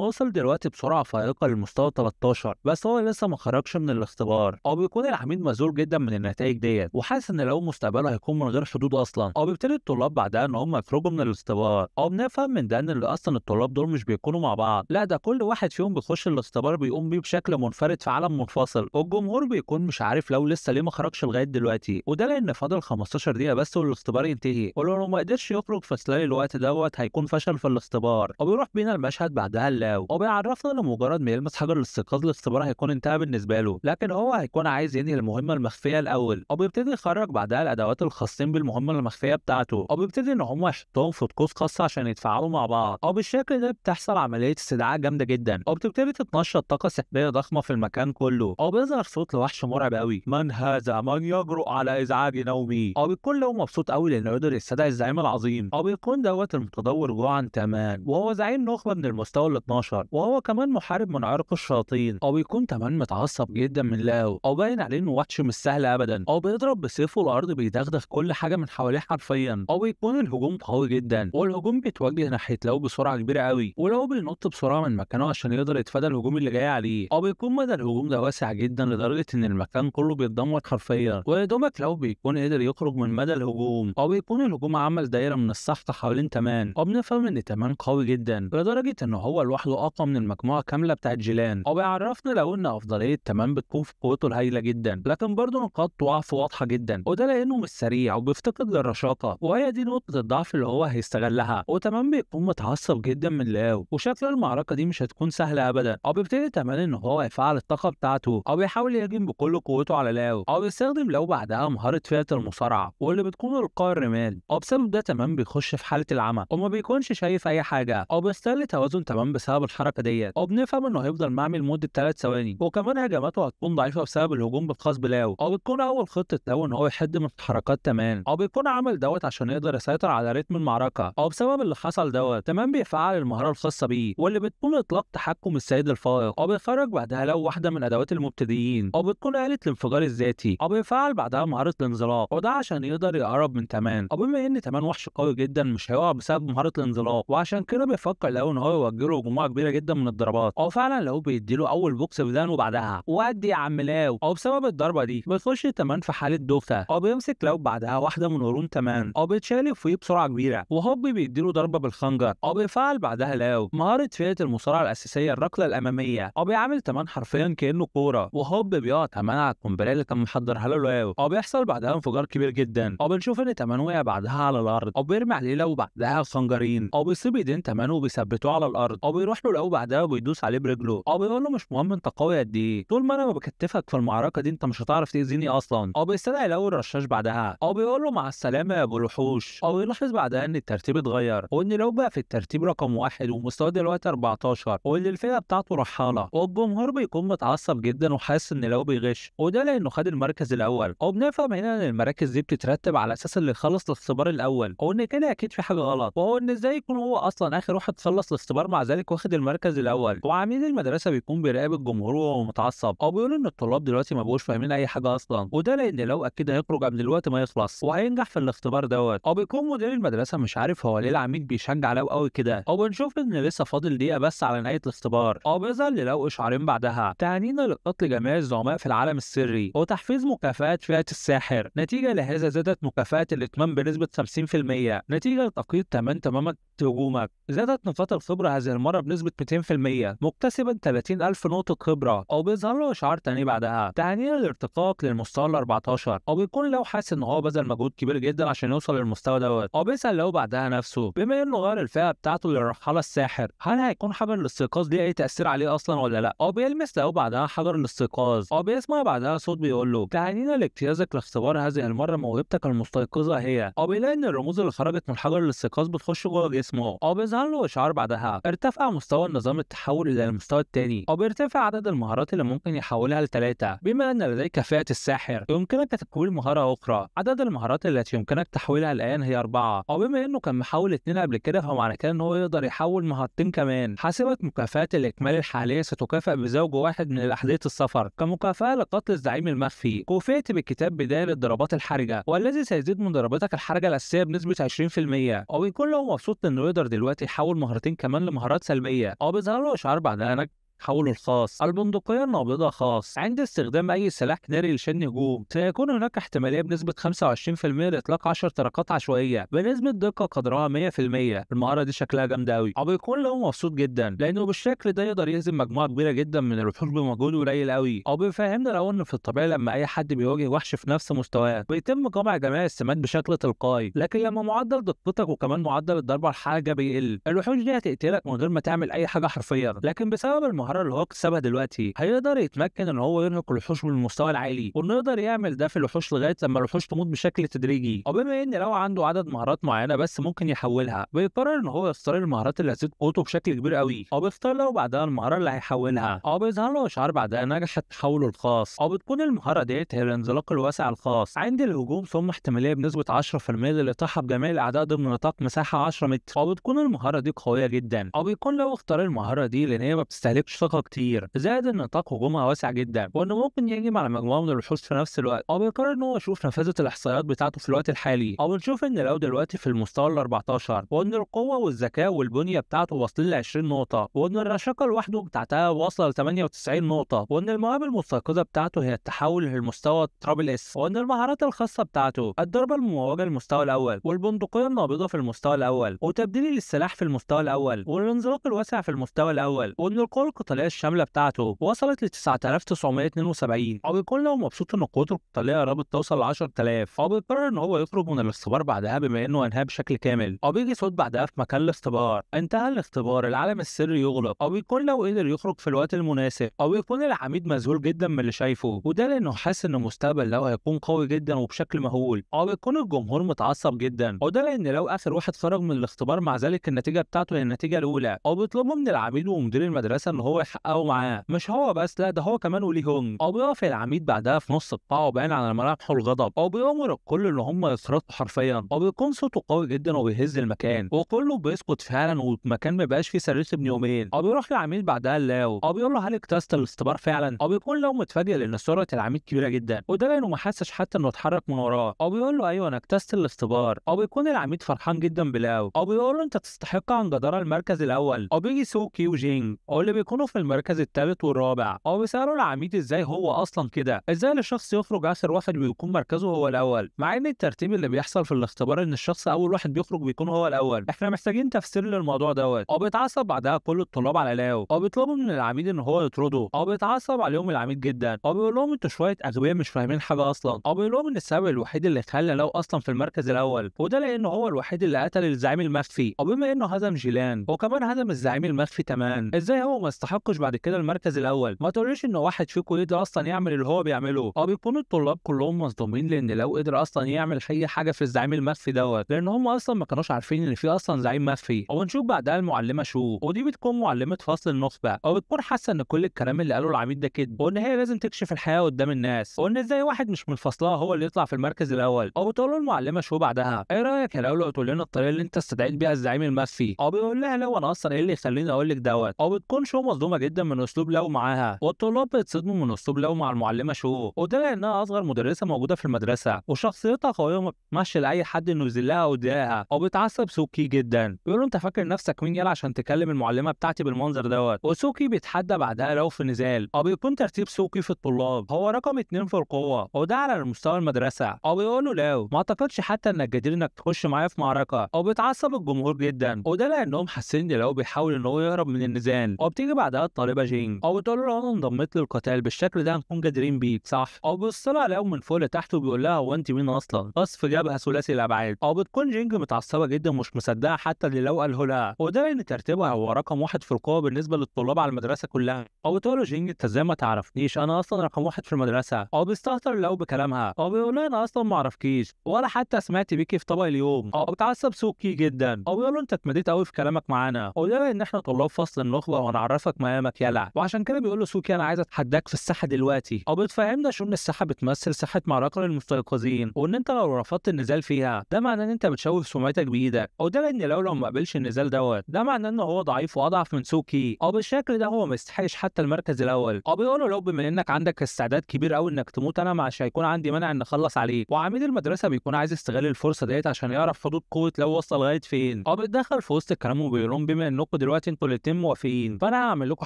Speaker 1: وصل دلوقتي بسرعه فائقه للمستوى 13، بس هو لسه ما خرجش من الاختبار. هو بيكون العميد مذهول جدا من النتائج ديت وحاسس ان لو مستقبله هيكون من غير حدود اصلا. هو بيبتدي الطلاب بعدها ان هم يخرجوا من الاختبار. هو بنفهم من ده ان اللي اصلا الطلاب دول مش بيكونوا مع بعض، لا ده كل واحد فيهم بيخش الاختبار بيقوم بيه بشكل منفرد في عالم منفصل، والجمهور بيكون مش عارف لو لسه ليه ما خرجش لغايه دلوقتي. وده لان فاضل 15 دقيقه بس والاختبار ينتهي، ولو ما قدرش يخرج في خلال الوقت دوت هيكون فشل في الاختبار. وبيروح بينا المشهد بعدها اللاو وبيعرفنا ان مجرد ما يلمس حجر الاستيقاظ الاختبار هيكون انتهى بالنسبه له، لكن هو هيكون عايز ينهي المهمه المخفيه الاول. وبيبتدي يخرج بعدها الادوات الخاصين بالمهمه المخفيه بتاعته، وبيبتدي ان هم يحطوهم في طقوس خاصه عشان يتفاعلوا مع بعض. وبالشكل ده بتحصل عمليه استدعاء جامده جدا، وبتبتدي تتنشط طاقه سحريه ضخمه في المكان كله. وبيظهر صوت لوحش مرعب قوي، من هذا من يجرؤ على ازعاج نومي. وبيكون له مبسوط قوي لانه يقدر يستدعي الزعيم العظيم. وبيكون دوت المتدور جوعا تمام، وهو زعيم نخبه من المستوى ال 12، وهو كمان محارب من عرق الشياطين. وبيكون كمان متعصب جدا من لاو، باين عليه انه وحش مش سهل ابدا. بيضرب بسيفه الارض بيدغدغ كل حاجه من حواليه حرفيا. بيكون الهجوم قوي جدا، والهجوم بيتوجه ناحيه لاو بسرعه كبيره قوي، ولو بينط بسرعه من مكانه عشان يقدر يتفادى الهجوم اللي جاي عليه. بيكون مدى الهجوم ده واسع جدا لدرجه ان المكان كله بيتدمر حرفيا، ويا دوبك لو بيكون قدر يخرج من مدى الهجوم. بيكون الهجوم عمل دايره من السحق حوالين تمان. بنفهم ان تمان قوي جدا لدرجه ان هو لوحده اقوى من المجموعه كامله بتاعت جيلان. وبيعرفنا لو ان افضليه تمان بتكون في قوته الهائله جدا، لكن برضه نقاط ضعف واضحه جدا، وده لانه مش سريع وبيفتقد للرشاقه، وهي دي نقطه الضعف اللي هو هيستغلها. وتمان بيكون متعصب جدا من لاو، وشكل المعركه دي مش هتكون سهله ابدا. بيبتدي تمان ان هو يفعل الطاقه بتاعته، بيحاول يهاجم بكل قوته على لاو. بيستخدم لاو بعدها مهاره فئه المصارعه واللي بتكون القاء الرمال. بسبب ده تمام بيخش في حاله العمى وما بيكونش شايف اي حاجه، بيستغل توازن تمام بسبب الحركه ديت. بنفهم انه هيفضل معمي لمده 3 ثواني، وكمان هجماته هتكون ضعيفه بسبب الهجوم الخاص بلاو. بتكون اول خطه لاو ان هو يحد من حركات تمام، بيكون عمل دوت عشان يقدر يسيطر على رتم المعركه. بسبب اللي حصل دوت تمام بيفعل المهاره الخاصه بيه واللي بتكون اطلاق تحكم السيد الفائق. بيخرج بعدها لاو واحده من ادوات المبتدئين، بتكون آلة الانفجار الذاتي. بيفعل بعدها مهاره الانزلاق، وده عشان يقدر يقرب من تمان. بما ان تمان وحش قوي جدا مش هيقع بسبب مهاره الانزلاق، وعشان كده بيفكر لاو ان هو يوجه له مجموعه كبيره جدا من الضربات. فعلا لاو بيديله اول بوكس بدان وبعدها ودي يا عم لاو. بسبب الضربه دي بيخش تمان في حاله دوخه. بيمسك لاو بعدها واحده من قرون تمان، بيتشالف فيه بسرعه كبيره، وهوب بيديله ضربه بالخنجر. بيفعل بعدها لاو مهاره فئه المصارعه الاساسيه الركله الاماميه. بيعمل تمان حرفيا كانه كوره، وهوب بيقع تمان على القنبله اللي كان محضرها له لاو. بيحصل بعدها انفجار كبير جدا، بنشوف ان تمان وقع بعدها على الارض، بيرمي عليه لاو بعدها خنجرين، بيصيب ايدين تمان وبيثبتوه على الارض. بيروح له لاو بعدها وبيدوس عليه برجله. بيقول له مش مهم انت قوي قد ايه، طول ما انا ما بكتفك في المعركه دي انت مش هتعرف تاذيني اصلا. بيستدعي لاو الرشاش بعدها، بيقول له مع السلامه يا ابو الوحوش. بيلاحظ بعدها ان الترتيب اتغير، وان لاو بقى في الترتيب رقم 1 ومستواه دلوقتي 14، وان الفئه بتاعته رحاله. والجمهور بيكون متعصب جدا وحاسس ان لاو بيغش، وده لانه خد المركز الاول. وبنفهم هنا ان المراكز دي بتترتب على اساس اللي خلص الاختبار الاول، وان كده اكيد في حاجه غلط، وهو ان ازاي يكون هو اصلا اخر واحد خلص الاختبار مع ذلك واخد المركز الاول. وعميد المدرسه بيكون بيراقب الجمهور وهو متعصب، بيقول ان الطلاب دلوقتي ما بقوش فاهمين اي حاجه اصلا، وده لان لو اكيد هيخرج قبل الوقت ما يخلص وهينجح في الاختبار دوت. بيكون مدير المدرسه مش عارف هو ليه العميد بيشجع لاو قوي كده. بنشوف ان لسه فاضل دقيقه بس على نهايه الاختبار. بيظهر للاو اشعارين بعدها تعنينا لقتل جميع الزعماء في العالم السري وتحفيز مكافآت فئه الساحر. نتيجه لهذا زادت مكافاه الاتمام بنسبه 50%. نتيجه لتقييد تماما هجومك زادت نقاط الخبره هذه المره بنسبه 200%، مكتسبا 30,000 نقطه خبره. بيظهر له اشعار تاني بعدها تعنينا الارتقاء للمستوى ال 14. بيكون لو حاسس ان هو بذل مجهود كبير جدا عشان يوصل للمستوى دوت. بيسال لو بعدها نفسه بما انه غير الفئه بتاعته للرحاله الساحر هل هيكون حجر الاستيقاظ ليه اي تاثير عليه اصلا ولا لا. بيلمس له بعدها حجر الاستيقاظ. بيسمع بعدها صوت بيقول له تعنينا لاجتيازك لاختبار هذه المره موهبتك المستيقظه هي. بيلاقي ان الرموز اللي خرجت من حجر الاستيقاظ بتخش جوه جسمه. جسمه، او بيظهر له اشعار بعدها. ارتفع مستوى النظام التحول الى المستوى الثاني، او بيرتفع عدد المهارات اللي ممكن يحولها لثلاثه. بما ان لديك كفاءة الساحر يمكنك تكوين مهارة اخرى. عدد المهارات التي يمكنك تحويلها الان هي 4، او بما انه كان محول 2 قبل كده فمعنى كده ان هو يقدر يحول مهارتين كمان. حاسبة مكافأة الاكمال الحالية ستكافئ بزوج واحد من الاحذية السفر كمكافأة لقتل الزعيم المخفي. كوفئت بكتاب بداية للضربات الحرجة، والذي سيزيد من ضرباتك الحرجة الأساسية بنسبة 20%، او يكون له مبسوط انه يقدر دلوقتي يحول مهارتين كمان لمهارات سلبية، او بيظهر له اشعار بعدها انك تحوله الخاص. البندقية النابضة خاص. عند استخدام أي سلاح ناري لشن هجوم سيكون هناك احتمالية بنسبة 25% لإطلاق 10 طلقات عشوائية بنسبة دقة قدرها 100%. المهارة دي شكلها جامدة أوي، أو بيكون له مبسوط جدا لأنه بالشكل ده يقدر يهزم مجموعة كبيرة جدا من الوحوش بمجهود قليل أوي. أو بيفهمنا لو إن في الطبيعي لما أي حد بيواجه وحش في نفس مستواه بيتم جمع جميع السمات بشكل تلقائي، لكن لما معدل دقتك وكمان معدل الضربة الحرجة بيقل الوحوش دي هتقتلك من غير ما تعمل أي حاجة حرفيا. لكن بسبب المهارة اللي هو اكتسبها دلوقتي هيقدر يتمكن ان هو يرهق الوحوش من المستوى العالي، وانه يقدر يعمل ده في الوحوش لغايه لما الوحوش تموت بشكل تدريجي. وبما ان لو عنده عدد مهارات معينه بس ممكن يحولها بيقرر ان هو يختار المهارات اللي هتزيد قوته بشكل كبير قوي، او بيختار له بعدها المهاره اللي هيحولها، او بيظهر له اشعار بعدها نجحت تحوله الخاص. او بتكون المهاره ديت هي الانزلاق الواسع الخاص. عند الهجوم ثم احتماليه بنسبه 10% للاطاحه بجميع الاعداء ضمن نطاق مساحه 10 متر. او بتكون المهاره دي قويه جدا، او بيكون لو اختار المهاره دي لان هي ما بتستهلكش طاقه كتير، زائد ان نطاق هجومها واسع جدا وانه ممكن يهجم على مجموعه من الوحوش في نفس الوقت. او بيقرر ان هو يشوف نفاذه الاحصائيات بتاعته في الوقت الحالي، او بنشوف ان لو دلوقتي في المستوى ال 14 وان القوه والذكاء والبنيه بتاعته واصلين ل 20 نقطه، وان الرشاقه لوحده بتاعتها واصله ل 98 نقطه، وان المواهب المستيقظه بتاعته هي التحول للمستوى ترابل اس، وان المهارات الخاصه بتاعته الضربه المموجه المستوى الاول، والبندقيه النابضه في المستوى الاول، وتبديل السلاح في المستوى الاول، والانزلاق الواسع في المستوى الاول، وان القوه القتاليه الشامله بتاعته وصلت ل 9972. او بيكون لو مبسوط ان قوته القتاليه قربت توصل ل 10000. او بيقرر ان هو يخرج من الاختبار بعدها بما انه انهاه بشكل كامل. او بيجي صوت بعدها في مكان الاختبار: انتهى الاختبار، العالم السري يغلق. او بيكون لو قدر يخرج في الوقت المناسب. او بيكون العميد مذهول جدا من اللي شايفه، وده لانه حاسس ان المستقبل لو هيكون قوي جدا وبشكل مهول. او بيكون الجمهور متعصب جدا، وده لان لو اخر واحد خرج من الاختبار مع ذلك النتيجه بتاعته هي النتيجه الاولى. او بيطلبوا من العميد ومدير المدرسه ان هو يحققوا معاه، مش هو بس لا ده هو كمان ولي هونج. او بيقف العميد بعدها في نص القاعه وباين على ملامحه الغضب، او بيامر الكل ان هم يصرخوا حرفيا. او بيكون صوته قوي جدا وبيهز المكان وكله بيسكت فعلا، والمكان ما بقاش فيه سرير ابن يومين. او بيروح العميد بعدها لاو، او بيقول له هل اجتزت الاختبار فعلا؟ او بيكون لو متفاجئ لان سرعه العميد كبيره جدا، وده لانه ما حسش حتى انه اتحرك من وراه. او بيقول له ايوه انا اجتزت الاختبار. او بيكون العميد فرحان جدا بلاو، او بيقول له انت تستحق عن جداره المركز الاول. او بيجي سوكي وجينج او اللي بيكونوا في المركز الثالث والرابع، او بيسالوا العميد ازاي هو اصلا كده، ازاي الشخص يخرج اخر واحد ويكون مركزه هو الاول، مع ان الترتيب اللي بيحصل في الاختبار ان الشخص اول واحد بيخرج بيكون هو الاول. احنا محتاجين تفسير للموضوع دوت. او بيتعصب بعدها كل الطلاب على لاو، او بيطلبوا من العميد ان هو يطرده. او بيتعصب عليهم العميد جدا، او بيقول لهم انتوا شويه اغبياء مش فاهمين حاجه اصلا. او بيقول لهم ان السبب الوحيد اللي خلى لاو اصلا في المركز الاول وده لانه هو الوحيد اللي قتل الزعيم المخفي. او بما انه هزم جيلان وكمان هزم الزعيم المخفي كمان، ازاي هو ما يستحقش بعد كده المركز الاول؟ ما تقوليش ان واحد فيكم يقدر اصلا يعمل اللي هو بيعمله. او بيكون الطلاب كلهم مصدومين لان لو قدر اصلا يعمل اي حاجه في الزعيم المخفي دوت، لان هم اصلا ما كانوش عارفين ان في اصلا زعيم مخفي. ونشوف بعدها المعلمه شو، ودي بتكون معلمه فصل النخبه، او بتكون حاسه ان كل الكلام اللي قاله العميد ده كده، وان هي لازم تكشف الحقيقه قدام الناس، وان ازاي واحد مش من فصلها هو اللي يطلع في المركز الاول. او بتقول له المعلمه شو بعدها ايه رايك يا لو تقول لنا الطريقه اللي انت استدعيت بيها الزعيم المخفي؟ او بيقول لها لو انا اصلا ايه اللي يخليني اقول لك دوت. او بتكون شو مصدومه جدا من اسلوب لو معاها، والطلاب بيتصدموا من اسلوب لو مع المعلمه شو، وده لانها اصغر مدرسه موجوده في المدرسه وشخصيتها قويه وما بتسمحش لاي حد انه يذلها او يضايقها. او بيتعصب سوكي جدا، بيقول له انت فاكر نفسك مين يلا عشان تكلم المعلمه بتاعتي بالمنظر دوت؟ وسوكي بيتحدى بعدها لو في نزال. او بيكون ترتيب سوكي في الطلاب هو رقم 2 في القوه، وده على مستوى المدرسه. او بيقول له لو ما اعتقدش حتى انك جدير انك تخش معايا في معركه. او بيتعصب الجمهور جدا، وده لانهم حاسين ان لو بيحاول ان هو يهرب من النزال. وبتيجي بعدها الطالبه جين او بتقول له لو انا انضميت للقتال بالشكل ده هنكون جادرين بيك صح، او بيبص لها عليهم من فوق لتحت وبيقول لها هو انت مين اصلا، قصف جبهه ثلاثي الابعاد. او بتكون جينج متعصبه جدا ومش مصدقه حتى اللي لو قاله لها، وده لان ترتيبها هو رقم واحد في القوه بالنسبه للطلاب على المدرسه كلها. او بتقول له جينج انت ازاي ما تعرفنيش، انا اصلا رقم واحد في المدرسه. او بيستهتر لو بكلامها، او بيقول لها انا اصلا ما اعرفكيش ولا حتى سمعت بيكي في طبق اليوم. او بتعصب سوكي جدا، او بيقول له انت اتمديت قوي في كلامك معانا، وده لان احنا طلاب فصل النخبه وهنعرفك مقامك يلا. وعشان كده بيقول له سوكي انا عايز اتحداك في الساحه دلوقتي. او بتفهمنا شو ان الساحه بتمثل ساحه معركه للمستيقظين، وان انت لو رفضت النزال فيها ده معناه ان انت بتشوه سمعتك بايدك. او ده لان لو ما قبلش النزال ده معناه ان هو ضعيف واضعف من سوكي، او بالشكل ده هو ما يستحقش حتى المركز الاول. او بيقول له لو بما انك عندك استعداد كبير قوي انك تموت انا مش هيكون عندي مانع ان اخلص عليك. وعميد المدرسه بيكون عايز يستغل الفرصه ديت عشان يعرف حدود قوه لو وصل لغايه فين. او بيتدخل في وسط الكلام وبيقول لهم بما انكم دلوقتي انتوا الاتنين موافقين فانا هعمل لكم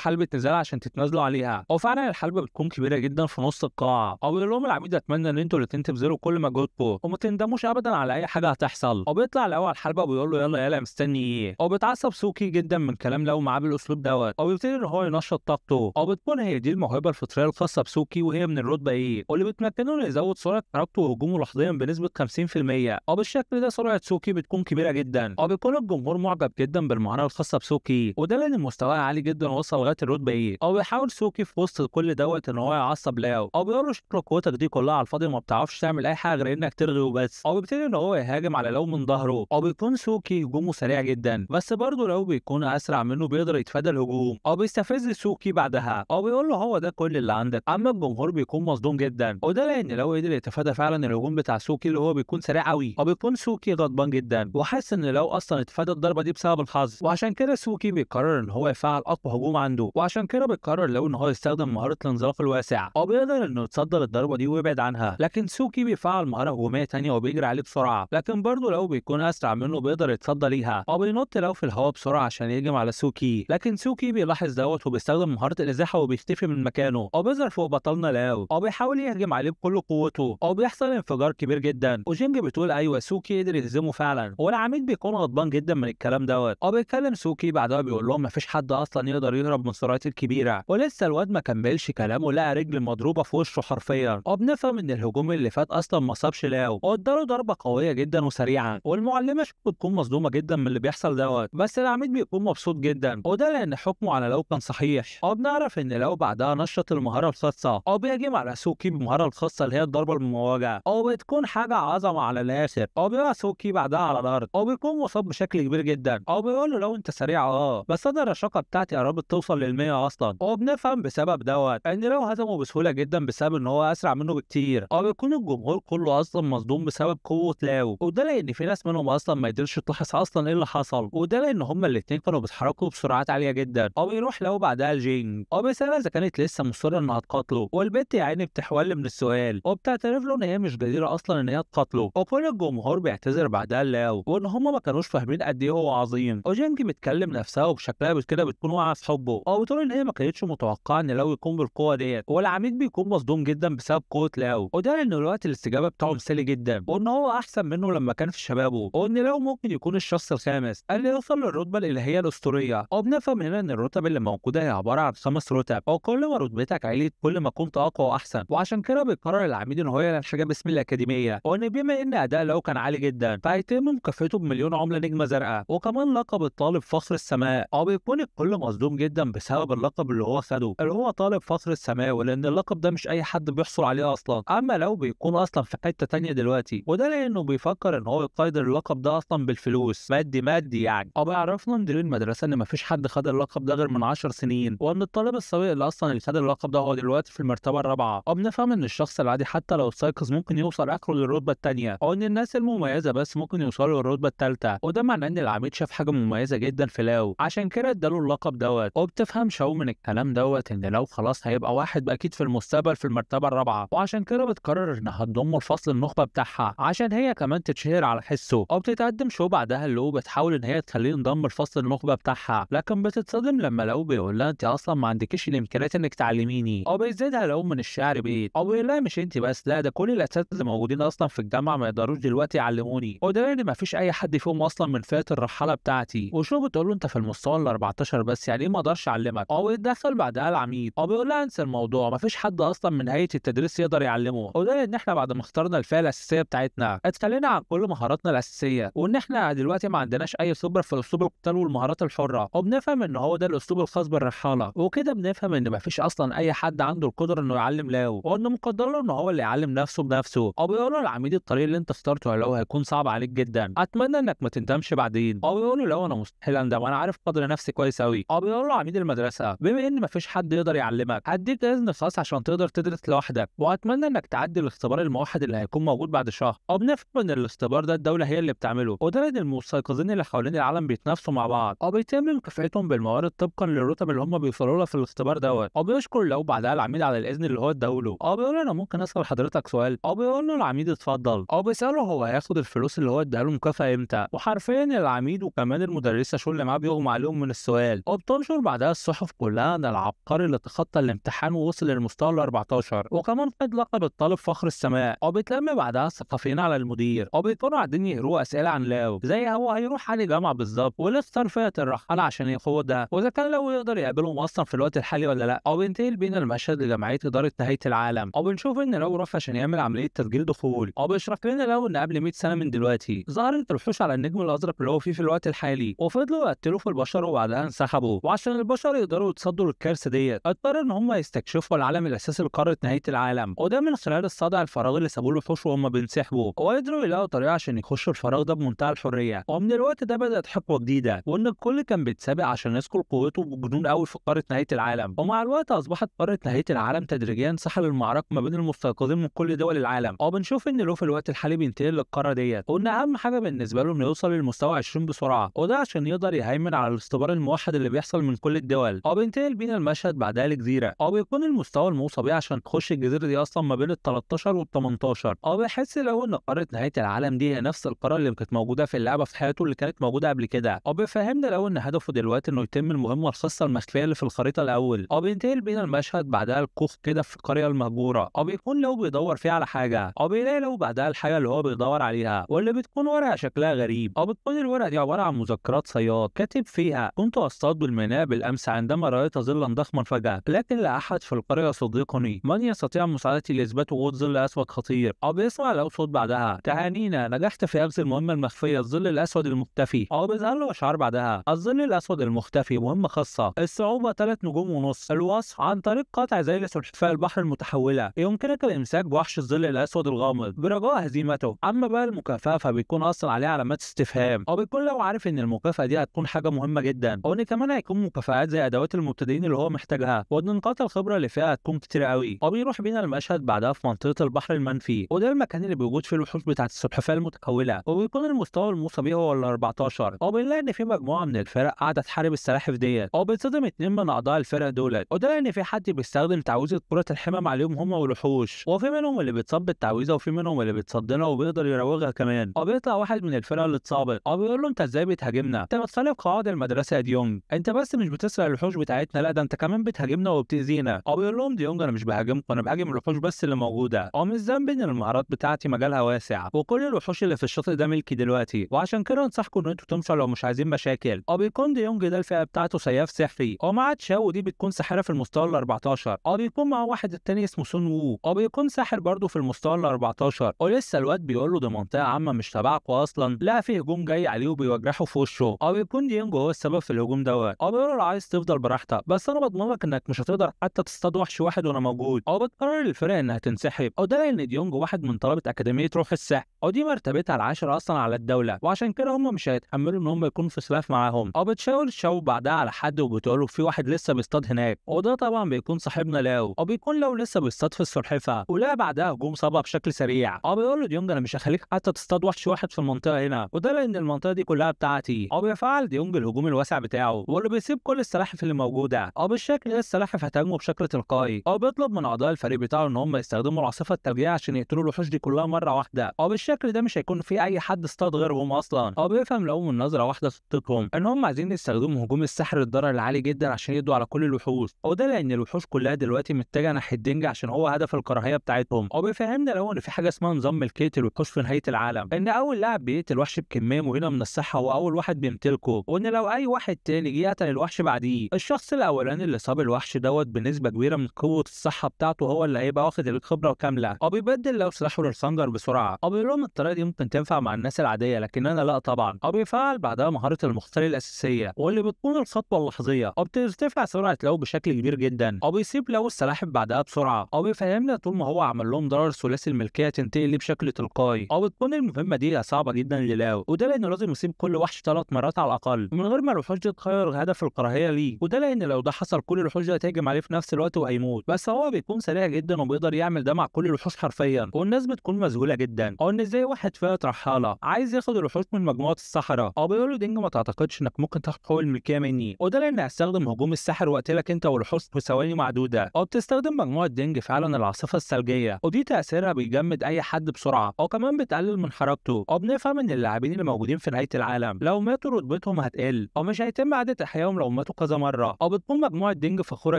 Speaker 1: حلبة نزال عشان تتنازلوا عليها. او فعلا الحلبة بتكون كبيره جدا في نص القاعه. او بيقول لهم العميد اتمنى ان انتوا الاتنين تبذلوا كل مجهودكم وما تندموش ابدا على اي حاجه هتحصل. او بيطلع الاول على الحلبة وبيقول له يلا يلا مستني ايه. او بيتعصب سوكي جدا من كلام لو معاه بالاسلوب او بيبتدي ان هو ينشط طاقته. او بتكون هي دي الموهبه الفطريه الخاصه بسوكي وهي من الرتبه ايه، واللي بتمكنه انه يزود سرعه حركته وهجومه لحظيا بنسبه 50%. او بالشكل ده سرعه سوكي بتكون كبيره جدا. او بيكون الجمهور معجب جدا بالمهاره الخاصه بسوكي، وده لان مستواه عالي جدا ووصل لغايه الرتبه ايه. او بيحاول سوكي في وسط كل ان هو يعصب لاو. او بيقول له شكل قوتك دي كلها على الفاضي ما بتعرفش تعمل اي حاجه غير انك ترغي وبس. او بيبتدي ان هو يهاجم على لاو من ظهره. او بيكون سوكي هجومه سريع جدا بس برضه لاو بيكون اسرع منه بيقدر يتفادى الهجوم. او بيستفز سوكي بعدها. او بيقول له هو ده كل اللي عندك. اما الجمهور بيكون مصدوم جدا، وده لان لو قدر يتفادى فعلا الهجوم بتاع سوكي اللي هو بيكون سريع قوي. او بيكون سوكي غضبان جدا وحاسس ان لو اصلا اتفادى الضربه دي بسبب الحظ، وعشان كده سوكي بيقرر ان هو يفعل اقوى هجوم عنده. وعشان كده بيقرر لو ان هو يستخدم مهاره الانزلاق الواسع. او بيقدر انه يتصدى للضربه دي ويبعد عنها، لكن سوكي بيفعل مهاره هجوميه ثانيه وبيجري عليه بسرعه، لكن برضه لو بيكون اسرع منه بيقدر يتصدى ليها. او بينط لو في الهواء بسرعه عشان يهجم على سوكي، لكن سوكي بيلاحظ وبيستخدم مهاره الازاحه وبيختفي من مكانه. او بيظهر فوق بطلنا لاو. او بيحاول يهجم عليه بكل قوته. او بيحصل انفجار كبير جدا، وجينج بتقول ايوه سوكي قدر يهزمه فعلا. والعميد بيكون غضبان جدا من الكلام او بيتكلم سوكي بعدها بيقول لهم مفيش حد اصلا يقدر يهرب من سرعته الكبيره. ولسه الواد ما كملش كلامه لقى رجل مضروبه في وشه حرفيا. وبنفهم ان الهجوم اللي فات اصلا ما صابش لاو، واداله ضربه قويه جدا وسريعه. والمعلمه بتكون مصدومه جدا من اللي بيحصل بس العميد بيكون مبسوط جدا، وده لان حكمه على لاو كان صحيح. وبنعرف ان لاو بعدها نشط المهاره الخاصه. بيهجم على سوكي بالمهاره الخاصه اللي هي الضربه المموجه. بتكون حاجه عظمه على الاخر. بيقع سوكي بعدها على الارض. بيكون مصاب بشكل كبير جدا. بيقول له لو انت سريع بس انا الرشاقه بتاعتي قربت توصل لل100 اصلا. وبنفهم بسبب ان لو هزمه بسهوله جدا بسبب ان هو اسرع منه بكتير. بيكون الجمهور كله اصلا مصدوم بسبب قوه لاو، وده لان في ناس منهم اصلا ما قدرش تلاحظ اصلا ايه اللي حصل، وده لان هما الاثنين كانوا بيتحركوا بسرعات عاليه جدا. بيروح لاو بعدها لجينج. بيسالها اذا كانت لسه مصره انها تقاتله، والبنت يا عيني بتحول من السؤال وبتعترف له ان هي مش جديره اصلا ان هي تقاتله. وكل الجمهور بيعتذر بعدها لاو وان هما ما كانوش فاهمين قد ايه هو عظيم. وجينج بتكلم نفسها وبشكلها كده بتكون واقعه في حبه. بتقول ان هي ما كانتش متوقعه ان لاو يكون بالقوه ديت. والعميد بيكون مصدوم جدا بسبب قوه لاو، وده لان الوقت الاستجابه بتاعه مثالي جدا، وان هو احسن منه لما كان في شبابه، وان لاو ممكن يكون الشخص الخامس اللي يوصل للرتبه الالهيه الاسطوريه. وبنفهم هنا ان الرتب اللي موجوده هي عباره عن 5 رتب، وكل ما رتبتك عليت كل ما كنت اقوى واحسن. وعشان كده بيقرر العميد ان هو يعلن حاجه باسم الاكاديميه، وان بما ان اداء لاو كان عالي جدا فهيتم مكافئته بمليون عمله نجمه زرقاء، وكمان لقب الطالب فخر السماء. بيكون الكل مصدوم جدا بسبب اللقب اللي هو خده اللي هو طالب فخر السماء، ولان اللقب ده مش اي حد بيحصل عليه اصلا. اما لو بيكون اصلا في حته تانيه دلوقتي، وده لانه بيفكر ان هو يقيد اللقب ده اصلا بالفلوس مادي يعني. بيعرفنا مدير المدرسه ان مفيش حد خد اللقب ده غير من 10 سنين، وان الطالب السابق اللي اصلا اللي خد اللقب ده هو دلوقتي في المرتبه الرابعه. بنفهم ان الشخص العادي حتى لو استيقظ ممكن يوصل اخره للرتبه الثانيه، او ان الناس المميزه بس ممكن يوصلوا للرتبه الثالثه. وده معناه ان العميد شاف حاجه مميزه جدا في لاو عشان كده اداله اللقب وبتفهم شو من الكلام ان لو خلاص هيبقى واحد اكيد في المستقبل في المرتبه الرابعه، وعشان كده بتقرر انها تضمه لفصل النخبه بتاعها عشان هي كمان تتشهر على حسه. بتتقدم شو بعدها اللي بتحاول ان هي تخليه ينضم لفصل النخبه بتاعها، لكن بتتصدم لما لو بيقول لها انت اصلا ما عندكيش الامكانيات انك تعلميني. بيزيدها لو من الشعر بيت. بيقول لها مش انت بس، لا ده كل الاساتذه اللي موجودين اصلا في الجامعه ما يقدروش دلوقتي يعلموني، وده لان ما فيش اي حد فيهم اصلا من فئه الرحاله بتاعتي. وشو بتقول له انت في المستوى ال 14 بس، يعني ايه ما اقدرش اعلمك. او يتدخل بعدها العميد او بيقول لها انسى الموضوع، مفيش حد اصلا من هيئه التدريس يقدر يعلمه. وده لان احنا بعد ما اخترنا الفئه الاساسيه بتاعتنا اتخلينا عن كل مهاراتنا الاساسيه، وان احنا دلوقتي ما عندناش اي خبره في اسلوب القتال والمهارات الحره، وبنفهم ان هو ده الاسلوب الخاص بالرحاله. وكده بنفهم ان مفيش اصلا اي حد عنده القدره انه يعلم لاو، وانه مقدر له ان هو اللي يعلم نفسه بنفسه. او بيقول له العميد الطريق اللي انت اخترته يا لاو هيكون صعب عليك جدا، اتمنى انك ما تندمش بعدين. او بيقول له لاو انا مستحيل اندم، انا عارف قدر نفسي كويس قوي. او بيقول له عميد المدرسه بما ان مفيش حد يقدر يعلمك هديك اذن خاص عشان تقدر تدرس لوحدك، واتمنى انك تعدي الاختبار الموحد اللي هيكون موجود بعد شهر. او بنفهم ان الاختبار ده الدوله هي اللي بتعمله، وده لان المستيقظين اللي حوالين العالم بيتنافسوا مع بعض، او بيتم مكافاتهم بالموارد طبقا للرتب اللي هم بيوصلوا لها في الاختبار دوت. او بيشكر لو بعدها العميد على الاذن اللي هو اداله. او بيقول له انا ممكن اسال حضرتك سؤال؟ او بيقول له العميد اتفضل. او بيساله هو هياخد الفلوس اللي هو اداله مكافاه امتى؟ وحرفيا العميد وكمان المدرسه شو اللي معاه بيغمى عليهم من السؤال. وبتنشر بعدها الصحف كلها ان العبقري اللي تخطى الامتحان ووصل للمستوى ال 14 وكمان خد لقب الطالب فخر السماء. او بيتلم بعدها الصحفيين على المدير، او بيكونوا قاعدين يهروا اسئله عن لاو زي هو هيروح علي جامعه بالظبط، وليه اختار فئه الرحاله عشان ياخدها، واذا كان لاو يقدر يقابلهم اصلا في الوقت الحالي ولا لا. او بينتقل بينا المشهد لجمعيه اداره نهايه العالم، او بنشوف ان لاو راح عشان يعمل عمليه تسجيل دخول. او بيشرح لنا لاو ان قبل 100 سنه من دلوقتي ظهرت الوحوش على النجم الازرق اللي هو فيه في الوقت الحالي، وفضلوا يقتلوا في البشر وبعدها انسحبوا. وعشان البشر يقدروا يتصدوا للكارثه ديت اضطر ان هم يستكشفوا العالم الاساسي لقاره نهايه العالم، وده من خلال الصدع الفراغي اللي سابوه الوحوش وهم بينسحبوا. وقدروا يلاقوا طريقه عشان يخشوا الفراغ ده بمنتهى الحريه. ومن الوقت ده بدات حقبه جديده، وان الكل كان بيتسابق عشان يذكر قوته وجنون قوي في قاره نهايه العالم. ومع الوقت اصبحت قاره نهايه العالم تدريجيا ساحه للمعركه ما بين المستيقظين من كل دول العالم. وبنشوف ان لو في الوقت الحالي بينتقل للقاره ديت، وان اهم حاجه بالنسبه له انه يوصل للمستوى 20 بسرعه، وده عشان يقدر يهيمن على الاختبار الموحد اللي بيحصل من كل الدول. وبينتقل بينا المشهد بعدها لجزيره، او بيكون المستوى الموصى بيه عشان تخش الجزيره دي اصلا ما بين ال 13 وال 18. او بيحس لو ان قاره نهايه العالم دي هي نفس القاره اللي كانت موجوده في اللعبه في حياته اللي كانت موجوده قبل كده. او بيفهمنا لو ان هدفه دلوقتي انه يتم المهمه الخاصه المخفيه اللي في الخريطه الاول. او بينتقل بينا المشهد بعدها الكوخ كده في القريه المهجوره، او بيكون لو بيدور فيه على حاجه، او بيلاقي لو بعدها الحاجه اللي هو بيدور عليها، واللي بتكون ورقه شكلها غريب. او بتكون الورقه دي عباره عن مذكرات صياد كاتب فيها كنت اصطاد بالميناء بالامس عندما رايت ظلا ضخما فجاه، لكن لا احد في القريه يصدقني، من يستطيع مساعدتي لاثبات وجود ظل اسود خطير. او بيسمع له صوت بعدها تهانينا نجحت في اخذ المهمه المخفيه الظل الاسود المختفي. او بيظهر له اشعار بعدها الظل الاسود المختفي مهمه خاصه، الصعوبه 3 نجوم ونص، الوصف عن طريق قطع زي سلحفاة البحر المتحوله يمكنك الامساك بوحش الظل الاسود الغامض برجاء هزيمته. اما بقى المكافاه فبيكون اصلا عليها علامات استفهام. او بيكون لو عارف ان المكافاه دي هتكون حاجه مهمه جدا، وان كمان هيكون مكافآت زي ادوات المبتدئين اللي هو محتاجها، وان نقاط الخبره اللي فيها هتكون كتير قوي. وبيروح بينا المشهد بعدها في منطقه البحر المنفي، وده المكان اللي بيوجد فيه الوحوش بتاعه السلحفاة المتحوله، وبيكون المستوى الموصى بيه هو ال 14. وبنلاقي ان في مجموعه من الفرق قاعده تحارب السلاحف ديت، وبيتصدم 2 من اعضاء الفرق دولت، وده لان في حد بيستخدم تعويذه كره الحمم عليهم هم والوحوش، وفي منهم اللي بيتصاب بالتعويذه وفي منهم اللي بيتصدلها وبيقدر يراوغها كمان. وبيطلع واحد من الفرق اللي اتصابت، وبيقول له انت ازاي بتهاجمنا؟ انت بتخالف قواعد المدرسه يا ديونج، انت بس مش بتسرق الوحوش بتاعتنا، لا ده انت كمان بتهاجمنا وبتاذينا. وبيقول لهم ديونج انا مش بهاجمكم، انا بهاجم الوحوش بس اللي موجوده، ومش ذنبي ان المهارات بتاعتي مجالها واسع، وكل الوحوش اللي في الشاطئ ده ملكي دلوقتي، وعشان كده انصحكم ان انتوا تمشوا لو مش عايزين مشاكل. وبيكون ديونج ده الفئه بتاعته سياف سحري، ومعاه تشاو دي بتكون ساحره في المستوى ال 14، وبيكون معاه واحد التاني اسمه سون وو، وبيكون ساحر برضه في المستوى ال 14. ولسه الواد بيقول له دي منطقه عامه مش تبعكم اصلا، لا في هجوم جاي عليه وبيوجحه في وشه. وبيكون ديونج هو السبب في الهجوم دوت، وبيقول له عايز تفضل براحتك بس انا بضمن لك انك مش هتقدر حتى تصطاد وحش واحد وانا موجود. او بتقرر الفرق انها تنسحب، وده لان ديونج واحد من طلبه اكاديميه روح السحر، ودي مرتبتها العاشره اصلا على الدوله، وعشان كده هم مش هيتحملوا ان هم يكونوا في خلاف معاهم. او بتشاور الشو بعدها على حد وبتقول له في واحد لسه بيصطاد هناك، وده طبعا بيكون صاحبنا لاو. وبيكون لاو لسه بيصطاد في السلحفاه، ولا بعدها هجوم صابها بشكل سريع. او بيقول له ديونج انا مش هخليك حتى تصطاد وحش واحد في المنطقه هنا، وده لان المنطقه دي كلها بتاعتي. او بيفعل ديونج الهجوم الواسع بتاعه، واللي بيسيب كل السلاحف اللي موجوده. او بالشكل ده السلاحف هتهاجمه بشكل تلقائي. او بيطلب من اعضاء الفريق بتاعه ان هم يستخدموا العاصفه الثلجيه عشان يقتلوا الوحوش دي كلها مره واحده. او بالشكل ده مش هيكون في اي حد اصطاد غيرهم اصلا. او بيفهم لو من نظره واحده خطتهم ان هم عايزين يستخدموا هجوم السحر الضرر العالي جدا عشان يدوا على كل الوحوش، وده لان الوحوش كلها دلوقتي متجهه ناحيه دينج عشان هو هدف الكراهيه بتاعتهم. او بيفهمنا لو ان في حاجه اسمها نظام ملكيه الوحوش في نهايه العالم، ان اول لاعب بيقتل وحش بكميه مهيله من الصحه هو اول واحد بيمتلكه، وان لو اي واحد تاني جه قتل الوحش وحش بعديه. الشخص الاولاني اللي صاب الوحش دوت بنسبه كبيره من قوه الصحه بتاعته هو اللي هيبقى واخد الخبره كامله، او بيبدل لو سلاحه للخنجر بسرعه، او بيقول لهم الطريقه دي ممكن تنفع مع الناس العاديه لكن انا لا طبعا، او بيفعل بعدها مهاره المختار الاساسيه واللي بتكون الخطوه اللحظيه، او بترتفع سرعه لو بشكل كبير جدا، او بيسيب لو السلاحف بعدها بسرعه، او بيفهمنا طول ما هو عمل لهم ضرر ثلاثي الملكيه تنتقل ليه بشكل تلقائي، او بتكون المهمه دي صعبه جدا للاو، وده لانه لازم يسيب كل وحش 3 مرات على الاقل من غير ما الوحوش دي تغير هدف الكراهيه ليه، وده لان لو ده حصل كل الوحوش دي هتهجم عليه في نفس الوقت وهيموت، بس هو بيكون سريع جدا وبيقدر يعمل ده مع كل الوحوش حرفيا، والناس بتكون مذهوله جدا، او ان ازاي واحد فئه رحاله عايز ياخد الوحوش من مجموعه الصحراء، او بيقول له دينج ما تعتقدش انك ممكن تاخد حقوق الملكيه مني، وده لان هستخدم هجوم الساحر واقتلك انت والوحوش في ثواني معدوده، او بتستخدم مجموعه دينج فعلا العاصفه الثلجيه، ودي تاثيرها بيجمد اي حد بسرعه، او كمان بتقلل من حركته، او بنفهم ان اللاعبين اللي موجودين في نهايه العالم لو ماتوا رتبتهم هتقل، او مش هيتم اعاده احيائهم لو ماتوا كذا مره، او بتكون مجموعه دينج فخوره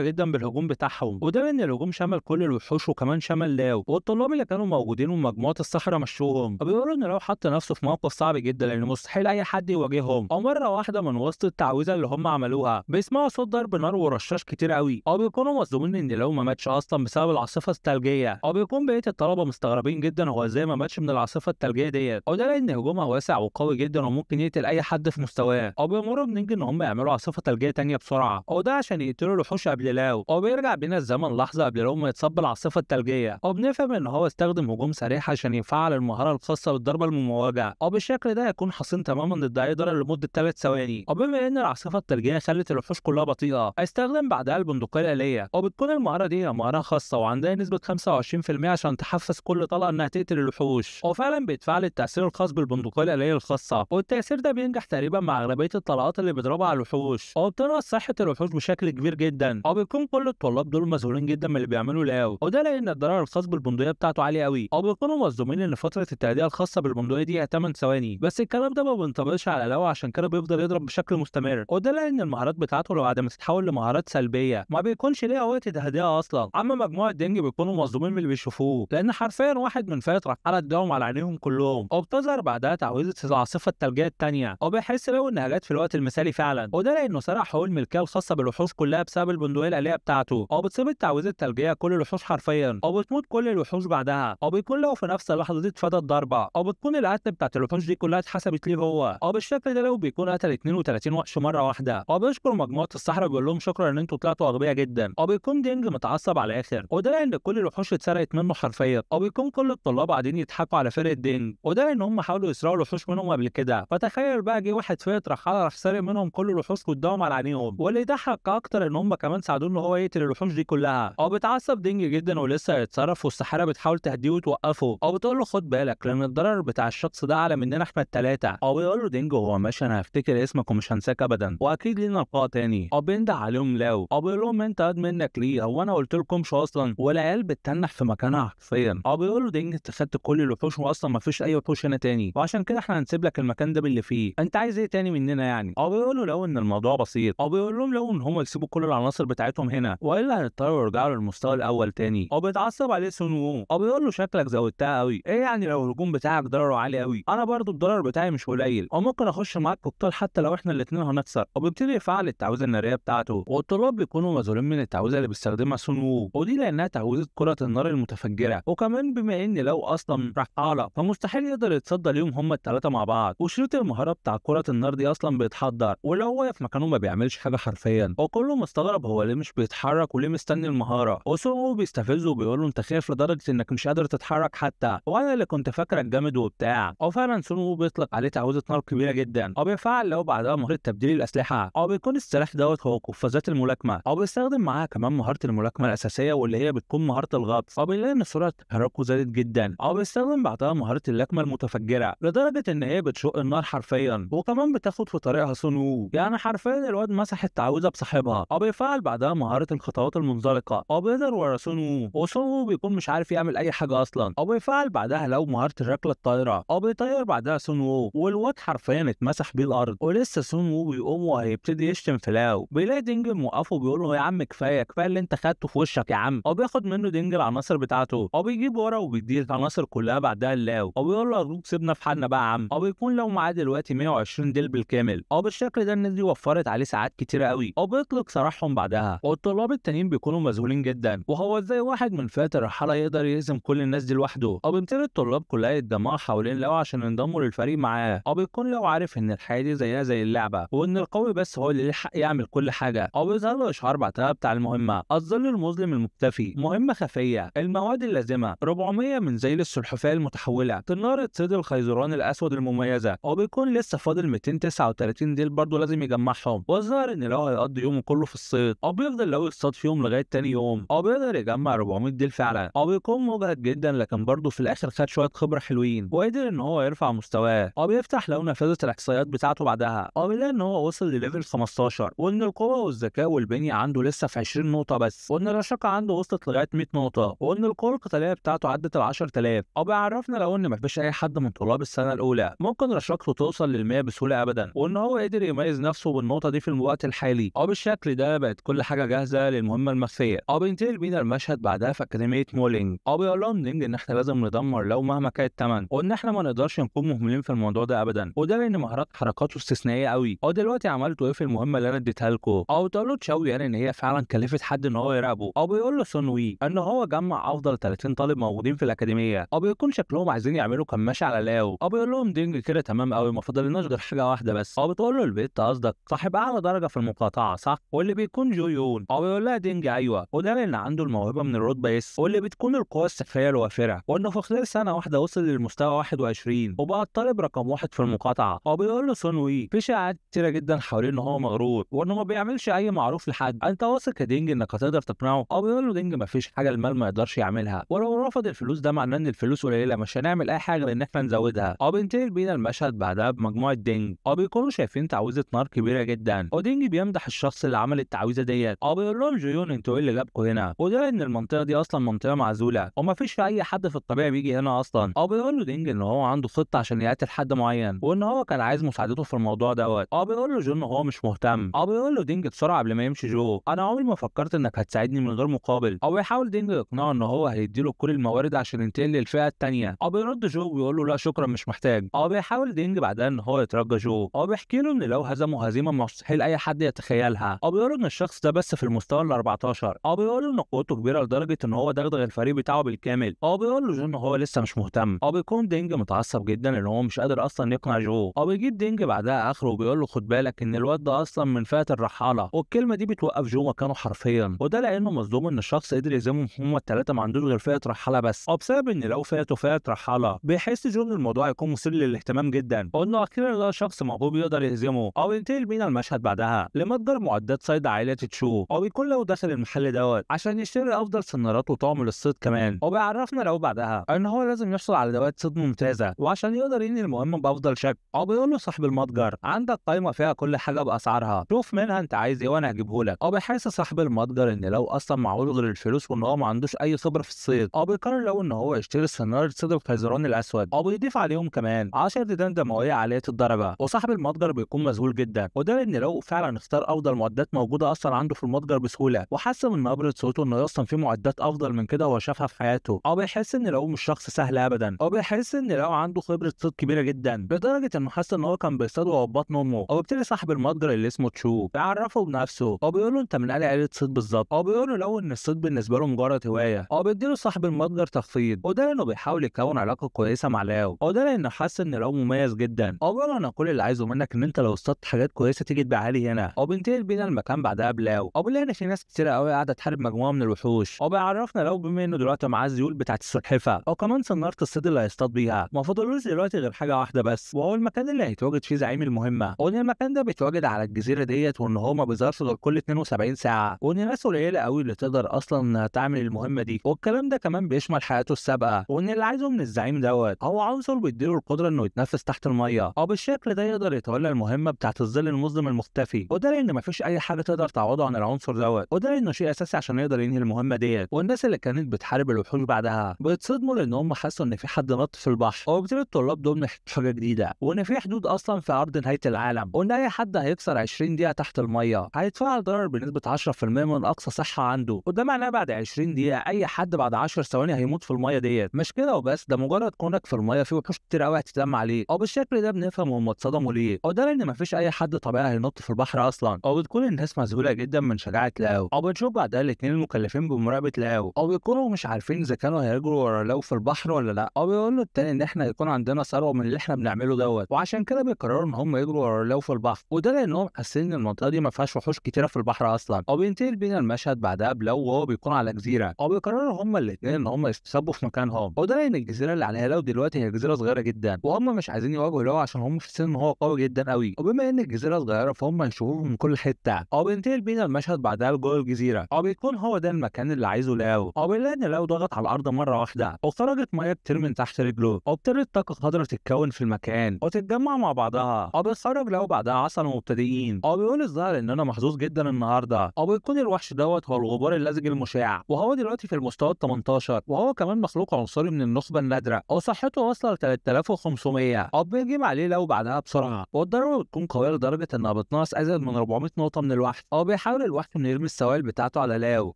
Speaker 1: جدا بالهجوم بتاعهم، وده لان الهجوم شمل كل الوحوش وكمان شمل لاو، والطلاب اللي كانوا موجودين من مجموعه الصحراء مشوهم، وبيقولوا ان لو حط نفسه في موقف صعب جدا لان مستحيل اي حد يواجههم، او مره واحده من وسط التعويذه اللي هم عملوها بيسمعوا صوت ضرب نار ورشاش كتير قوي، او بيكونوا مصدومين ان لو ما ماتش اصلا بسبب العاصفه الثلجيه، او بيكون بقيه الطلبه مستغربين جدا هو ازاي ما ماتش من العاصفه الثلجيه ديت، او ده لان هجومها واسع وقوي جدا وممكن يقتل اي حد في مستواه، او بيامروا بنينج ان هم يعملوا عاصفه ثلجيه تانيه بسرعه، او ده عشان يقتلوا الوحوش قبل لاو، او بيرجع بينا الزمن لحظه قبل لو ما يتصاب بالعاصفه الثلجيه، او بنفهم ان هو استخدم هجوم سريع عشان يفعل المهاره الخاصه بالضربه المموجه، او بالشكل ده يكون حصين تماما ضد اي ضرر لمده 3 ثواني، او بما ان العاصفه الثلجيه خلت الوحوش كلها بطيئه هيستخدم بعدها البندقيه الاليه، او بتكون المهاره دي مهاره خاصه وعندها نسبه 25% عشان تحفز كل طلقه انها تقتل الوحوش، وفعلا بيتفعل التاثير الخاص بالبندقيه الاليه الخاصه، والتاثير ده بينجح تقريبا مع اغلبيه الطلقات اللي بيضربها على الوحوش، او بتنقص صحه الوحوش بشكل كبير جدا، او بيكون كل الطلاب دول مذهولين جدا من اللي بيعملوا لاو، وده لان الضرر الخاص بالبندقيه بتاعته عالي قوي، او بيكونوا مصدومين ان فتره التهدئه الخاصه بالبندقيه دي هي 8 ثواني، بس الكلام ده ما بينطبقش على لاو عشان كده بيفضل يضرب بشكل مستمر، وده لان المهارات بتاعته لو بعد ما تتحول لمهارات سلبيه ما بيكونش ليها وقت تهدئه اصلا، اما مجموعه دينج بيكونوا مصدومين من اللي بيشوفوه لان حرفيا واحد من فئه رحاله اداهم على عينيهم كلهم، او بتظهر بعدها تعويذه العاصفه الثلجيه الثانيه، او بيحس لاو انها جت في الوقت المثالي فعلا، وده لانه سرق حقوق الملكيه الخاصه بالوحوش كلها بسبب البندقيه الاليه بتاعته، او بتصيب التعويذه الثلجيه كل الوحوش حرفيا، او بتموت كل الوحوش بعدها، او بيكون له في نفس اللحظه دي اتفادى الضربه، او بتكون القتل بتاعت الوحوش دي كلها اتحسبت ليه هو، او بالشكل ده لو بيكون قتل 32 وحش مره واحده، او بيشكر مجموعه الصحراء بيقول لهم شكرا ان انتوا طلعتوا اغبياء جدا، او بيكون دينج متعصب على الاخر، وده لان كل الوحوش اتسرقت منه حرفيا، او بيكون كل الطلاب قاعدين يضحكوا على فرقه دينج، وده لان هم حاولوا يسرقوا الوحوش منهم قبل كده، فتخيل بقى جه واحد فئه رحاله راح سارق منهم كل الوحوش قدامهم على عينيهم، واللي يضحك اكتر ان هم كمان ساعدوه ان هو يقتل الوحوش دي كلها، او بيتعصب دينج جدا ولسه هيتصرف والسحاره بتحاول تهديه وتوقفه، او بتقول له خد بالك لان الضرر بتاع الشخص ده اعلى مننا احنا الثلاثه، او بيقول له دينج هو ماشي انا هفتكر اسمك ومش هنساك ابدا واكيد لينا لقاء تاني، او بينده عليهم لاو، او بيقول لهم انت قد منك ليه هو انا قلت لكمش اصلا، والعيال بتتنح في مكانها حرفيا، او بيقول له دينج انت خدت كل الوحوش واصلا ما فيش اي وحوش هنا تاني وعشان كده احنا هنسيب لك المكان ده باللي فيه، انت عايز ايه تاني مننا يعني، او بيقول له لو ان الموضوع بسيط، او بيقول لهم لو ان هم يسيبوا كل العناصر بتاعتهم هنا والا هيضطروا يرجعوا للمستوى الاول تاني، او بيتعصب عليه سون وو، او بيقول له شكلك زودتها قوي، ايه يعني لو الهجوم بتاعك ضرره عالي قوي انا برضو الضرر بتاعي مش قليل، او ممكن اخش معاك قتال حتى لو احنا الاثنين هنخسر، وبيبتدي يفعل التعويذه الناريه بتاعته، والطلاب بيكونوا مذهولين من التعويذه اللي بيستخدمها سون وو، ودي لانها تعويذه كره النار المتفجره، وكمان بما ان لو اصلا رحاله فمستحيل يقدر يتصدى ليهم هم الثلاثه مع بعض، وشريط المهاره بتاع كره النار دي اصلا بيتحضر، ولو واقف مكانه ما بيعملش حاجه حرفيا، وكله مستغرب هو ليه مش بيتحرك وليه مستني المهاره، وسون وو بيستفزه وبيقول له انت خايف لدرجه انك مش قادر تتحرك حتى، وانا اللي كنت فاكرك جامد وبتاع، او فعلا سون وو بيطلق عليه تعويذه نار كبيره جدا، او بيفعل لو بعدها مهاره تبديل الاسلحه، او بيكون السلاح دوت هو قفازات الملاكمه، او بيستخدم معاها كمان مهاره الملاكمه الاساسيه واللي هي بتكون مهاره الغطس، او بيلاقي ان سرعه تحركه زادت جدا، او بيستخدم بعدها مهاره اللكمه المتفجره لدرجه ان هي بتشق النار حرفيا، وكمان بتاخد في طريقها سون وو، يعني حرفيا الواد مسح التعويذه بصاحبها، او بيفعل بعدها مهاره الخطوات المنزلقه، او بيقدر ورا سون وو، وسون وو بيكون مش عارف يعمل اي حاجه اصلا، او بيفعل بعدها لو مهاره الركله الطايره، او بيطير بعدها سون وو، والواد حرفيا اتمسح بيه الارض، ولسه سون وو بيقوم وهيبتدي يشتم في لاو، بيلاقي دينج موقفه وبيقول له يا عم كفايه كفايه اللي انت خدته في وشك يا عم، او بياخد منه دينج العناصر بتاعته، او بيجيب ورا وبيديه العناصر كلها بعدها لاو، او بيقول له ارجوك سيبنا في حالنا بقى يا عم، او بيكون لو معاه دلوقتي 120 ديل بالكامل، او بالشكل ده الناس دي وفرت عليه ساعات كتيره قوي وبيطلق سراحهم بعدها، والطلاب التانيين بيكونوا مذهولين جدا، وهو ازاي واحد من فئة الرحالة يقدر يهزم كل الناس دي لوحده. او بيبتدي الطلاب كلها يتجمعوا حوالين لو عشان ينضموا للفريق معاه، او بيكون لو عارف ان الحياة دي زيها زي اللعبة، وان القوي بس هو اللي ليه حق يعمل كل حاجة. او بيظهر له اشعار بعدها بتاع المهمة: الظل المظلم المختفي، مهمة خفية، المواد اللازمة 400 من زيل السلحفاة المتحولة، تنارة صيد الخيزران الاسود المميزة. او بيكون لسه فاضل 239 ديل برضه لازم يجمعهم، والظاهر ان لو هيقضي يومه كله في الصيد، او بيفضل لو يصطاد فيهم لغاية تاني يوم، او بيقدر يجمع 400 ديل فعلا. او بيكون مجهد جدا لكن برضه في الاخر خد شوية خبرة حلوين وقدر ان هو يرفع مستواه. او بيفتح لو نفذة الاحصائيات بتاعته بعدها، او بيلاقي ان هو وصل لليفل 15، وان القوة والذكاء والبنية عنده لسه في 20 نقطة بس، وان الرشاقة عنده وصلت لغاية 100 نقطة، وان القوة القتالية بتاعته عدت ال 10,000. او بيعرفنا لو ان مفيش اي حد من طلاب السنة الاولى ممكن رشاقته توصل لل 100 بسهولة ابدا، وان هو قدر يميز نفسه بالنقطة دي في الوقت الحالي. او بالشكل ده بقت كل حاجة جاهزة للمهمة المخفية. او بينتقل بينا المشهد بعدها في أكاديمية مولينج. او بيقول لهم دينج ان احنا لازم ندمر لو مهما كان الثمن، وان احنا ما نقدرش نكون مهملين في الموضوع ده ابدا، وده لان مهارات حركاته استثنائيه قوي. او دلوقتي عملتوا ايه في المهمه اللي انا اديتها لكم؟ او بتقول له تشاوي يعني ان هي فعلا كلفت حد ان هو يراقبه. او بيقول له سون وي ان هو جمع افضل 30 طالب موجودين في الاكاديميه، او بيكون شكلهم عايزين يعملوا كماشة على لاو. او بيقول لهم دينج كده تمام قوي، ما فاضلناش غير حاجه واحده بس. او بتقول له البيت قصدك صاحب اعلى درجه في المقاطعه صح، واللي بيكون جو يون. او بيقول لها دينج ايوه، وده لان عنده الموهبه من الرتبه اس، واللي بتكون القوه السحريه الوافره، وانه في خلال سنه واحده وصل للمستوى 21 وبقى الطالب رقم 1 في المقاطعه. هو بيقول له سون وي في شائعات كتيره جدا حوالين ان هو مغرور وانه ما بيعملش اي معروف لحد، انت واثق يا دينج انك هتقدر تقنعه؟ او بيقول له دينج ما فيش حاجه المال ما يقدرش يعملها، ولو رفض الفلوس ده معناه ان الفلوس قليله مش هنعمل اي حاجه غير ان احنا نزودها. او بينتقل بينا المشهد بعدها بمجموعه دينج، او بيكونوا شايفين تعويذه نار كبيره جدا، ودينج بيمدح الشخص اللي عمل التعويذه ديت. او بيقول لهم جيون انتوا ايه اللي جابكم هنا؟ وده ان المنطقه دي اصلا منطقه معزوله وما فيش اي حد في الطبيعي بيجي هنا اصلا. او بيقول له دينج ان هو عنده خطه عشان يقتل حد معين، وان هو كان عايز مساعدته في الموضوع دوت. او بيقول له جو ان هو مش مهتم. او بيقول له دينج بسرعه قبل ما يمشي جو: انا عمري ما فكرت انك هتساعدني من غير مقابل. او بيحاول دينج يقنعه ان هو هيديله كل الموارد عشان ينتقل للفئه الثانيه. او بيرد جو ويقول له لا شكرا مش محتاج. او بيحاول دينج بعدها ان هو يترجى جو. او بيحكي له ان لو هزمه هزيمه مستحيل اي حد يتخيلها. او بيقول له ان الشخص ده بس في المستوى ال 14. او بيقول له ان قوته كبيره لدرجه ان هو دغدغ الفريق بتاعه بالكامل. او بيقول له جو ان هو لسه مش مهتم. او بيكون دينج متعصب جدا ان هو مش قادر اصلا يقنع جو. او بيجيب دينج بعدها اخره وبيقول له خد بالك ان الواد ده اصلا من فئه الرحاله، والكلمه دي بتوقف جو مكانه حرفيا، وده لانه مصدوم ان الشخص قدر يهزمهم هم الثلاثه ما عندوش غير فئه رحاله بس. او بسبب ان لو فئته فئه رحاله بيحس جو ان الموضوع يكون مثير للاهتمام جدا، وانه اخيرا لقى شخص موهوب يقدر يهزمه. او ينتقل بينا المشهد بعدها لمتجر معدات صيد عائله تشو. او بيكون لو داخل المحل دوت عشان يشتري افضل سنارات وطعم للصيد كمان. وبيعرفنا لو بعدها ان هو لازم يحصل على ادوات صيد ممتازه وعشان يقدر ينهي المهمه بافضل شكل. او بيقول له صاحب المتجر عندك قائمه فيها كل حاجه باسعارها، شوف منها انت عايز ايه وانا هجيبه لك. او بيحس صاحب المتجر ان لو اصلا معهوش غير الفلوس وان هو ما عندوش اي خبره في الصيد. او بيقرر لو ان هو يشتري سناره صيد الخيزران الاسود، او بيضيف عليهم كمان 10 ديدان دمويه عاليه الدرجه. وصاحب المتجر بيكون مذهول جدا، وده لان لو فعلا اختار افضل معدات موجوده اصلا عنده في المتجر بسهوله، وحس من نبره صوته انه اصلا في معدات افضل من كده هو شافها في حياته. او بيحس ان لو مش شخص سهل ابدا. او بيحس ان لو عنده خبره صيد كبيره جدا لدرجه انه حس ان هو كان بيصطاد وهو في بطن امه. او بيبتدي صاحب المتجر اللي اسمه تشو بيعرفه بنفسه. او بيقول له انت من اي عيله صيد بالظبط. او بيقول له لو ان الصيد بالنسبه له مجرد هوايه. او بيديله صاحب المتجر تخفيض، وده لانه بيحاول يكون علاقه كويسه مع لاو. وده لانه حاسس ان لاو مميز جدا. او بيقول له انا كل اللي عايزه منك ان انت لو اصطدت حاجات كويسه تيجي تبيعها لي هنا. او بينتقل بينا المكان بعدها بلاو. او بنلاقي ان في ناس كتير قوي قاعده تحارب مجموعه من الوحوش. او بيعرفنا لو بما انه دلوقتي معاه الزيول بتاعت السلحفه او كمان سناره الصيد اللي هيصطاد بيها، ما فاضلوش دلوقتي غير حاجه واحده بس، وهو المكان اللي هيتواجد فيه زعيم المهمه. وان المكان ده بيتواجد على الجزيره ديت، وان هو ما بيظهرش غير كل 72 ساعه، وان ناس قليله قوي اللي تقدر اصلا تعمل المهمه دي. والكلام ده كمان بيشمل حياته السابقه، وان اللي عايزه من الزعيم دوت هو عنصر بيديله القدره انه يتنفس تحت الميه، او بالشكل ده يقدر يتولى المهمه بتاعت الظل المظلم المختفي. وده لان مفيش اي حاجه تقدر تعوضه عن العنصر دوت، وده لانه شيء اساسي عشان يقدر ينهي المهمه ديت. والناس اللي كانت بتحارب الوحوش بعدها بيتصدموا لان هم حسوا ان في حد نط في البحر. وبالتالي الطلاب دول محتاجين حاجه جديده، وان في حدود اصلا في عرض نهايه العالم، وان اي حد هيكسر 20 دقيقه تحت الميه هيدفع ضرر بنسبه 10% من اقصى صحه عنده. وده معناه بعد 20 دقيقه اي حد بعد 10 ثواني هيموت في الميه ديت. مش كده وبس، ده مجرد كونك في الميه في وحوش كتير قوي هتتلم عليه. او بالشكل ده بنفهم هم اتصدموا ليه. وده لان مفيش اي حد طبيعي هينط في البحر اصلا، او بتكون الناس مذهوله جدا من شجاعه لاو، او بنشوف بعدها الاثنين المكلفين بمراقبه لاو، او بيكونوا مش عارفين اذا كانوا هيجروا ورا لاو في البحر ولا لا، او بيقول له التاني ان احنا يكون عندنا ثروه من اللي احنا بنعمله دوت، وعشان كده بيقرروا ان هم يجروا ورا لاو في البحر، وده لانهم حاسين ان المنطقه دي ما فيهاش وحوش كتيره في البحر اصلا. او بينتهي بينا المشهد بعدها بلاو وهو بيكون على جزيره، او بيقرروا هم الاثنين ان هم يستخبوا في مكانهم، وده لان الجزيره اللي عليها لاو دلوقتي هي جزيره صغيره جدا، وهم مش عايزين يواجهوا لاو عشان هم حاسين ان هو قوي جدا قوي، وبما ان الجزيره صغيره فهم هيشوفوه من كل حته. او بينتهي بينا المشهد بعدها جوه الجزيره، او بيكون هو ده المكان اللي عايزه لاو، او بيلاقي ان لاو ضغط على الارض مره واحده وخرجت ميه كتير من تحت رجله، وابتدت طاقه خضراء تتكون في المكان وتتجمع مع بعضها، او بيتخرج لاو بعدها عصا المبتدئين، او بيقول الظاهر ان انا محظوظ جدا النهارده، او بيكون الوحش دوت هو الغبار اللزج المشع، وهو دلوقتي في المستوى ال 18، وهو كمان مخلوق عنصري من النخبه النادره، او صحته واصله ل 3500. او بيجيب عليه لاو بعدها بسرعه، والضربه بتكون قويه لدرجه انها بتنقص ازيد من 400 نقطه من الوحش، او بيحاول الوحش انه يرمي السوائل بتاعته على لاو،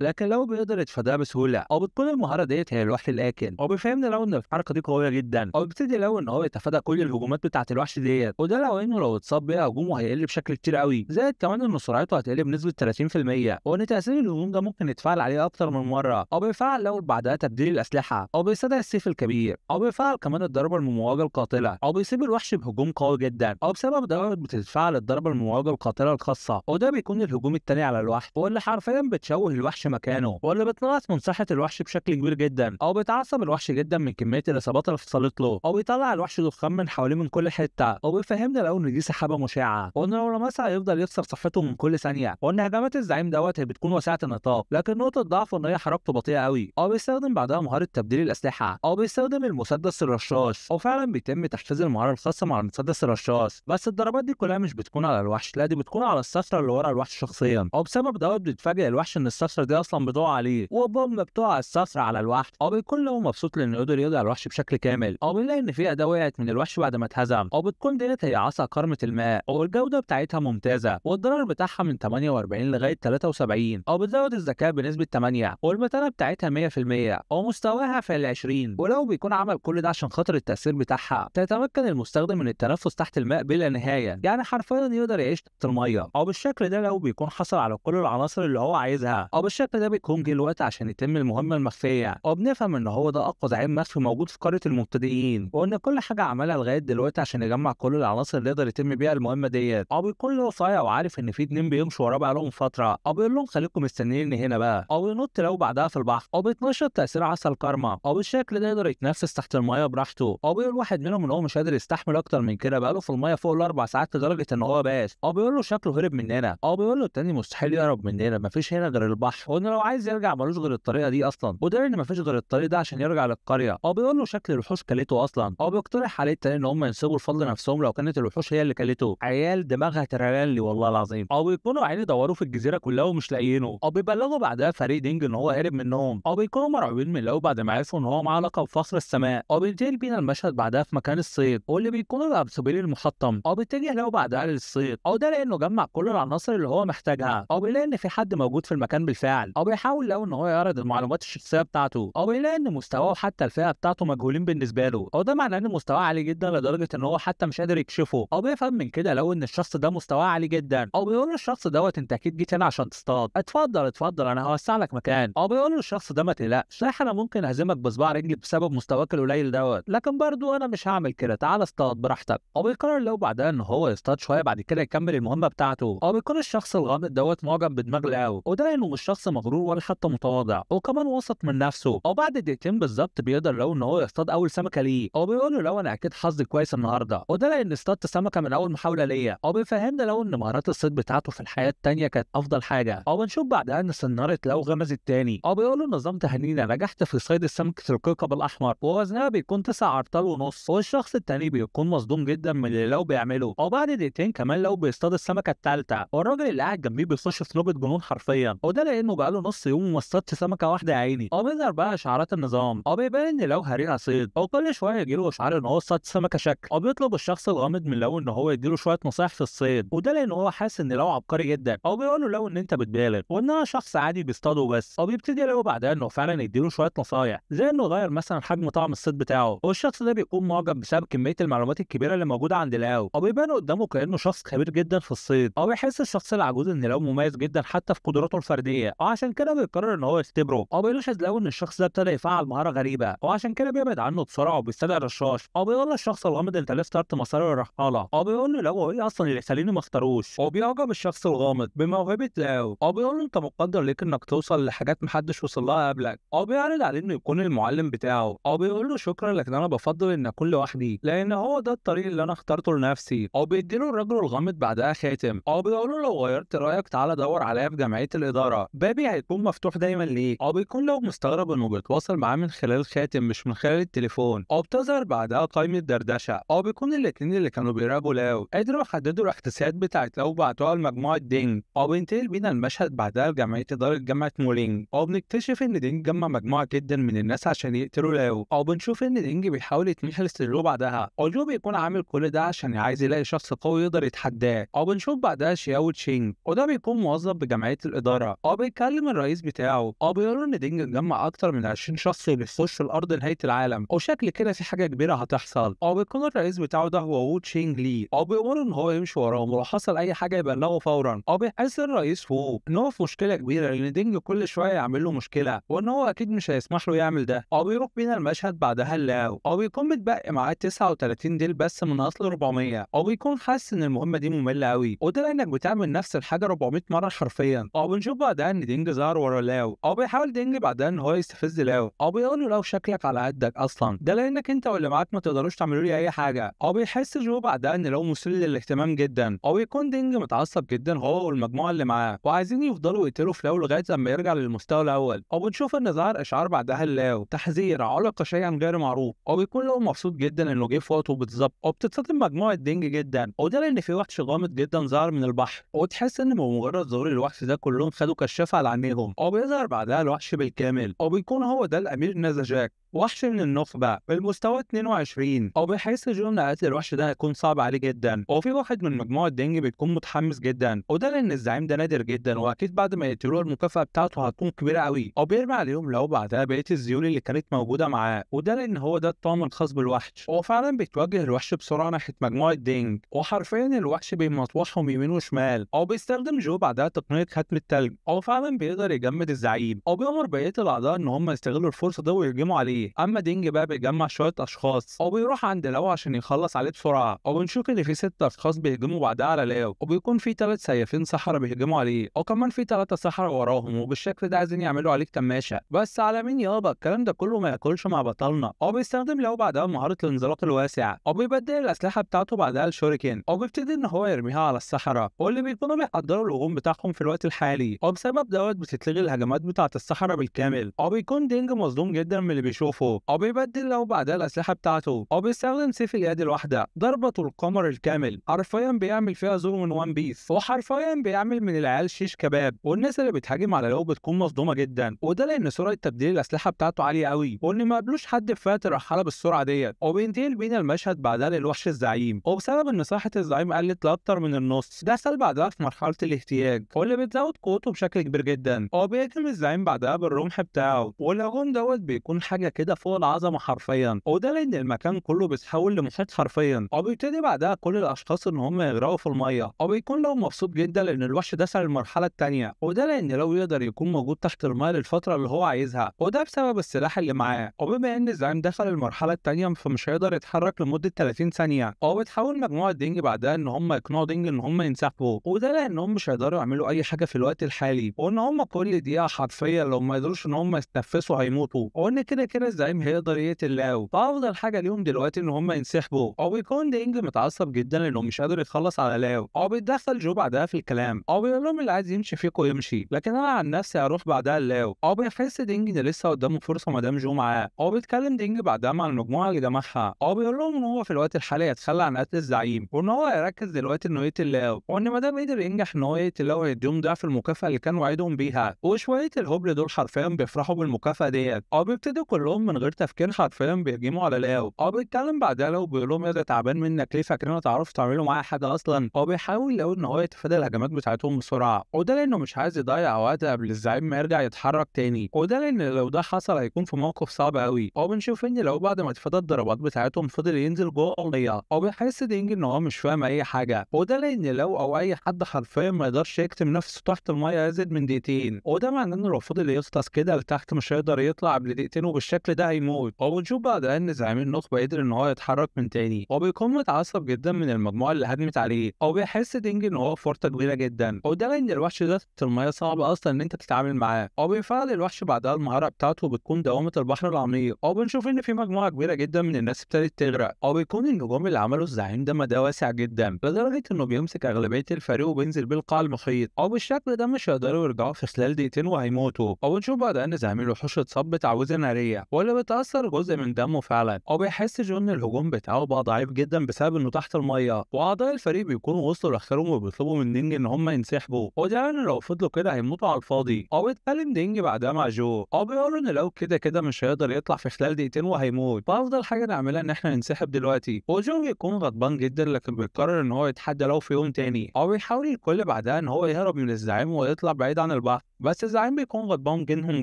Speaker 1: لكن لاو بيقدر يتفاداها بسهوله، او بتكون المهاره ديت هي الوحش الاكل، او بيفهمنا لاو ان الحركه دي قويه جدا، او بيبتدي لاو ان هو يتفادى كل الهجومات بتاعه الوحش ديت، وده لو اتصاب بيها هجومه هيقل بشكل كتير قوي، زائد كمان ان سرعته هتقل بنسبه 30%، وان تاثير الهجوم ده ممكن يتفعل عليه اكتر من مره، او بيفعل لاو بعدها تبديل الاسلحه، او بيستدعي السيف الكبير، او بيفعل كمان الضربه المموجه القاتله، او بيسيب الوحش بهجوم قوي جدا، او بسبب دوت بتتفعل الضربه المموجه القاتله الخاصه، وده بيكون الهجوم التاني على الوحش، واللي حرفيا بتشوه الوحش مكانه، واللي بتنقص من صحه الوحش بشكل كبير جدا، او بيتعصب الوحش جدا من كميه الاصابات اللي حصلت له، او بيطلع الوحش دخان من حواليه من كل حته، او بيفهمنا لو ان دي سحابه مشعه، وان لو لمسها هيفضل يخسر صحته من كل ثانيه، وان هجمات الزعيم دوت هي بتكون واسعه النطاق، لكن نقطه ضعفه ان هي حركته بطيئه قوي، او بيستخدم بعدها مهاره تبديل الاسلحه، او بيستخدم المسدس الرشاش، او فعلا بيتم تحفيز المهاره الخاصه مع المسدس الرشاش، بس الضربات دي كلها مش بتكون على الوحش، لا دي بتكون على الصخره اللي ورا الوحش شخصيا، او بسبب دوت بيتفاجئ الوحش ان الصخره دي اصلا بتقع عليه، وبوم بتقع الصخره على الوحش، او بيكون له مبسوط لانه يقدر يقضي على الوحش بشكل كامل، او بيلاقي ان في اداه وقعت من الوحش بعد ما اتهزم، او بتكون ديت هي عصا كرمه الماء، والجوده بتاعتها ممتازه، والضرر بتاعها من 48 لغايه 73، او بتزود الذكاء بنسبه 8، والمتانه بتاعتها 100%، او مستواها في ال 20، ولو بيكون عمل كل ده عشان خاطر التاثير بتاعها تتمكن المستخدم من التنفس تحت الماء بلا نهايه، يعني حرفيا يقدر يعيش تحت الميه، او بالشكل ده لو بيكون حصل على كل العناصر اللي هو عايزها، او بالشكل ده بيكون جه الوقت عشان يتم المهمه المخفيه، وبنفهم ان هو ده اقوى زعيم مخفي موجود في قاره المبتدئين، وان كل حاجه عملها لغايه دلوقتي عشان يجمع كل العناصر اللي يقدر يتم بيها المهمه ديت، او بيكون له صايع وعارف ان في اتنين بيمشوا وراه بقالهم فتره، او بيقول لهم خليكم مستنييني هنا بقى، او ينط لو بعدها في البحر، او بيتنشط تاثير عسل كارما، او بالشكل ده يقدر يتنفس تحت الميه براحته، او بيقول واحد منهم ان هو مش قادر يستحمل اكتر من كده بقاله في الميه فوق الاربع ساعات لدرجه ان هو باس، او بيقول له شكله هرب مننا، او بيقول له التاني مستحيل يهرب مننا مفيش هنا غير البحر، وان لو عايز يرجع ملوش غير الطريقه دي اصلا، وده ان مفيش غير الطريق ده عشان يرجع للقريه، او بيقول له شكل الوحوش كلته اصلا، او بيقترح عليه التاني ان هم ينسبوا الفضل نفسهم لو كانت الوحوش هي اللي كلته، عيال دماغها تريان لي والله العظيم، او بيكونوا عيني دوروا في الجزيره كلها ومش لاقيينه، او بيبلغوا بعدها فريق دينج ان هو هرب منهم، او بيكونوا مرعوبين من لو بعد ما عرفوا ان هو معاه لقب فخر السماء، او بينتهي بينا المشهد بعدها في مكان الصيد، واللي بيكونوا الارسبيل المحطم، او بيتجه لو بعدها للصيد، او ده لانه جمع كل العناصر اللي هو محتاجها، او بيلاقي ان في حد موجود في المكان بالفعل، او بيحاول لو ان هو يعرض المعلومات الشخصيه بتاعته، او بيلاقي ان مستواه وحتى الفئه بتاعته مجهولين بالنسبه له، او ده معناه ان مستواه عالي جدا لدرجه ان هو حتى مش قادر يكشفه، او بيفهم من كده لو ان الشخص ده مستواه عالي جدا، او بيقول للشخص دوت انت اكيد جيت هنا عشان تصطاد، اتفضل اتفضل انا هوسع لك مكان، او بيقول للشخص ده ما تقلقش صحيح انا ممكن اهزمك بصباع رجلي بسبب مستواك القليل دوت، لكن برضو انا مش هعمل كده تعال اصطاد براحتك، او بيقرر لو بعدها ان هو يصطاد شويه بعد كده يكمل المهمه بتاعته، او بيكون الشخص الغامض دوت معجب بدماغ لاو، وده لانه مش شخص مغرور ولا حتى متواضع، وكمان واثق من نفسه، او بعد دقيقتين بالظبط بيقدر لو ان هو يصطاد اول سمكه ليه، او بيقول له لو انا اكيد حظي كويس النهارده، وده لان اصطادت سمكه من اول محاوله ليا، او بيفهمنا لو ان مهارات الصيد بتاعته في الحياه التانيه كانت افضل حاجه، او بنشوف بعدها ان سناره لو غمز التاني، او بيقول له نظام تهنينا نجحت في صيد السمكه الكوكب الاحمر ووزنها بيكون 9 ارطال ونص، والشخص التاني بيكون مصدوم جدا من اللي لو بيعمله، او بعد دقيقتين كمان لو بيصطاد السمكه الثالثه، والراجل اللي قاعد جنبيه بيخش في نوبه جنون حرفيا، وده لانه بقاله نص يوم وما اصطادش سمكه واحده يا عيني، او بيظهر بقى اشعارات النظام، او بيبان ان لو هريها صيد، او كل شويه يجيله اشعار ان هو اصطاد سمكه شكل، او بيطلب الشخص الغامض من لو ان هو يديله شويه نصايح في الصيد، وده لان هو حاسس ان لو عبقري جدا، او بيقول له لو ان انت بتبالغ وان انا شخص عادي بيصطاد وبس، او بيبتدي لو بعدها انه فعلا يديله شويه نصايح زي انه يغير مثلا حجم طعم الصيد بتاعه، والشخص ده بيكون معجب بسبب كميه المعلومات الكبيره اللي موجوده عند لاو، او بيبان قدامه كانه شخص خبير جدا جدا في الصيد، او بيحس الشخص العجوز ان لو مميز جدا حتى في قدراته الفرديه، وعشان كده بيقرر ان هو يختبره، او بيلاحظ لو ان الشخص ده ابتدى يفعل مهاره غريبه، وعشان كده بيبعد عنه بسرعه وبيستدعي رشاش، او بيقول للشخص الغامض انت ليه اخترت مسار الرحاله، او بيقول له لو هو ايه اصلا اللي يخليني ما اختاروش، او بيعجب الشخص الغامض بموهبه لاو، او بيقول له انت مقدر ليك انك توصل لحاجات محدش وصل لها قبلك، او بيعرض عليه انه يكون المعلم بتاعه، او بيقول له شكرا لكن انا بفضل ان اكون لوحدي لان هو ده الطريق اللي انا اخترته لنفسي، او بيديله الرجل الغامض بعدها خاتم، او بيقول له لو غيرت رايك تعالى دور عليا في جمعيه الاداره، بابي هيكون مفتوح دايما ليك، او بيكون لو مستغرب انه بيتواصل معاه من خلال الخاتم مش من خلال التليفون، او بتظهر بعدها قائمه دردشه، او بيكون الاتنين اللي كانوا بيراقبوا لاو قدروا يحددوا الاحداثيات بتاعت لاو بعتوها لمجموعه دينج، او بينتقل بينا المشهد بعدها لجمعيه اداره جامعه مولينج، او بنكتشف ان دينج جمع مجموعه جدا من الناس عشان يقتلوا لاو، او بنشوف ان دينج بيحاول يتنحل لجو بعدها، او جو بيكون عامل كل ده عشان عايز يلاقي شخص قوي يقدر يتحداه، او بنشوف بعدها شياو تشينج وده بيكون موظف بجمعيه الاداره، او بيكلم الرئيس بتاعه، او بيقول ان دينج جمع اكتر من 20 شخص بيخشوا الارض نهايه العالم، وشكل كده في حاجه كبيره هتحصل، او بيكون الرئيس بتاعه ده هو وو تشينج لي، او بيقول ان هو يمشي وراهم ولو حصل اي حاجه يبلغه فورا، او بيحس الرئيس وو ان هو في مشكله كبيره لان دينج كل شويه يعمل له مشكله وان هو اكيد مش هيسمح له يعمل ده، او بيروح بينا المشهد بعدها لاو، او بيكون متبقي معاه 39 ديل بس من اصل 400، او بيكون حاسس ان المهمه دي ممله قوي، وده لانك بتعمل نفس الحاجه 400 مره حرفيا، او بنشوف بعدها ان دينج ظهر ورا لاو، او بيحاول دينج بعدها ان هو يستفز لاو، او بيقول له لو شكلك على قدك اصلا ده لانك انت واللي معاك ما تقدروش تعملوا لي اي حاجه، او بيحس جو بعدها ان لو مثير للاهتمام جدا، او يكون دينج متعصب جدا هو والمجموعه اللي معاه وعايزين يفضلوا يقتلوا في لاو لغايه لما يرجع للمستوى الاول، او بنشوف ان ظهر اشعار بعدها لاو تحذير علق شيئا غير معروف، او بيكون له مبسوط جدا انه جه في وقته بالظبط، وبتتصدم مجموعه دينج جدا وده لان في وحش غامض جدا ظهر من البحر، وتحس ان بمجرد ظهور الوحش ده كلهم خدوا كشافه على عينيهم، او بيظهر بعدها الوحش بالكامل، او بيكون هو ده الامير نازاجاك وحش من النخبة بالمستوى 22، او بيحس جو ان قتل الوحش ده هيكون صعب عليه جدا، وفي واحد من مجموعة دينج بيكون متحمس جدا وده لان الزعيم ده نادر جدا واكيد بعد ما يقتلوه المكافأة بتاعته هتكون كبيرة قوي، او بيرمي عليهم لو بعدها بقية الزيول اللي كانت موجودة معاه وده لان هو ده الطعم الخاص بالوحش، وفعلا بيتوجه الوحش بسرعة ناحية مجموعة دينج وحرفيا الوحش بيمطوحهم يمين وشمال، او بيستخدم جو بعدها تقنية ختم التلج، او فعلا بيقدر يجمد الزعيم، او بيأمر بقية الاعضاء ان هم يستغلوا الفرصة دي ويهجموا عليه، اما دينج بقى بيجمع شويه اشخاص او بيروح عند لاو عشان يخلص عليه بسرعه، او بنشوف ان في 6 اشخاص بيهجموا بعدها على لاو، وبيكون في 3 سيافين سحره بيهجموا عليه، وكمان في 3 سحره وراهم، وبالشكل ده عايزين يعملوا عليك تماشه، بس على مين يابا الكلام ده كله ما ياكلش مع بطلنا، او بيستخدم لاو بعدها مهاره الانزلاق الواسع، او بيبدل الاسلحه بتاعته بعدها لشوريكن، او بيبتدي ان هو يرميها على السحره واللي بيكونوا بيحضروا الهجوم بتاعهم في الوقت الحالي، وبسبب دوت بتتلغي الهجمات بتاعه السحره بالكامل، او بيكون دينج مصدوم جدا من اللي بيشوفه، او بيبدل لو بعدها الاسلحه بتاعته، او بيستخدم سيف اليد الواحده ضربه القمر الكامل حرفيا بيعمل فيها زور من وان بيس، وحرفيا بيعمل من العيال شيش كباب، والناس اللي بتهاجم على لو بتكون مصدومه جدا، وده لان سرعه تبديل الاسلحه بتاعته عاليه قوي وان ما قابلوش حد فات الرحاله بالسرعه ديت، وبينتقل بينا المشهد بعدها للوحش الزعيم، وبسبب ان صحه الزعيم قلت لاكتر من النص دخل بعدها في مرحله الاحتياج واللي بتزود قوته بشكل كبير جدا، وبيهجم الزعيم بعدها بالرمح بتاعه، والهجوم دوت بيكون حاجه كده فوق العظمه حرفيا، وده لان المكان كله بيتحول لمحيط حرفيا، وبيبتدي بعدها كل الاشخاص ان هم يغرقوا في الميه، وبيكون لو مبسوط جدا لان الوحش دخل المرحله الثانيه، وده لان لو يقدر يكون موجود تحت الميه للفتره اللي هو عايزها، وده بسبب السلاح اللي معاه، وبما ان الزعيم دخل المرحله الثانيه فمش هيقدر يتحرك لمده 30 ثانيه، وبتحاول مجموعه دينج بعدها ان هم يقنعوا دينج ان هم ينسحبوا، وده لانهم مش هيقدروا يعملوا اي حاجه في الوقت الحالي، وان هم كل دقيقه حرفيا لو ما قدروش ان هم يتنفسوا هيموتوا، وان كده كده الزعيم هيقدر يقتل لاو، فافضل حاجه ليهم دلوقتي ان هم ينسحبوا، او بيكون دينج متعصب جدا لانه مش قادر يتخلص على لاو، او بيتدخل جو بعدها في الكلام، او بيقول لهم اللي عايز يمشي فيكم يمشي لكن انا عن نفسي هروح بعدها لاو، او بيحس دينج ان لسه قدامه فرصه ما دام جو معاه، او بيتكلم دينج بعدها مع المجموعه اللي جمعها، او بيقول لهم ان هو في الوقت الحالي هيتخلى عن قتل الزعيم، وان هو هيركز دلوقتي انه يقتل لاو، وان ما دام قدر ينجح ان هو يقتل لاو هيديهم ضعف المكافاه اللي كان وعدهم بيها، وشويه الهبل دول حرفيا بيفرحوا بالمكافاه ديت، او بيبتدوا كلهم من غير تفكير حرفيا بيهجموا على لاو، او بيتكلم بعدها لاو بيقول لهم يا ده تعبان منك ليه فاكرين هتعرفوا تعملوا معايا حاجه اصلا، او بيحاول لاو ان هو يتفادى الهجمات بتاعتهم بسرعه، وده لانه مش عايز يضيع وقت قبل الزعيم ما يرجع يتحرك تاني، وده لان لو ده حصل هيكون في موقف صعب قوي، او بنشوف ان لو بعد ما اتفادى الضربات بتاعتهم فضل ينزل جوه الميه، او بيحس دينج ان هو مش فاهم اي حاجه، وده لان لو او اي حد حرفيا ما يقدرش يكتم نفسه تحت الميه يزيد من دقيقتين، وده معناه انه لو فضل يغطس كده لتحت مش هيقدر يطلع قبل دقيقتين، وبالشكل ده هيموت. وبنشوف بعدها ان زعيم النخبه قدر ان هو يتحرك من تاني، وبيكون متعصب جدا من المجموعه اللي هجمت عليه، او بيحس دينج ان هو في ورطه كبيره جدا، وده لان الوحش ده تحت الميه صعب اصلا ان انت تتعامل معاه. او بيفعل الوحش بعدها المهاره بتاعته بتكون دوامه البحر العميق، او بنشوف ان في مجموعه كبيره جدا من الناس ابتدت تغرق. او بيكون الهجوم اللي عمله الزعيم ده مدى واسع جدا لدرجه انه بيمسك اغلبيه الفريق وبينزل بيه القاع المحيط، او بالشكل ده مش هيقدروا يرجعوا في خلال دقيقتين وهيموتوا. او بنشوف بعدها ان زعيم الوحوش اتصاب بتعويذه ناريه واللي بتاثر جزء من دمه فعلا. او بيحس جون ان الهجوم بتاعه بقى ضعيف جدا بسبب انه تحت الميه، واعضاء الفريق بيكونوا وصلوا لاخرهم وبيطلبوا من دينج ان هم ينسحبوا، وده يعني لو فضلوا كده هيموتوا على الفاضي. او بيتكلم دينج بعدها مع جو، او بيقول ان لو كده كده مش هيقدر يطلع في خلال دقيقتين وهيموت، فافضل حاجه نعملها ان احنا ننسحب دلوقتي. وجو بيكون غضبان جدا لكن بيقرر ان هو يتحدى لو في يوم تاني، او بيحاول الكل بعدها ان هو يهرب من الزعيم ويطلع بعيد عن البحر. بس الزعيم بيكون غضبان منهم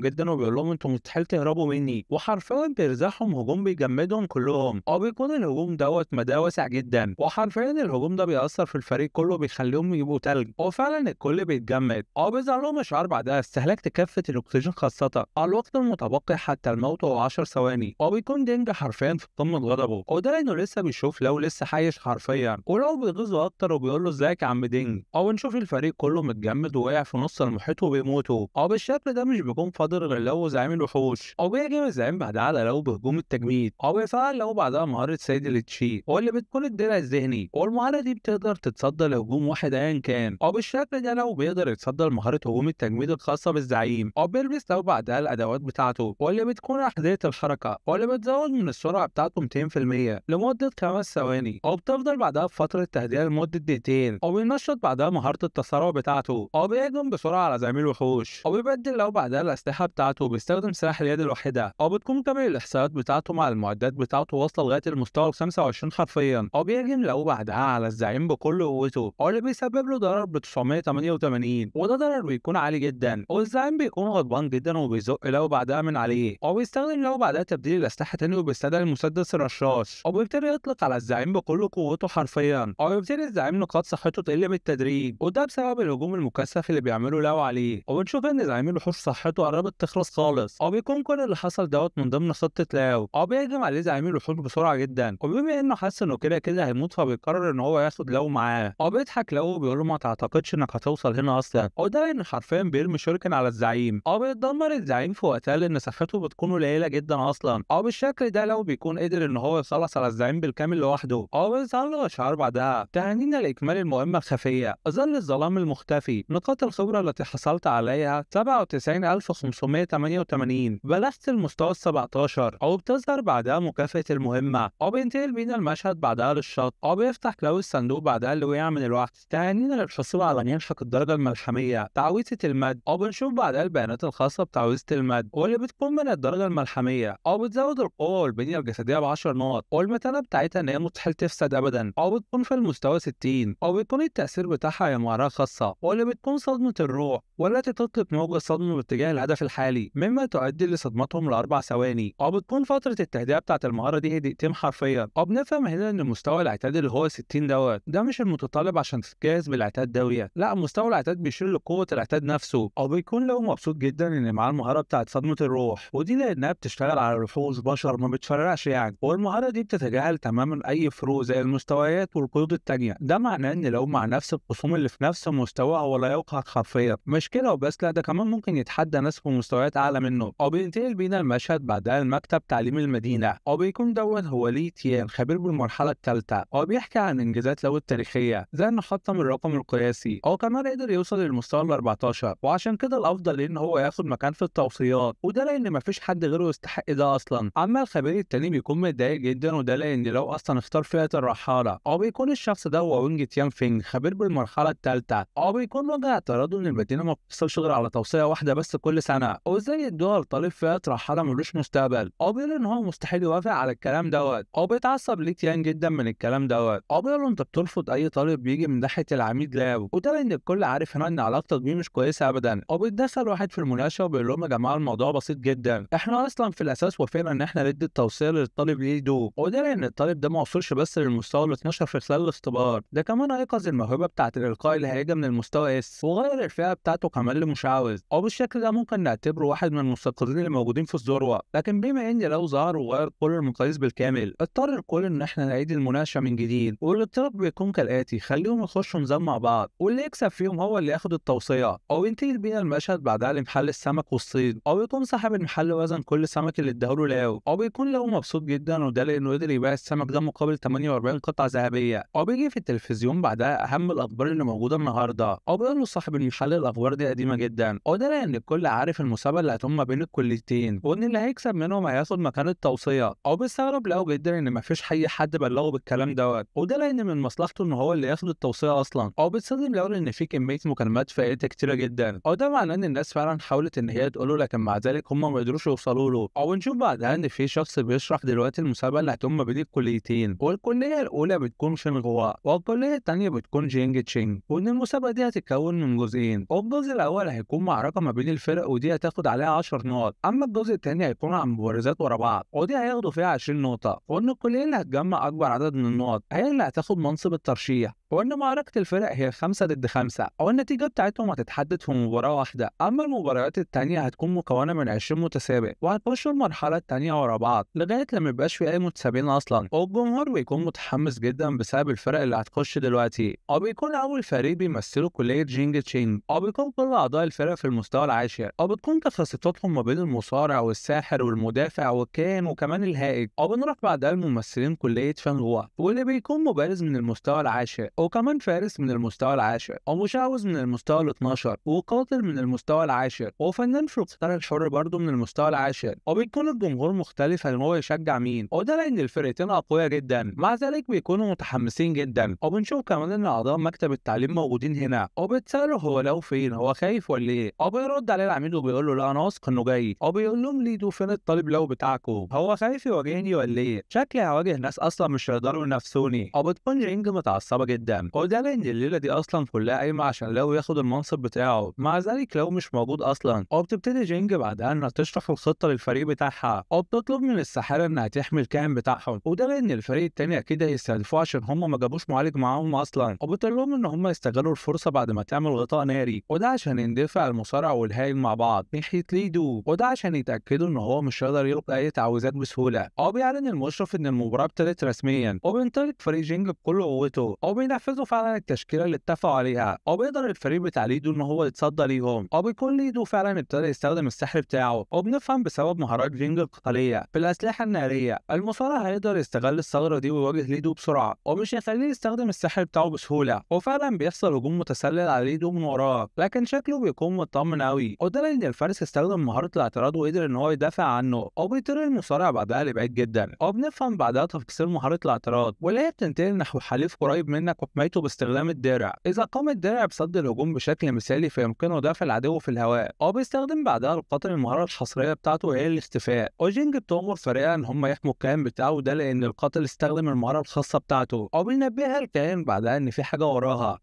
Speaker 1: جدا وبيقول لهم انتوا مستحيل تهربوا مني، وحرفيا بيرزعهم هجوم بيجمدهم كلهم. او بيكون الهجوم دوت مدى واسع جدا، وحرفيا الهجوم ده بيأثر في الفريق كله بيخليهم يبقوا تلج، وفعلا الكل بيتجمد. او بيظهر لهم اشعار بعدها استهلاكت كافه الاكسجين خاصه الوقت المتبقي حتى الموت هو 10 ثواني. وبيكون دينج حرفيا في قمه غضبه، وده لانه لسه بيشوف لو لسه عايش حرفيا، ولو بيغيظه اكتر وبيقول له ازيك يا عم دينج. او نشوف الفريق كله متجمد وواقع في نص المحيط وبيموتوا. او بالشكل ده مش بيكون فاضل غير لو زعيم الوحوش، او بيهاجم الزعيم بعدها على لو بهجوم التجميد. او بيفعل لو بعدها مهاره سيد التشي واللي بتكون الدرع الذهني، والمهاره دي بتقدر تتصدى لهجوم واحد ايا كان. او بالشكل ده لو بيقدر يتصدى لمهاره هجوم التجميد الخاصه بالزعيم. او بيلبس لو بعدها الادوات بتاعته واللي بتكون احذيه الحركه، واللي بتزود من السرعه بتاعته 200% لمده 5 ثواني، او بتفضل بعدها في فتره تهدئه لمده دقيقتين. او بينشط بعدها مهاره التسارع بتاعته، او بيهجم بسرعه على زعيم الوحوش. او بيبدل لو بعدها الاسلحه بتاعته بيستخدم سلاح اليد الواحده، او بتكون كامل الاحصائيات بتاعته مع المعدات بتاعته واصله لغايه المستوى ال 25 حرفيا. او بيهجم لو بعدها على الزعيم بكل قوته، او اللي بيسبب له ضرر ب 988، وده ضرر بيكون عالي جدا. والزعيم بيكون غضبان جدا وبيزق لو بعدها من عليه، او بيستخدم لو بعدها تبديل الاسلحه تاني وبيستدعي المسدس الرشاش، او بيبتدي يطلق على الزعيم بكل قوته حرفيا. او يبتدي الزعيم نقاط صحته تقل بالتدريج، وده بسبب الهجوم المكثف اللي بيعمله لو عليه. وبنشوف ان زعيم الوحوش صحته قربت تخلص خالص، او بيكون كل اللي حصل دوت من ضمن خطه لاو. او بيهجم عليه زعيم الوحوش بسرعه جدا، وبما انه حاسس انه كده كده هيموت فبيقرر ان هو ياخد لاو معاه. او بيضحك لاو وبيقول له ما تعتقدش انك هتوصل هنا اصلا، وده لان حرفيا بيرمي شوركن على الزعيم. او بيتدمر الزعيم في وقتها لان صحته بتكون قليله جدا اصلا. او بالشكل ده لو بيكون قدر ان هو يخلص على الزعيم بالكامل لوحده. او بيظهر له اشعار بعدها تهانينا لاكمال المهمه الخفيه، ظل الظلام المختفي، نقاط الخبره التي حصلت عليها 97588، بلغت المستوى ال 17. او بتظهر بعدها مكافاه المهمه. او بينتقل بينا المشهد بعدها للشط، او بيفتح كلاو الصندوق بعدها اللي وقع من الوحش تهانينا للحصول على منحة الدرجه الملحميه تعويذه المد. او بنشوف بعدها البيانات الخاصه بتعويذه المد واللي بتكون من الدرجه الملحميه. او بتزود القوه والبنيه الجسديه ب 10 نقط، والمتانه بتاعتها ان هي مستحيل تفسد ابدا. او بتكون في المستوى 60. او بيكون التاثير بتاعها هي مهاره خاصه واللي بتكون صدمه الروح، والتي تطلق موجة صدمه باتجاه الهدف الحالي مما تؤدي لصدمتهم ل4 ثواني. او بتكون فتره التهدئه بتاعت المهاره دي هي دقيقتين حرفيا. او بنفهم هنا ان مستوى العتاد اللي هو 60 دوت ده مش المتطلب عشان تتجهز بالعتاد دوت، لا مستوى العتاد بيشير لقوه العتاد نفسه. او بيكون له مبسوط جدا ان معاه المهاره بتاعت صدمه الروح، ودي لانها بتشتغل على وحوش بشر ما بتفرقش يعني. والمهاره دي بتتجاهل تماما اي فروق زي المستويات والقيود التانيه. ده معناه ان لو مع نفس الخصوم اللي في نفس المستوى هو لا يقهر حرفيا. مش كده وبس، لا ده كمان ممكن يتحدى ناس في مستويات اعلى منه. او بينتقل بينا المشهد بعدها لمكتب تعليم المدينه. او بيكون دوت هو لي تيان خبير بالمرحله الثالثه. او بيحكي عن انجازات لو التاريخيه زي انه حطم الرقم القياسي، او كمان قدر يوصل للمستوى ال 14، وعشان كده الافضل ان هو ياخد مكان في التوصيات، وده لان مفيش حد غيره يستحق ده اصلا. اما الخبير التاني بيكون متضايق جدا، وده لان لو اصلا اختار فئه الرحاله. او بيكون الشخص ده هو وينج تيان فينج خبير بالمرحله الثالثه. او بيكون وجه اعتراضه ان المدينه ما ما بتحصلش غير على توصية واحدة بس كل سنة، وازاي يدوها لطالب فئة رحالة ملوش مستقبل. هو بيقول ان هو مستحيل يوافق على الكلام دوت، هو بيتعصب ليه تيان جدا من الكلام دوت. هو بيقول له انت بترفض اي طالب بيجي من ناحية العميد لاو، وده لان الكل عارف هنا ان علاقتك بيه مش كويسة ابدا. هو بيتدخل واحد في المناقشة وبيقول لهم يا جماعة الموضوع بسيط جدا، احنا اصلا في الاساس وافقنا ان احنا ندي التوصية للطالب ليه يدوب، وده لان الطالب ده ما وصلش بس للمستوى ال 12 في خلال الاختبار، ده كمان هيقظ الموهبة بتاعة الالقاء اللي هيجي من المستوى اس، وغير الفئة بتاعته كمان لمشعوذ. او بالشكل ده ممكن نعتبره واحد من المستيقظين اللي موجودين في الذروة. لكن بما ان لو ظهر وغير كل المقاييس بالكامل، اضطر الكل ان احنا نعيد المناقشة من جديد، والاقتراح بيكون كالاتي: خليهم يخشوا نظام مع بعض، واللي يكسب فيهم هو اللي ياخد التوصية، او ينتقل بينا المشهد بعدها لمحل السمك والصيد، او يكون صاحب المحل وزن كل سمك اللي اداهوله لاو، او بيكون لاو مبسوط جدا، وده لانه قدر يبيع السمك ده مقابل 48 قطعة ذهبية. او بيجي في التلفزيون بعدها اهم الاخبار اللي موجودة النهارده، او بيقول له صاحب المحل الاخبار دي قديمة جدا، وده لان الكل عارف المسابقة اللي هتقوم ما بين الكليتين، وان اللي هيكسب منهم هياخد مكان التوصية. او بيستغرب لاو جدا ان مفيش اي حد بلغه بالكلام دوت، وده لان من مصلحته ان هو اللي ياخد التوصية اصلا. او بيتصدم لاو ان في كمية مكالمات فائتة كتيرة جدا، او ده معناه ان الناس فعلا حاولت ان هي تقوله، لكن مع ذلك هم ما قدروش يوصلوا له. او نشوف بعدها ان في شخص بيشرح دلوقتي المسابقة اللي هتقوم ما بين الكليتين، والكلية الاولى بتكون شنغوا والكلية الثانية بتكون جينج تشينج، وان المسابقة دي هتتكون من جزئين، والجزء الاول هيكون معركة ما بين الفرق ودي هتاخد عليها 10 نقط، اما الجزء الثاني هيكون عن مبارزات ورا بعض ودي هياخدوا فيها 20 نقطة، وان الكلية اللي هتجمع اكبر عدد من النقط هي اللي هتاخد منصب الترشيح، وان معركة الفرق هي 5 ضد 5، او النتيجة بتاعتهم هتتحدد في مباراة واحدة، اما المباريات التانية هتكون مكونة من 20 متسابق، وهتخشوا المرحلة التانية ورا بعض لغاية لما ميبقاش في اي متسابقين اصلا، والجمهور بيكون متحمس جدا بسبب الفرق اللي هتخش دلوقتي. او بيكون اول فريق بيمثلوا كلية جينج تشينج، او بيكون كل اعضاء الفرق في المستوى العاشر، او بتكون تخصصاتهم ما بين المصارع والساحر والمدافع والكاهن وكمان الهائج. او بنروح بعدها الممثلين كلية فانغوا، واللي بيكون مبارز من المستوى العاشر، وكمان فارس من المستوى العاشر، ومشعوذ من المستوى ال 12، وقاتل من المستوى العاشر، وفنان في القتال الحر برضه من المستوى العاشر. وبيكون الجمهور مختلف ان هو يشجع مين، وده لان الفرقتين اقوياء جدا، مع ذلك بيكونوا متحمسين جدا. وبنشوف كمان ان اعضاء مكتب التعليم موجودين هنا، وبيتسالوا هو لو فين، هو خايف ولا ايه؟ وبيرد عليه العميد وبيقول له لا انا واثق انه جاي، وبيقول لهم ليدو فين الطالب لو بتاعكم، هو خايف يواجهني ولا ايه؟ شكلي هواجه ناس اصلا مش هيقدروا ينافسوني. وبتكون جينج متعصبه جدا، وده لان الليله دي اصلا كلها قايمه عشان لو ياخد المنصب بتاعه، مع ذلك لو مش موجود اصلا. وبتبتدي جينج بعدها انها تشرح الخطه للفريق بتاعها، وبتطلب من الساحره انها تحمي الكائن بتاعهم، وده لان الفريق التاني اكيد هيستهدفوه عشان هم ما جابوش معالج معاهم اصلا. وبتقول لهم ان هم يستغلوا الفرصه بعد ما تعمل غطاء ناري، وده عشان يندفع المصارع والهايل مع بعض ناحيه ليدو، وده عشان يتاكدوا ان هو مش هيقدر يلقي اي تعويذات بسهوله. او بيعلن المشرف ان المباراه ابتدت رسميا، وبينطلق فريق جينج بكل قوته، او بينفذوا فعلا التشكيله اللي اتفقوا عليها، او بيقدر الفريق بتاع ليدو ان هو يتصدى ليهم، او بيكون ليدو فعلا ابتدى يستخدم السحر بتاعه. وبنفهم بسبب مهارات جينج القتاليه في الاسلحه الناريه، المصارع هيقدر يستغل الثغره دي ويواجه ليدو بسرعه، ومش هيخليه يستخدم السحر بتاعه بسهوله. وفعلا بيحصل هجوم متسلل على ليدو من وراه، لكن شكله بيكون مطمن قوي، وده لان الفارس استخدم مهاره الاعتراض وقدر ان هو يدافع عنه، او بيطير المصارع بعدها لبعيد جدا. وبنفهم بعدها تفاصيل مهاره الاعتراض، واللي هي بتنتقل نحو حليف قريب منك وحمايته باستخدام الدرع. اذا قام الدرع بصد الهجوم بشكل مثالي فيمكنه دفع العدو في الهواء، او بيستخدم بعدها القاتل المهاره الحصريه بتاعته وهي الاختفاء. وجينج بتؤمر فريقها ان هم يحموا الكائن بتاعه، ده لان القاتل استخدم المهاره الخاصه بتاعته، او بينبهها الكائن بعدها ان في حاجه وراها.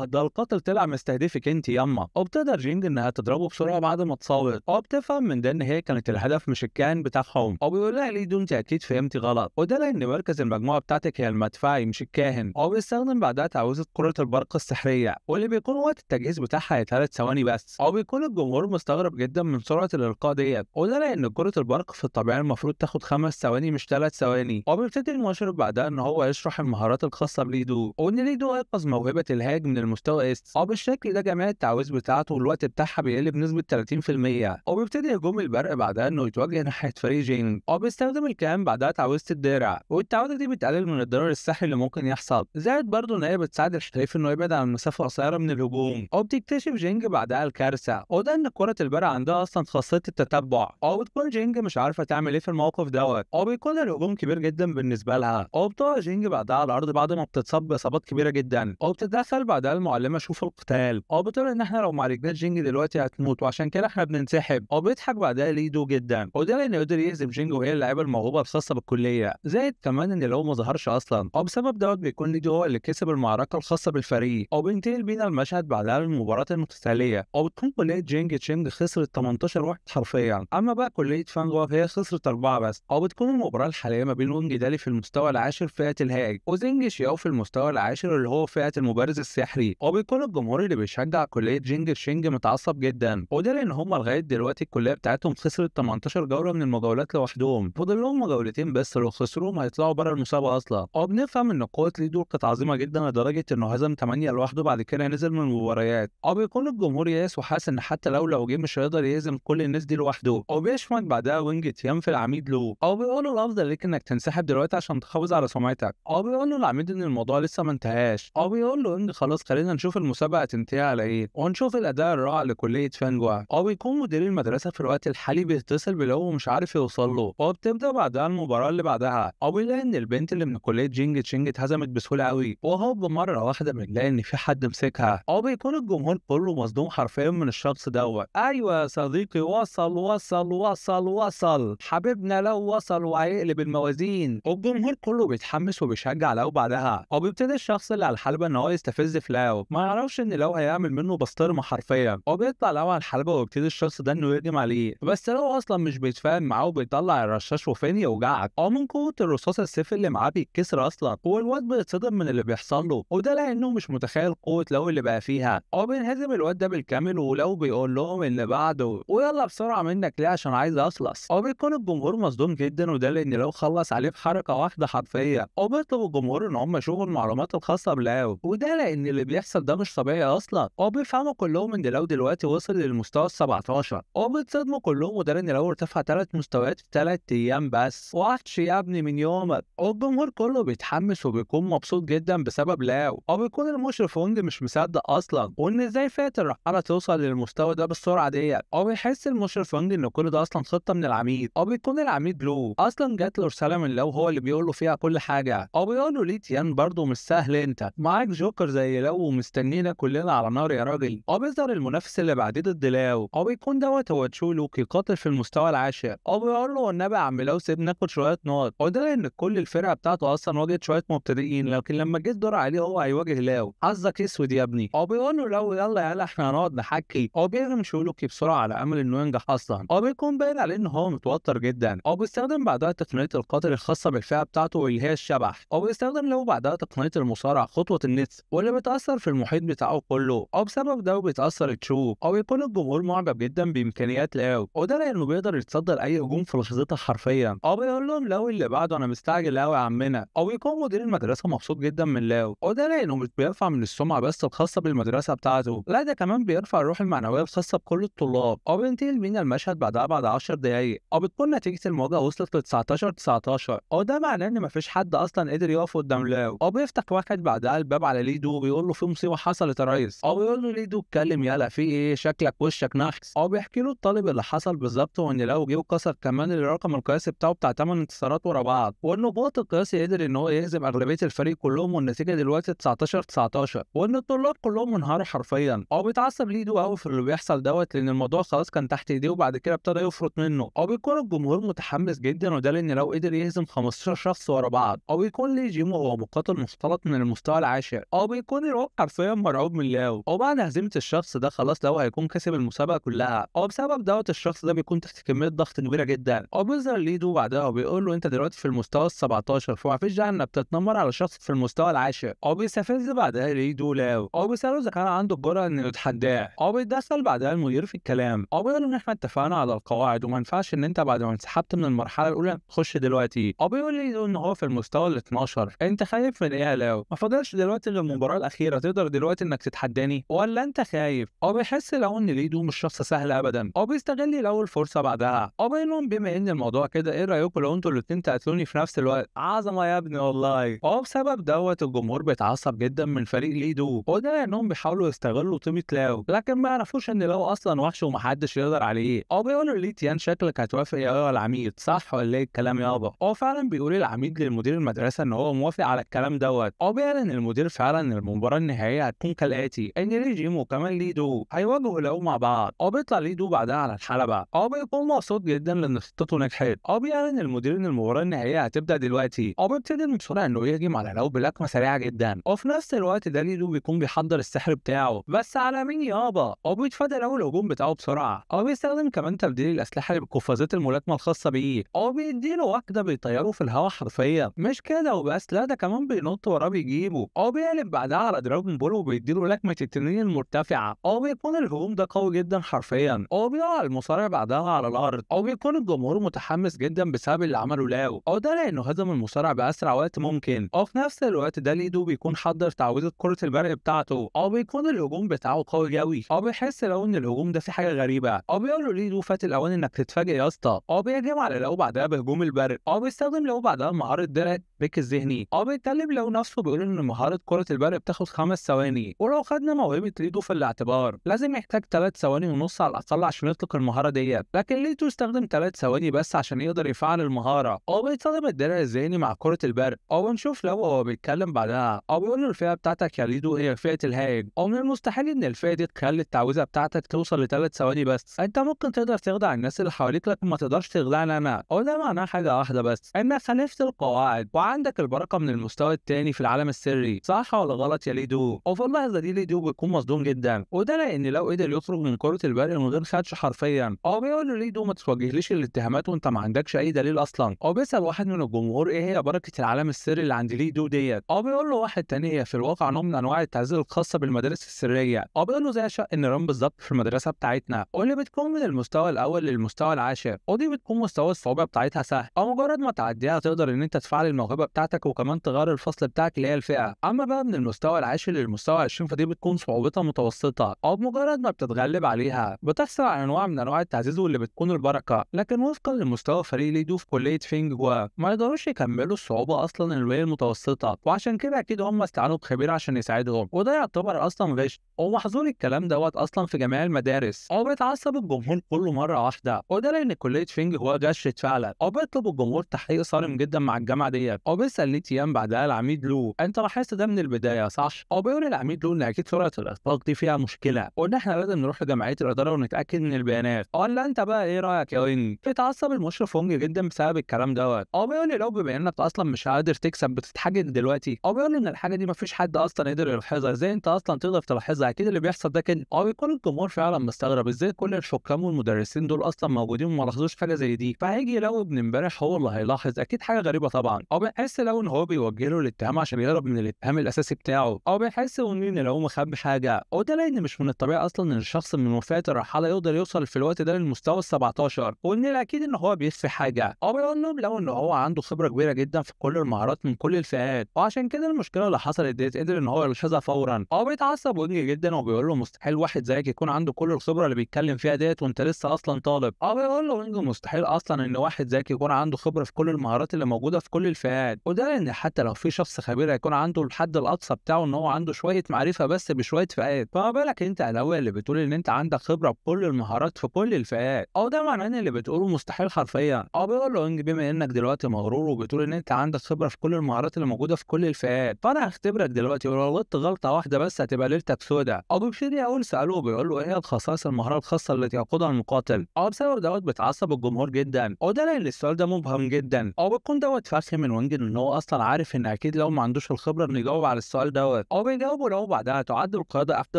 Speaker 1: ده القاتل طلع مستهدفك انت ياما. وبتقدر جينج انها تضربه بسرعه بعد ما تصوت، وبتفهم من ده ان هي كانت الهدف مش الكائن بتاعهم. وبيقول لها ليدو انت اكيد فهمتي غلط، وده لان مركز المجموعه بتاعتك هي المدفعي مش الكاهن. وبيستخدم بعدها تعويذه كره البرق السحريه، واللي بيكون وقت التجهيز بتاعها هي 3 ثواني بس. وبيكون الجمهور مستغرب جدا من سرعه الالقاء ديت، وده لان كره البرق في الطبيعه المفروض تاخد 5 ثواني مش 3 ثواني. وبيبتدي المشرف بعدها ان هو يشرح المهارات الخاصه بليدو، وان ليدو هينقذ موهبه الهاج من المستوى اس. وبالشكل ده جميع التعويذ بتاعته والوقت بتاعها بيقل بنسبه 30%. وبيبتدي هجوم البرق بعدها انه يتوجه ناحيه فريق جينج، وبيستخدم الكائن بعدها تعويذه الدرع، والتعويذه دي بتقلل من الضرر الصحي اللي ممكن يحصل، زائد برضه ان هي بتساعد الحريف انه يبعد عن مسافه قصيره من الهجوم. وبتكتشف جينج بعدها الكارثه، وده ان كره البرق عندها اصلا خاصيه التتبع، وبتكون جينج مش عارفه تعمل ايه في الموقف دوت، وبيكون الهجوم كبير جدا بالنسبه لها. وبتقع جينج بعدها على الارض بعد ما بتصاب باصابات كبيره جدا، وبتتدخل بعدها المعلمه شوف القتال، وبتقول ان احنا لو ما عالجناش جينج دلوقتي هتموت وعشان كده احنا بننسحب. هو بيضحك بعدها ليدو جدا، وده لانه قدر يهزم جينج وهي اللعيبه الموهوبه الخاصه بالكليه، زائد كمان ان لو ما ظهرش اصلا، او بسبب دوت بيكون ليدو هو اللي كسب المعركه الخاصه بالفريق. او بينتقل بينا المشهد بعدها للمباراه المتتاليه، او بتكون كليه جينج تشينج خسرت 18 واحد حرفيا، اما بقى كليه فانغوا هي خسرت 4 بس. او بتكون المباراه الحاليه ما بين وينج دالي في المستوى العاشر فئه الهاج، وزينج شياو في المستوى العاشر اللي هو فئه المبارز السحري. وبيكون الجمهور اللي بيشجع كليه جينج تشينج متعصب جدا، وده لان هم لغايه دلوقتي الكليه بتاعتهم خسرت 18 جوله من المجولات لوحدهم، فاضل لهم جولتين بس، لو خسروهم هيطلعوا بره المسابقه اصلا. وبنفهم ان قوه ليدو كانت عظيمه جدا لدرجه انه هزم 8 لوحده، بعد كده نزل من المباريات. او بيكون الجمهور ياس وحاسس ان حتى لو جه مش هيقدر يهزم كل الناس دي لوحده. او بيشمت بعدها وينج تيام في العميد لو، او بيقول له الافضل ليك انك تنسحب دلوقتي عشان تحافظ على سمعتك. او بيقول له العميد ان الموضوع لسه ما انتهاش. او بيقول له ان خلاص خلينا نشوف المسابقه هتنتهي على ايه، ونشوف الاداء الرائع لكليه فانجوا. او بيكون مدير المدرسه في الوقت الحالي بيتصل بلو ومش عارف يوصل له، وبتبدا بعدها المباراه اللي بعدها. او بيلاقي ان البنت اللي من كليه جينج تشينج اتهزمت بسهوله قوي، وهو بمره واحده بنلاقي ان في حد مسكها. او بيكون الجمهور كله مصدوم حرفيا من الشخص دوت. ايوه يا صديقي، وصل وصل وصل وصل، حبيبنا لو وصل وهيقلب الموازين. والجمهور كله بيتحمس وبيشجع لو بعدها. او بيبتدي الشخص اللي على الحلبه ان هو يستفز في لاو، ما يعرفش ان لو هيعمل منه بسطرمه حرفيا. وبيطلع لو على الحلبه ويبتدي الشخص ده انه يهجم عليه، بس لو اصلا مش بيتفاهم معاه وبيطلع الرشاش وفين يوجعك. او من قوه الرصاص السيف اللي معاه بيتكسر اصلا، والواد بيتصدم من اللي بيحصل له، وده لانه مش متخيل قوه لو اللي بقى فيها. او بينهزم الواد ده بالكامل، ولو بيقول لهم اللي بعده ويلا بسرعه منك ليه عشان عايز اخلص. او بيكون الجمهور مصدوم جدا، وده لان لو خلص عليه بحركه واحده حرفيا. او بيطلب الجمهور ان هم يشوفوا المعلومات الخاصه بلاو، وده لان اللي بيحصل ده مش طبيعي اصلا. او بيفهموا كلهم ان لو دلوقتي وصل للمستوى ال 17. او بيتصدموا كلهم، وده لان لو ارتفع 3 مستويات في 3 ايام بس. وحش يا ابني من يومك. والجمهور كله بيتحمس وبيكون مبسوط جدا بسبب لاو. او بيكون المشرف وينج مش مصدق اصلا، وان ازاي فئه الرحاله توصل للمستوى ده بالسرعه ديت. او بيحس المشرف وينج ان كل ده اصلا خطه من العميد. او بيكون العميد بلو اصلا جات له رساله من لو هو اللي بيقول له فيها كل حاجه. او بيقول له ليه تيان برضه مش سهل، انت معاك جوكر زي لو ومستنينا كلنا على نار يا راجل. او بيظهر المنافس اللي بعديه ضد لاو. او بيكون دوت هو تشولوكي قاتل في المستوى العاشر. او بيقول له والنبي يا عم لو سيب ناخد شويه نقط. وده لان كل الفرقه بتاعته اصلا واجهت شويه مبتدئين، لكن لما جه الدور عليه هو هيواجه لاو، حظك اسود يا ابني. او بيقول له لو يلا يلا احنا هنقعد نحكي. او بيرمي شولوكي بسرعه على امل انه ينجح اصلا. او بيكون باين عليه ان هو متوتر جدا. او بيستخدم بعدها تقنيه القاتل الخاصه بالفئه بتاعته واللي هي الشبح. او بيستخدم له بعدها تقنيه المصارع خطوه النتس، واللي بتاثر في المحيط بتاعه كله. او بسبب ده بيتاثر تشو. او يكون الجمهور معجب جدا بامكانيات لاو، وده لانه بيقدر يتصدى لاي هجوم في لحظتها حرفيا. او بيقول لهم لو اللي بعده انا مستعجل قوي يا عمنا. او يكون مدير المدرسه مبسوط جدا من لاو، وده لانه مش بيرفع من السمعه بس الخاصه بالمدرسه بتاعته، لا ده كمان بيرفع الروح المعنويه الخاصه بكل الطلاب. او بينتهي بينا المشهد بعدها بعد 10 دقائق. او بتكون نتيجه المواجهه وصلت ل 19-19. او ده معناه ان مفيش حد اصلا قدر يقف قدام لاو. او بيفتح واحد بعدها الباب على ليدو وبيقول له في مصيبه حصلت يا ريس. او بيقول له ليدو اتكلم يلا في ايه، شكلك وشك نحس. او بيحكي له الطالب اللي حصل بالظبط، وان لاو جه وكسر كمان الرقم القياسي بتاعه بتاع 8 انتصارات ورا بعض، وانه النقاط القياسي قدر ان هو يهزم اغلبيه الفريق كلهم، والنتيجه دلوقتي 19-19، وان الطلاب كلهم انهاروا حرفيا. او بيتعصب ليدو قوي في اللي بيحصل دوت، لان الموضوع خلاص كان تحت ايديه وبعد كده ابتدى يفرط منه. او بيكون الجمهور متحمس جدا، وده لان لو قدر يهزم 15 شخص ورا بعض. او بيكون ليه جيمو هو مقاتل مختلط من المستوى العاشر. او بيكون الواد حرفيا مرعوب من لاو. او بعد هزيمه الشخص ده خلاص لو هيكون كسب المسابقه كلها. او بسبب دوت الشخص ده بيكون تحت كميه ضغط كبيره جدا. او بيظهر ليدو بعدها وبيقول له انت دلوقتي في المستوى ال 17، فما فيش داعي انك تتنمر على شخص في المستوى العاشر. او بيستفز بعدها ليدو لاو. او بيساله اذا كان عنده الجرأه انه يتحداه. او بيتدخل بعدها المدير في الكلام. او بيقول ان احنا اتفقنا على القواعد، وما ينفعش ان انت بعد ما انسحبت من المرحله الاولى تخش دلوقتي. او بيقول ليدو ان هو في المستوى ال 12. انت خايف من ايه يا لاو؟ ما فاضلش دلوقتي غير المباراه الاخيره، تقدر دلوقتي انك تتحداني ولا انت خايف؟ او بيحس لو ان ليدو مش شخص سهل ابدا. او بيستغل لو الفرصه بعدها. او بيقول لهم بما ان الموضوع كده ايه رايكم لو انتوا الاثنين تقتلوني في نفس الوقت؟ عظمه يا ابني والله. او بسبب دوت الجمهور بيتعصب جدا من فريق ليدو، وده لانهم بيحاولوا يستغلوا طيبه لاو، لكن ما يعرفوش ان لاو اصلا وحش ومحدش يقدر عليه. او بيقولوا ليه تيان شكلك هتوافق يا ايها العميد، صح ولا ايه الكلام يابا؟ هو فعلا بيقول العميد للمدير المدرسه ان هو موافق على الكلام دوت. او بيعلن المدير فعلا ان المباراه النهائيه هتكون كالاتي، ان ليه كريم وكمان ليدو هيواجهوا لاو مع بعض. بيطلع ليدو بعدها على الحلبة. بيكون مبسوط جدا لان خطته نجحت. بيعلن المدير ان المباراة النهائية هتبدأ دلوقتي. بيبتدي بسرعة انه يهجم على لاو بلكمة سريعة جدا. وفي نفس الوقت ده ليدو بيكون بيحضر السحر بتاعه، بس على مين يابا؟ بيتفادى لاو الهجوم بتاعه بسرعة. بيستخدم كمان تبديل الأسلحة اللي بقفازات الملاكمة الخاصة بيه. بيديله واحدة بيطيره في الهواء حرفيا. مش كده وبس، لا ده كمان بينط وراه بيجيبه. بيقلب بعدها على دراجون بول وبيديله لكمة التنين المرتفعة. بيكون الهجوم ده قوي جدا حرفيا. بيقع المصارع بعدها على الأرض. بيكون الجمهور متحمس جدا بسبب اللي عمله لاو. ده لأنه هزم المصارع بأسرع وقت ممكن. في نفس الوقت ده ليدو بيكون حضر تعويضة كرة البرق بتاعته. بيكون الهجوم بتاعه قوي قوي. بيحس لاو ان الهجوم ده فيه حاجة غريبة. بيقول له ليدو فات الأوان انك تتفاجئ يا اسطى. بيهجم على لاو بعدها بهجوم البرق. بيستخدم لاو بعدها مهارة درع البيك الذهني. بيتكلم لاو نفسه بيقول ان مهارة كرة البرق بتاخد 5 ثواني، ولو خدنا موهبة ليدو في الاعتبار لازم يحتاج 3 ثواني ونص على الأقل عشان يطلق المهارة ديت، لكن ليدو استخدم 3 ثواني بس عشان يقدر يفعل المهارة. بيستخدم الدرع الذهني مع كرة البرق. بنشوف لاو وهو بيتكلم بعدها. بيقول له الفئة بتاعتك يا ليدو هي فئة الهاج، ومن المستحيل ان الفئة دي تخلي التعويذة بتاعتك توصل ل3 ثواني بس. انت ممكن تقدر تخدع الناس اللي حواليك لكن ما تقدرش تخدعني انا. وده معناه حاجة واحدة بس، انك خالفت القواعد وعندك البركة من المستوى التاني في العالم السري. صح ولا غلط يا ليدو؟ وفي اللحظة دي ليدو بيكون مصدوم جدا، وده لان لو قدر يخرج من كرة البرق من غير خدش حرفيا. بيقول له ليدو ما تواجهليش الاتهامات وانت ما عندكش اي دليل اصلا. بيسأل واحد من الجمهور ايه هي بركة العالم السري اللي عند ليدو ديت. بيقول له واحد تاني هي في الواقع نوع من انواع التعزيز الخاصة بالمدارس السرية. بيقول له زي شق النيران بالظبط في المدرسة بتاعتنا، واللي بتكون من المستوى الاول للمستوى العاشر، ودي بتكون مستوى الصعوبة بتاعتها سهل، مجرد ما تعديها تقدر ان انت تفعل الموهبة بتاعتك وكمان تغير الفصل بتاعك اللي هي الفئة. اما بقى من المستوى العاشر للمستوى 20 فدي بتكون صعوبتها متوسطة، او بمجرد ما بتتغلب عليها بتحصل على انواع من انواع التعزيز واللي بتكون البركة. لكن وفقا لمستوى فريق ليدو في كلية فينج جوا ما يقدروش يكملوا الصعوبة اصلا اللي هي المتوسطة، وعشان كده اكيد هم استعانوا بخبير عشان يساعدهم، وده يعتبر اصلا غش ومحظور الكلام دوت اصلا في جميع المدارس. بيتعصب الجمهور كله مرة واحدة، وده لان كلية فينج هو غشت فعلا. بيطلب الجمهور تحقيق صارم جدا مع الجامعة ديت. بيسأل ليه ايام بعدها العميد لو انت لاحظت ده من البداية صح؟ بيقول العميد لو ان اكيد سرعة الاطلاق دي فيها مشكلة، وان احنا لازم نروح لجمعية الإدارة ونتأكد من البيانات. ولا انت بقى ايه رأيك يا وينج؟ بيتعصب المشرف وينج جدا بسبب الكلام دوت. بيقول لي لو بما انك اصلا مش قادر تكسب بتتحجج دلوقتي. بيقول لي ان الحاجة دي مفيش حد اصلا قدر يلاحظها، ازاي انت اصلا تقدر تلاحظها؟ اكيد اللي بيحصل ده كده. بيكون الجمهور فعلا مستغرب ازاي كل الحكام والمدرسين دول اصلا موجودين وما لاحظوش حاجة زي دي، فهيجي لو ابن امبارح هو اللي هيلاحظ اكيد حاجة غريبة طبعا. بيحس لو ان هو بيوجه له الاتهام عشان يهرب من الاتهام الاساسي بتاعه. بيحس ان لو مخبي حاجة، وده لان مش من الطبيعي اصلا ان الشخص من وفاة الرحالة يقدر يوصل في الوقت ده للمستوى ال 17، وان الاكيد ان هو بيخفي حاجة. بيقول لهم لو ان هو عنده خبرة كبيرة جدا في كل المهارات من كل الفئات، وعشان كده المشكلة اللي حصلت ديت قدر ان هو يلاحظها فورا. بيتعصب ويجي جدا وبيقول له مستحيل واحد زيك يكون عنده كل الخبرة اللي بيتكلم فيها ديت وانت لسه اصلا طالب. بيقول له وينج مستحيل اصلا ان واحد زيك يكون عنده خبرة في كل المهارات اللي موجودة في كل الفئات، وده لان حتى لو في شخص خبير هيكون عنده الحد الاقصى بتاعه ان هو عنده شوية معرفة بس بشوية فئات، فما بالك انت الاول اللي بتقول ان انت عندك خبرة بكل المهارات في كل الفئات. ده معناه ان اللي بتقوله مستحيل حرفيا. بيقول له وينج بما انك دلوقتي مغرور وبتقول ان انت عندك خبرة في كل المهارات اللي موجودة في كل الفئات، فانا هختبرك دلوقتي ولو غلطت غلطة واحدة بس هتبقى ليلتك سودة. بيبتدي يقول سألوه بيقول له ايه هي الخصائص المهارة الخاصة التي يقودها المقاتل. بسبب دوت بيتعصب الجمهور جدا، وده لان السؤال ده مبهم جدا. بيكون دوت فخم من وينج ان هو اصلا عارف ان اكيد لو ما عندوش الخبرة انه يجاوب على السؤال دوت. بيجاوبه لو بعدها تعد القيادة احدى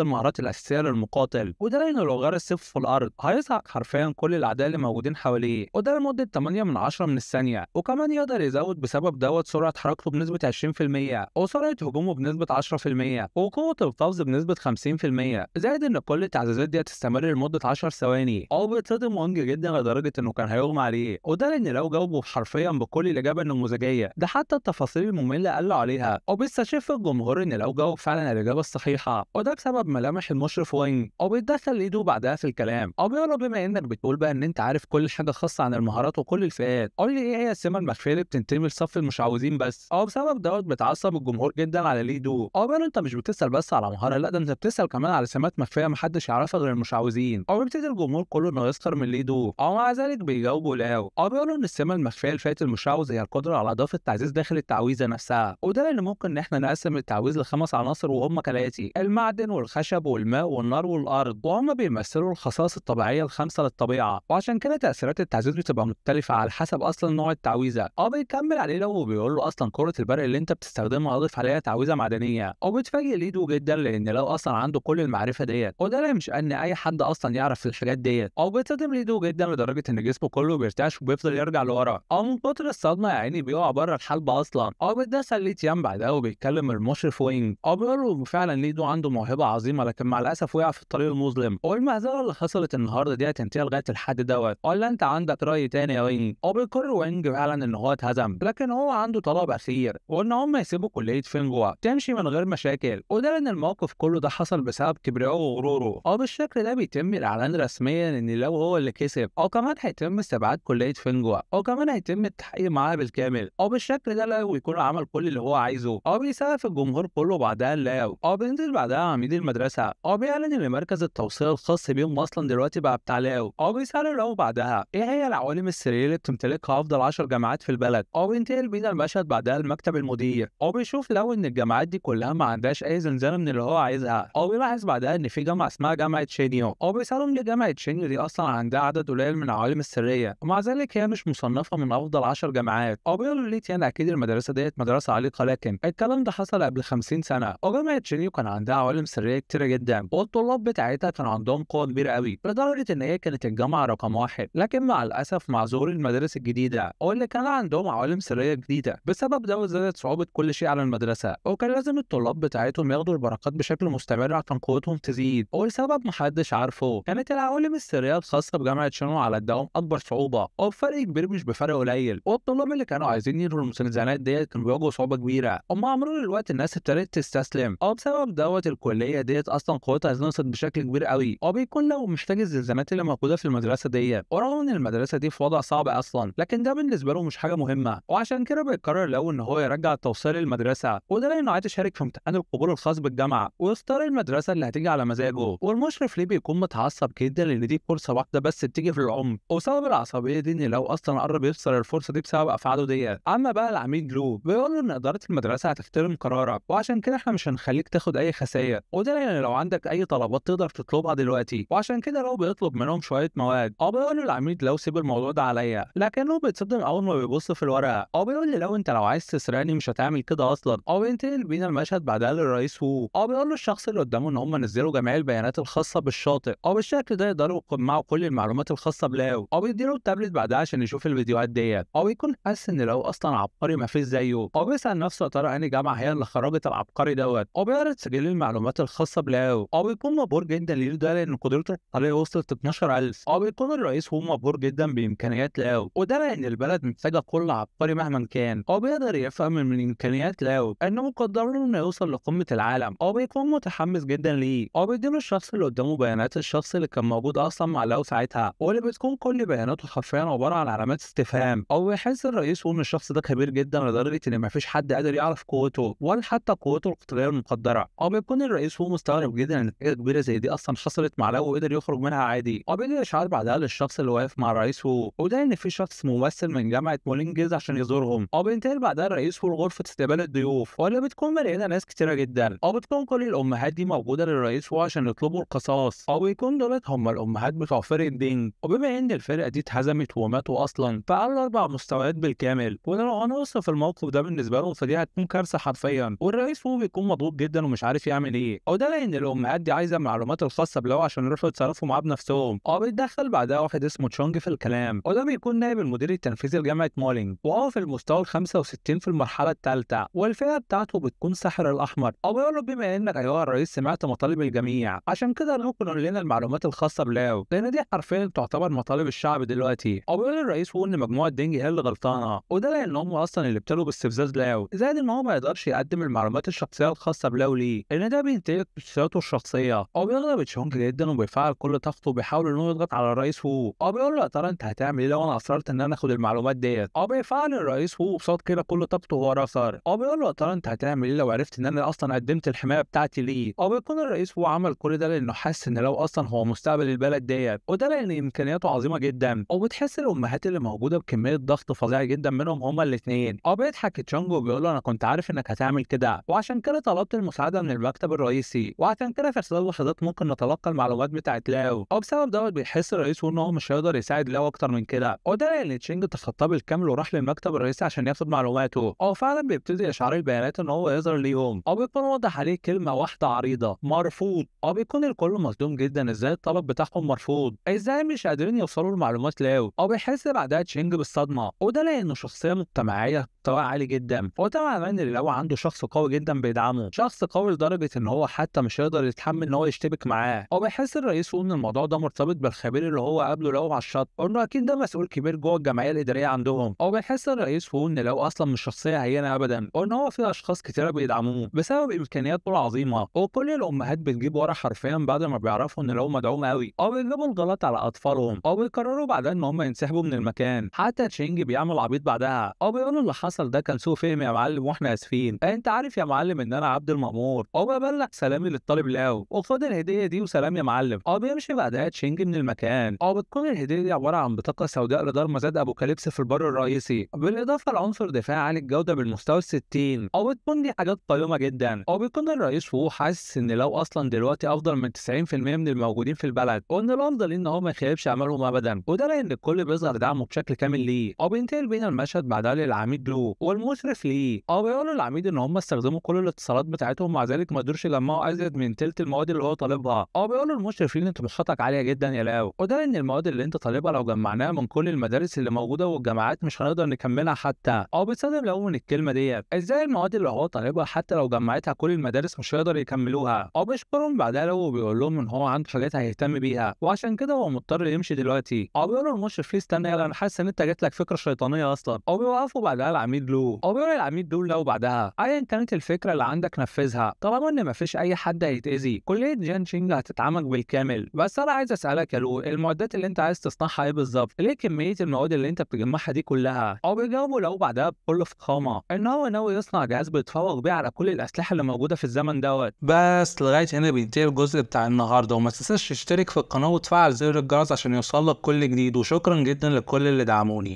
Speaker 1: المهارات الاساسية للمقاتل، وده لانه لو غير السيف في الارض هيسحق حرفيا كل الاعداء اللي موجودين حواليه، وده لمدة 8 من 10 من الثانية. وكمان يقدر يزود بسبب دوت سرعة حركته بنسبة 20%، وسرعة هجومه بنسبة 10%، وقوة القفز بنسبة 50%، زائد ان كل التعزيزات دي هتستمر لمدة 10 ثواني. بيتصدم وينج جدا لدرجة انه كان هيغمى عليه، وده لان لو جاوبه حرفيا بكل الاجابة النموذجية، ده حتى التفاصيل المملة قالوا عليها. وبيستشف الجمهور ان لو جاوب فعلا الاجابة الصحيحة، وده بسبب ملامح المشرف وينج. بيتدخل ايده بعدها في الكلام. بيقول له بما انك بتقول بقى ان انت عارف كل حاجة خاصة عن المهارات وكل الفئات، قول لي ايه هي السمة المخفية اللي بتنتمي لصف المشعوذين بس. بسبب دوت بيتعصب الجمهور جدا على ليدو. بيقول له انت مش بتسأل بس على مهارة، لا ده انت بتسأل كمان على سمات مخفية محدش يعرفها غير المشعوذين. بيبتدي الجمهور كله انه يسخر من ليدو، مع ذلك بيجاوبوا لاو. بيقولوا ان السمة المخفية لفئة المشعوذ هي القدرة على اضافة تعزيز داخل التعويذة نفسها، وده لان ممكن ان احنا نقسم التعويذ ل5 عناصر وهم كالاتي: المعدن والخشب والماء والنار والارض، وهم بيمثلوا الخصائص الطبيعيه الخمسه للطبيعه، وعشان كده تاثيرات التعزيز بتبقى مختلفه على حسب اصلا نوع التعويذه. بيكمل عليه لو وبيقول له اصلا كره البرق اللي انت بتستخدمها اضيف عليها تعويذه معدنيه، بتفاجئ ليدو جدا لان لو اصلا عنده كل المعرفه ديت، وده لا مش ان اي حد اصلا يعرف الحاجات ديت. بيتصدم ليدو جدا لدرجه ان جسمه كله بيرتعش وبيفضل يرجع لورا، من كتر الصدمه يا عيني بيقع بره الحلبه اصلا. بيتدخل لي تيام بعدها وبيتكلم المشرف وينج، بيقول له فعلا ليدو عنده موهبه عظيمه لكن مع الاسف وقع في الطريق المظلم، والمهزله اللي حصلت النهارده دي هتنتهي لغايه الحد دوت، ولا انت عندك راي تاني يا وينج؟ بيقر وينج فعلا ان هو اتهزم، لكن هو عنده طلب اخير وان هم يسيبوا كليه فينجوا تمشي من غير مشاكل، وده لان الموقف كله ده حصل بسبب كبريائه وغروره. بالشكل ده بيتم الاعلان رسميا ان لو هو اللي كسب، كمان هيتم استبعاد كليه فينجوا، كمان هيتم التحقيق معاه بالكامل. بالشكل ده لو يكون عمل كل اللي هو عايزه، بيسقف الجمهور كله بعدها لاو. بينزل بعدها عميد المدرسه، بيعلن ان مركز التوصيل الخاص بيهم اصلا دلوقتي بقى بتاع لاو. بيسأله لاو بعدها ايه هي العوالم السريه اللي بتمتلكها افضل 10 جامعات في البلد. بينتقل بينا المشهد بعدها لمكتب المدير، بيشوف لاو ان الجامعات دي كلها ما عندهاش اي زنزانه من اللي هو عايزها. بيلاحظ بعدها ان في جامعه اسمها جامعه شينيو، بيسألهم ليه جامعه شينيو دي اصلا عندها عدد قليل من العوالم السريه ومع ذلك هي مش مصنفه من افضل 10 جامعات. بيقولوا ليه تيان اكيد المدرسه ديت مدرسه عريقه، لكن الكلام ده حصل قبل 50 سنه، وجامعه شينيو كان عندها عوالم سريه كتيره جدا، والطلاب بتاعتها كان عندهم قوه كبيره قوي لدرجه ان هي كانت الجامعه رقم واحد. لكن مع الاسف مع ظهور المدارس الجديده واللي كان عندهم عوالم سريه جديده، بسبب ده زادت صعوبه كل شيء على المدرسه، وكان لازم الطلاب بتاعتهم ياخدوا البركات بشكل مستمر عشان قوتهم تزيد. ولسبب محدش عارفه كانت العوالم السريه الخاصه بجامعه شينيو على قدهم اكبر صعوبه، وبفرق كبير مش بفرق قليل. والطلاب اللي كانوا عايزين ينهوا المستلزمات ديت كانوا بيواجهوا صعوبه كبيره، ومع مرور الوقت الناس ابتدت تستسلم. بسبب دوت الكليه ديت اصلا قوتها نقصت بشكل كبير قوي، وبيكون لو محتاج الزلزالات اللي موجوده في المدرسه ديت، ورغم ان المدرسه دي في وضع صعب اصلا، لكن ده بالنسبه له مش حاجه مهمه. وعشان كده بيقرر لو ان هو يرجع التوصيل للمدرسه، وده لانه عايز يشارك في امتحان القبول الخاص بالجامعه ويختار المدرسه اللي هتيجي على مزاجه. والمشرف ليه بيكون متعصب جدا لان دي فرصه واحده بس تيجي في العمر، وسبب العصبيه دي ان لو اصلا قرب يخسر الفرصه دي بسبب افعاله ديت. اما بقى العميد لو بيقول له ان اداره المدرسه هتحترم قرارك، وعشان كده احنا مش هنخليك تاخد اي خسائر، وده لان لو عندك اي طلبات تقدر تطلبها دلوقتي. وعشان كده لو بيطلب منهم شويه مواد، بيقول له العميد لو سيب الموضوع ده عليا، لكنه بيتصدم اول ما بيبص في الورقه. بيقول لي لو انت لو عايز تسرقني مش هتعمل كده اصلا. بينتقل بينا المشهد بعدها للرئيس هو. بيقول له الشخص اللي قدامه ان هم نزلوا جميع البيانات الخاصه بالشاطئ، بالشكل ده يقدروا يجمعوا كل المعلومات الخاصه بلاو. بيديله التابلت بعدها عشان يشوف الفيديوهات ديت، بيكون حاسس ان لو اصلا عبقري ما فيش زيه. بيسال نفسه يا ترى انهي جامعه هي اللي خرجت العبقري دوت. بيعرض سجل المعلومات الخاصه بلاو، بيكون مبهور جدا ليه ده لان قدرته العقليه وصلت 12000. بيكون الرئيس هو مبهور جدا بامكانيات لاو، وده لان البلد محتاجه كل عبقري مهما كان. بيقدر يفهم من امكانيات لاو انه مقدر له انه يوصل لقمه العالم. بيكون متحمس جدا ليه. بيديله الشخص اللي قدامه بيانات الشخص اللي كان موجود اصلا مع لاو ساعتها، واللي بتكون كل بياناته حرفيا عباره عن علامات استفهام. بيحس الرئيس هو ان الشخص ده كبير جدا لدرجه ان مفيش حد قادر يعرف قوته ولا حتى قوته القتاليه المقدره. بيكون الرئيس هو مستغرب جدا ان حاجه كبيره زي دي اصلا حصلت مع لاو وقدر يخرج منها عادي. بيدي اشعار بعدها للشخص اللي واقف مع الرئيس هو، وده ان في شخص ممثل من جامعه مولينجز عشان يزورهم. بينتقل بعدها الرئيس هو لغرفه استقبال الضيوف، واللي بتكون مليانه ناس كتيره جدا. بتكون كل الامهات دي موجوده للرئيس هو عشان يطلبوا القصاص. بيكون دولت هم الامهات بتوع فرقه دينج، وبما ان الفرقه دي اتهزمت وماتوا اصلا فعلى 4 مستويات بالكامل، ولو هنوصف الموقف ده بالنسبه لهم فدي هتكون كارثه حرفيا. والرئيس هو بيكون مضغوط جدا ومش عارف يعمل ايه، وده لان الامهات دي عايزه المعلومات الخاصه بلو عشان يروحوا يتصرفوا معاه بنفسهم. بيتدخل بعدها واحد اسمه تشونج في الكلام، وده بيكون نائب المدير التنفيذي لجامعه مولينج، وهو في المستوى ال 65 في المرحله الثالثه، والفئه بتاعته بتكون ساحر الاحمر. بيقول له بما انك ايها الرئيس سمعت مطالب الجميع، عشان كده ممكن قول لنا المعلومات الخاصه بلاو لان دي حرفيا تعتبر مطالب الشعب دلوقتي. بيقول الرئيس هو ان مجموعه دينج هي اللي غلطانه، وده لان هم اصلا اللي ابتدوا باستفزاز لاو، زائد ان هو ما يقدرش يقدم المعلومات الشخصيه الخاصه بلاو ليه لان ده بينتهك خصوصياته الشخصيه. بيغضب تشونج جدا وبيفعل كل طاقته وبيحاول انه يضغط على الرئيس هو. بيقول له يا ترى انت هتعمل ايه لو انا اصررت ان انا اخد المعلومات ديت. بيفعل الرئيس هو بصوت كده كل طاقته وهو رافض. بيقول له يا ترى انت هتعمل ايه لو عرفت ان انا اصلا قدمت الحمايه بتاعتي ليه. بيكون الرئيس هو عمل كل ده لانه حاسس ان لو اصلا هو مستقبل البلد ديت، وده لان امكانياته عظيمه جدا. وبتحس الامهات اللي موجوده بكميه ضغط فظيع جدا منهم هما الاثنين. بيضحك تشونج وبيقول له انا كنت عارف انك هتعمل كده، وعشان كده طلبت المساعده من المكتب الرئيسي الرئيسي، وعشان كده في خلال لحظات ممكن نتلقى المعلومات بتاعت لاو، او بسبب دوت بيحس الرئيس ان هو مش هيقدر يساعد لاو اكتر من كده، وده لان تشينج تخطاه بالكامل وراح للمكتب الرئيسي عشان ياخد معلوماته. او فعلا بيبتدي اشعار البيانات ان هو يظهر ليهم، او بيكون واضح عليه كلمه واحده عريضه مرفوض، او بيكون الكل مصدوم جدا ازاي الطلب بتاعهم مرفوض، ازاي مش قادرين يوصلوا لمعلومات لاو. او بيحس بعدها تشينج بالصدمه، وده لانه شخصيه مجتمعيه مستواه عالي جدا، وده معناه ان لاو عنده شخص قوي جدا بيدعمه، شخص قوي لدرجه ان هو حتى مش هيقدر يتحمل ان هو يشتبك معاه. او بيحس الرئيس ان الموضوع ده مرتبط بالخبير اللي هو قابله لاو على الشط، وانه اكيد ده مسؤول كبير جوه الجمعيه الاداريه عندهم. او بيحس الرئيس ان لاو اصلا مش شخصيه هينه ابدا، وان هو في اشخاص كتيره بيدعموه بسبب امكانياته العظيمه. وكل الامهات بتجيب ورا حرفيا بعد ما بيعرفوا ان لاو مدعوم قوي، او بيجيبوا الغلط على اطفالهم، او بيقرروا بعدها ان هم ينسحبوا من المكان. حتى تشينج بيعمل عبيط بعدها، او بيقول اللي حصل ده كان سوء فهم يا معلم واحنا اسفين، انت عارف يا معلم ان انا عبد المأمور. او ببلغ سلامي للطالب لاو، وخد الهديه دي وسلام يا معلم. او بيمشي بعدها تشينج من المكان. او بتكون الهديه دي عباره عن بطاقه سوداء لدار مزاد ابوكاليبس في البر الرئيسي، بالاضافه لعنصر دفاع عالي الجوده بالمستوى ال60. او بتكون دي حاجات قيمه جدا. او بيكون الرئيس فوق حاسس ان لو اصلا دلوقتي افضل من 90% من الموجودين في البلد، وان الافضل ان هو ما يخيبش امالهم ابدا، وده لان الكل بيظهر دعمه بشكل كامل ليه. او بينتقل بينا المشهد بعدها للعميد لو والمشرف ليه. او بيقولوا للعميد ان هم استخدموا كل الاتصالات بتاعتهم، مع ذلك ما قدروش يجمعوا ازيد من تلت المواد اللي هو طالبها. او بيقولوا للمشرف ليه انت طموحاتك عاليه جدا يا لاو، وده لان المواد اللي انت طالبها لو جمعناها من كل المدارس اللي موجوده والجامعات مش هنقدر نكملها حتى. او بيتصدم لاو من الكلمه ديت، ازاي المواد اللي هو طالبها حتى لو جمعتها كل المدارس مش هيقدر يكملوها. او بيشكرهم بعدها لو وبيقول لهم ان هو عنده حاجات هيهتم بيها وعشان كده هو مضطر يمشي دلوقتي. او بيقولوا للمشرف ليه استنى يلا انا حاسس ان انت جات لك فكره شيطانيه اصلا. او بيوقفوا بعدها العميد لو. او بيقول العميد لو بعدها ايا كانت الفكره اللي عندك نفذها، طالما ان مفيش اي حد هيتاذي كليه جان شينج هتتعمل بالكامل. بس انا عايز اسالك يا لو، المعدات اللي انت عايز تصنعها ايه بالظبط؟ ليه كميه المواد اللي انت بتجمعها دي كلها؟ او بيجاوبوا لو بعدها بكل فخامه ان هو ناوي يصنع جهاز بيتفوق بيه على كل الاسلحه اللي موجوده في الزمن دوت.
Speaker 2: بس لغاية هنا بينتهي الجزء بتاع النهاردة، وما تنساش تشترك في القناة وتفعل زر الجرس عشان يوصلك كل جديد، وشكرا جدا لكل اللي دعموني.